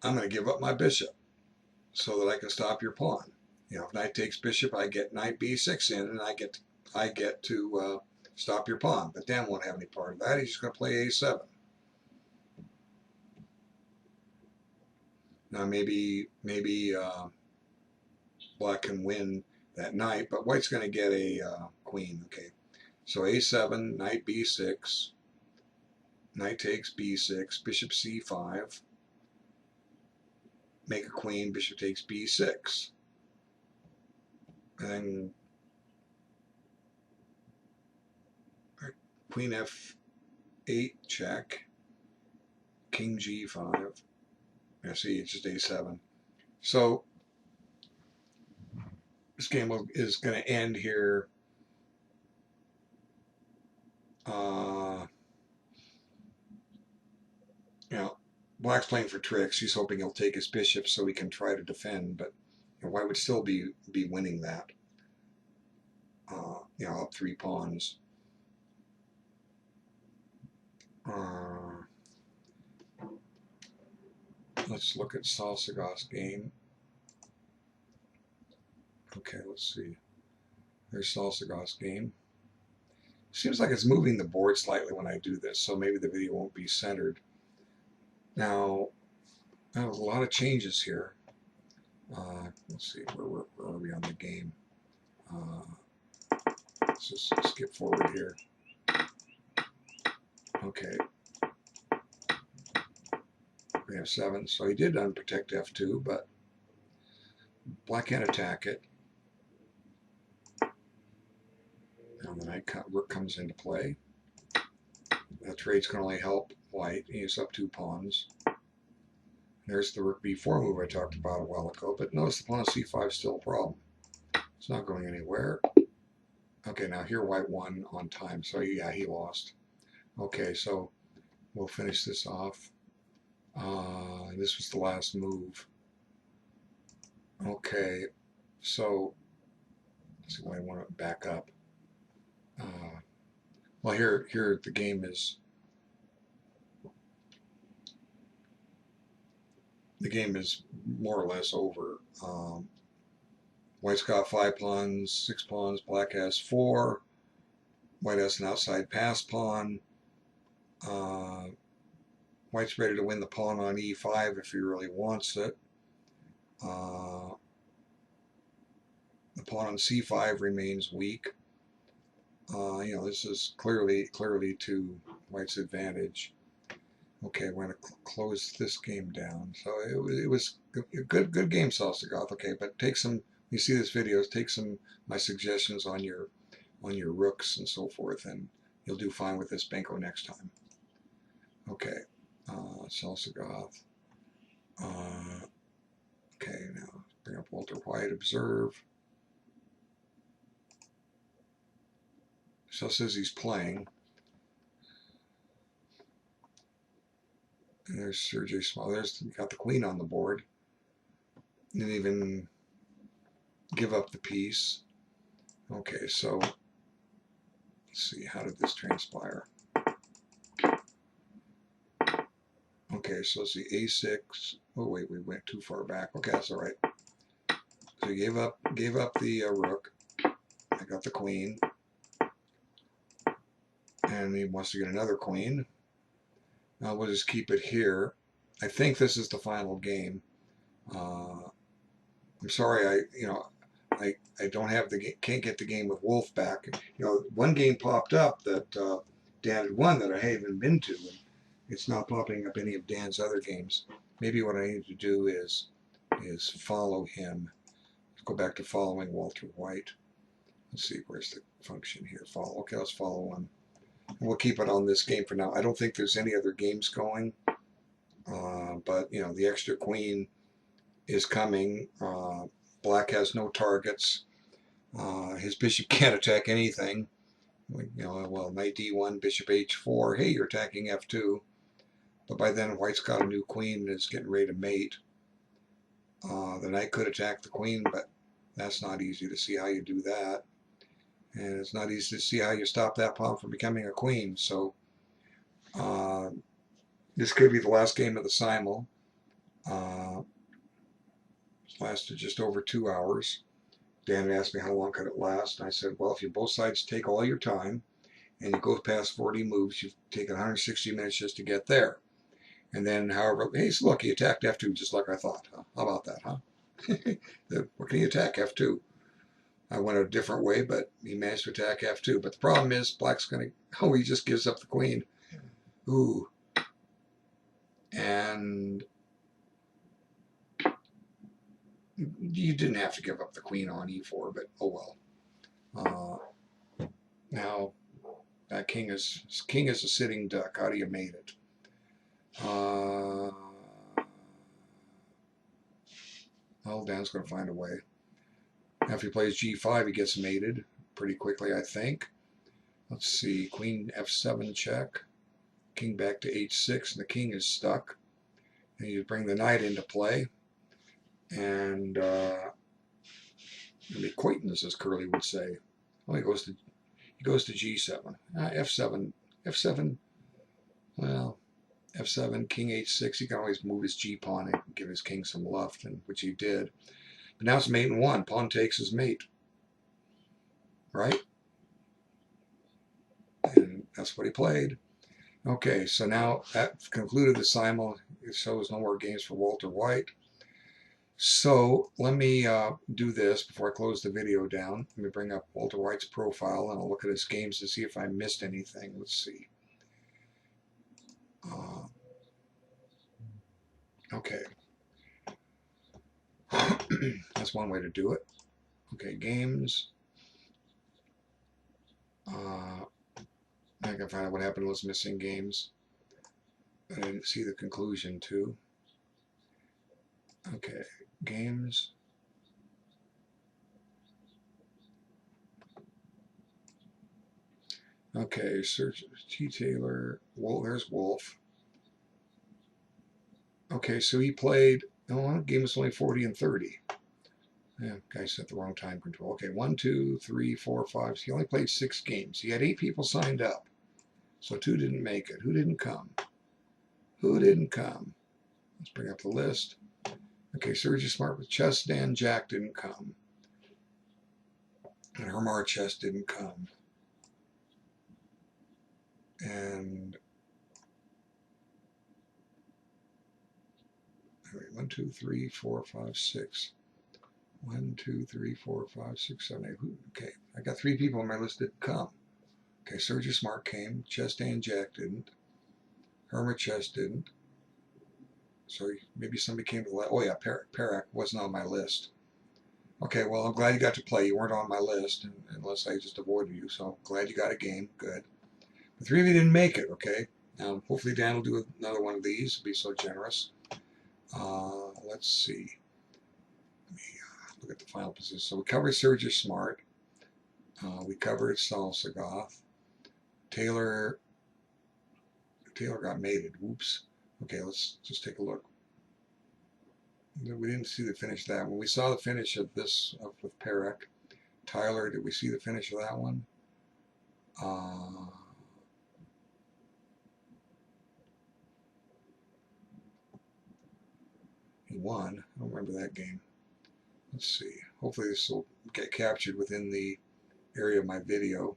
I'm going to give up my bishop so that I can stop your pawn. If knight takes bishop, I get knight b6 in, and I get to stop your pawn. But Dan won't have any part of that. He's just going to play a7. Now maybe black can win that knight, but white's going to get a queen. Okay, so a7, knight b6, knight takes b6, bishop c5, make a queen, bishop takes b6, and then queen f8 check, king g5. Yeah, see, it's just a7. So This game is going to end here. You know, Black's playing for tricks. He's hoping he'll take his bishop so he can try to defend, but White would still be winning that. You know, up 3 pawns. Let's look at Salsagoth's game. Okay, let's see. There's Salsagoth's game. Seems like it's moving the board slightly when I do this, so maybe the video won't be centered. Now, there's a lot of changes here. Let's see, where are we on the game? Let's just skip forward here. Okay. We have 7, so he did unprotect F2, but Black can't attack it. And the knight rook comes into play. That trade's can only help White. He's up 2 pawns. There's the rook b4 move I talked about a while ago, but notice the pawn on c5 is still a problem. It's not going anywhere. Okay, now here White won on time, so yeah, he lost. Okay, so we'll finish this off. This was the last move. Okay, so let's see why I want to back up. Well, here the game is more or less over. White's got 5 pawns, 6 pawns. Black has 4. White has an outside pass pawn. White's ready to win the pawn on e5 if he really wants it. The pawn on c5 remains weak. You know, this is clearly to White's advantage. Okay, we're going to close this game down. So it was a good game, Salsagoth. Okay, but take some. You see this video, take some my suggestions on your rooks and so forth, and you'll do fine with this Benko next time. Okay, Salsagoth. Okay, now bring up Walter White. Observe. So it says he's playing. And there's Sergey Small. There's got the queen on the board. Didn't even give up the piece. Okay, so let's see, how did this transpire? Okay, so let's see, a6. Oh wait, we went too far back. Okay, that's all right. So he gave up the rook. I got the queen, and he wants to get another queen. Now we'll just keep it here. I think this is the final game. I'm sorry, I don't have can't get the game with Wolf back. You know, one game popped up that Dan had won that I haven't been to, and it's not popping up any of Dan's other games. Maybe what I need to do is follow him. Let's go back to following Walter White. Let's see, where's the function here? Follow. Okay, let's follow him. And we'll keep it on this game for now. I don't think there's any other games going, but you know, the extra queen is coming. Black has no targets. His bishop can't attack anything. You know, well, knight d1, bishop h4. Hey, you're attacking f2. But by then, White's got a new queen and is getting ready to mate. The knight could attack the queen, but that's not easy to see how you do that. And it's not easy to see how you stop that pawn from becoming a queen. So this could be the last game of the Simul. It's lasted just over 2 hours. Dan asked me how long could it last, and I said, well, if you both sides take all your time and you go past 40 moves, you've taken 160 minutes just to get there. And then, however, hey, so look, he attacked f2 just like I thought. Huh? How about that, huh? What can he attack? f2. I went a different way, but he managed to attack f2. But the problem is, Black's going to, he just gives up the queen. Ooh. And you didn't have to give up the queen on e4, but oh well. Now, that king is a sitting duck. How do you mate it? Oh, Dan's going to find a way. After he plays g5, he gets mated pretty quickly, I think. Let's see, queen f7 check, king back to h6, and the king is stuck. And you bring the knight into play, and the acquaintance, as Curly would say. Well, he goes to g7, f7. Well, f7, king h6. He can always move his g pawn and give his king some luff, and which he did. But now it's mate in one. Pawn takes his mate, right? And that's what he played. Okay, so now that concluded the simul. It shows no more games for Walter White. So let me do this before I close the video down. Let me bring up Walter White's profile and I'll look at his games to see if I missed anything. Let's see. Okay. That's one way to do it. Okay, games. I can find out what happened to those missing games. I didn't see the conclusion too. Okay, games. Okay, search T. Taylor. Well, there's Wolf. Okay, so he played. Oh, the game was only 40 and 30. Yeah, guy set the wrong time control. Okay, 1, 2, 3, 4, 5. So he only played 6 games. He had 8 people signed up. So 2 didn't make it. Who didn't come? Who didn't come? Let's bring up the list. Okay, Sergey Smart with chess. Dan Jack didn't come. And Hermar Chess didn't come. And 1, 2, 3, 4, 5, 6. 1, 2, 3, 4, 5, 6, 7, 8. Okay, I got 3 people on my list that come. Okay, Sergey Smart came. Chess Dan Jack didn't. Hermit Chess didn't. So maybe somebody came to the list. Oh yeah, Perak wasn't on my list. Okay, well, I'm glad you got to play. You weren't on my list, unless I just avoided you. So I'm glad you got a game. Good. The 3 of you didn't make it, okay? Now, hopefully Dan will do another one of these. Be so generous. Let's see. Let me look at the final position. So we covered Sergey Smart. We covered Saul Sagoth. Taylor got mated. Whoops. Okay, let's just take a look. We didn't see the finish of that one. We saw the finish of this with Perak. Tyler, did we see the finish of that one? He won. I don't remember that game. Let's see. Hopefully this will get captured within the area of my video.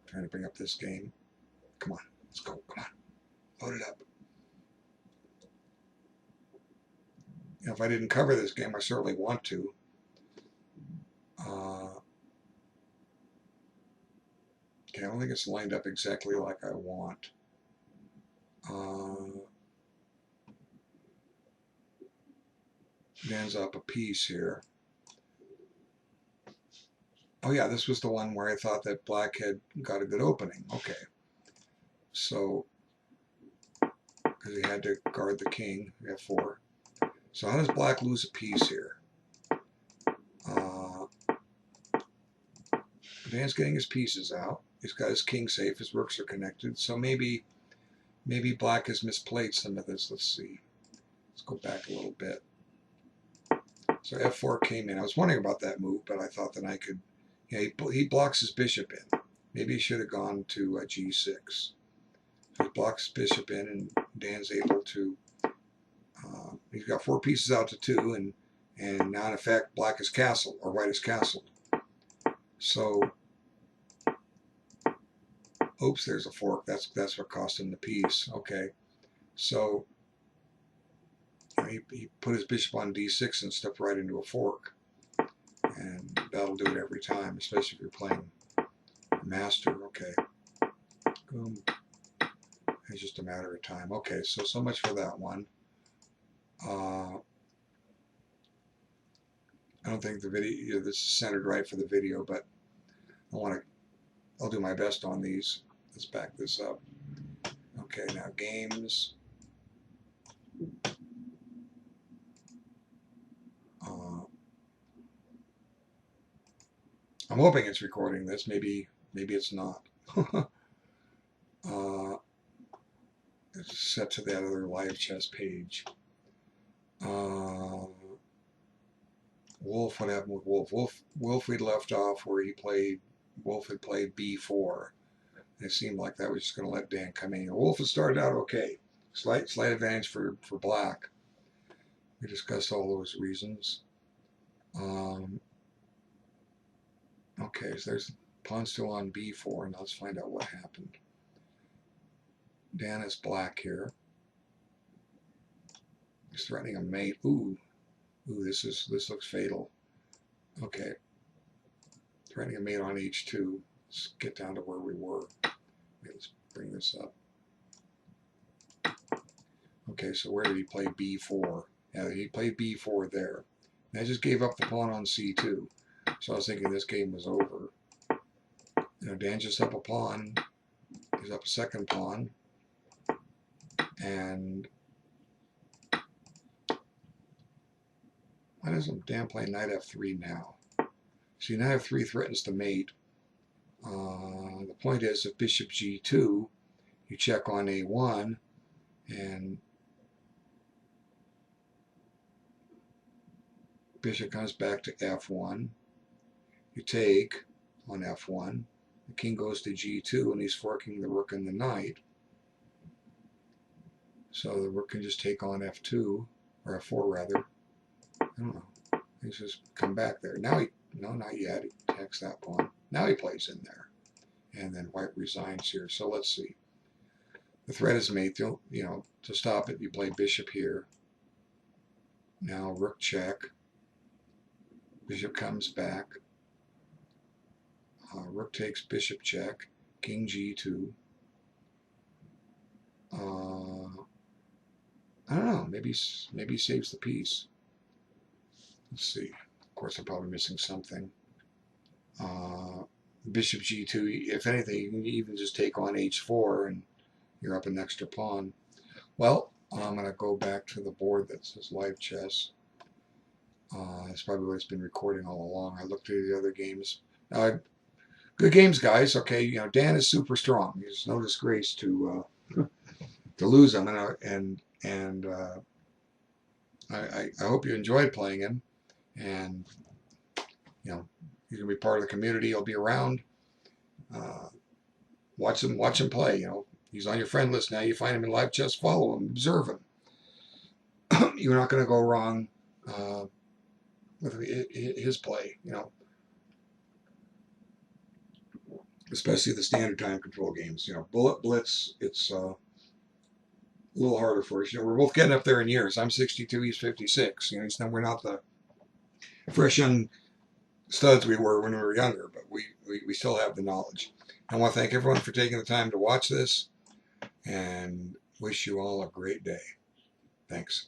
I'm trying to bring up this game. Come on. Let's go. Come on. Load it up. You know, if I didn't cover this game, I certainly want to. Okay, I don't think it's lined up exactly like I want. It ends up a piece here. Oh yeah, this was the one where I thought that black had got a good opening. Okay. So, because he had to guard the king, f4. So how does black lose a piece here? Dan's getting his pieces out. He's got his king safe. His rooks are connected. So maybe black has misplayed some of this. Let's see. Let's go back a little bit. So f4 came in. I was wondering about that move, but I thought that I could. Yeah, he blocks his bishop in. Maybe he should have gone to g6. So he blocks his bishop in, and Dan's able to. He's got 4 pieces out to 2, and now in effect, black is castled, or white is castled. So, oops, there's a fork. That's what cost him the piece. Okay, so he put his bishop on d6 and stepped right into a fork, and that'll do it every time, especially if you're playing master. Okay, boom. It's just a matter of time. Okay, so much for that one. I don't think the video, this is centered right for the video, but I'll do my best on these. Let's back this up. Okay, now games. hoping it's recording this. Maybe it's not. It's set to that other live chess page. Wolf, what happened with Wolf? Wolf we'd left off where Wolf had played b4. And it seemed like that was just going to let Dan come in. Wolf had started out okay. Slight advantage for black. We discussed all those reasons. Okay, so there's pawn still on b4, and let's find out what happened. Dan is black here. He's threatening a mate. Ooh, this looks fatal. Okay, threatening a mate on h2. Let's get down to where we were. Let's bring this up. Okay, so where did he play b4? Yeah, he played b4 there. And I just gave up the pawn on c2. So I was thinking this game was over. Dan's just up a pawn. He's up a second pawn. And why doesn't Dan play knight f3 now? See, knight f3 threatens the mate. The point is, if bishop g2, you check on a1, and bishop comes back to f1. You take on f1. The king goes to g2, and he's forking the rook and the knight. So the rook can just take on f2, or f4 rather. I don't know. He's just come back there. Now no, not yet. He attacks that pawn. Now he plays in there. And then white resigns here. So let's see. The threat is made. To stop it, you play bishop here. Now rook check. Bishop comes back. Rook takes bishop check. King g2. I don't know. Maybe saves the piece. Let's see. Of course, I'm probably missing something. Bishop g2. If anything, you can even just take on h4, and you're up an extra pawn. Well, I'm going to go back to the board that says live chess. That's probably what it's been recording all along. I looked at the other games. Good games, guys. Okay, Dan is super strong. It's no disgrace to lose him, and I hope you enjoyed playing him. And he's gonna be part of the community. He'll be around. Watch him play. He's on your friend list now. You find him in live chess, follow him, observe him. You're not going to go wrong with his play. Especially the standard time control games. Bullet Blitz. It's a little harder for us. We're both getting up there in years. I'm 62. He's 56. We're not the fresh young studs we were when we were younger, but we still have the knowledge. I want to thank everyone for taking the time to watch this, and wish you all a great day. Thanks.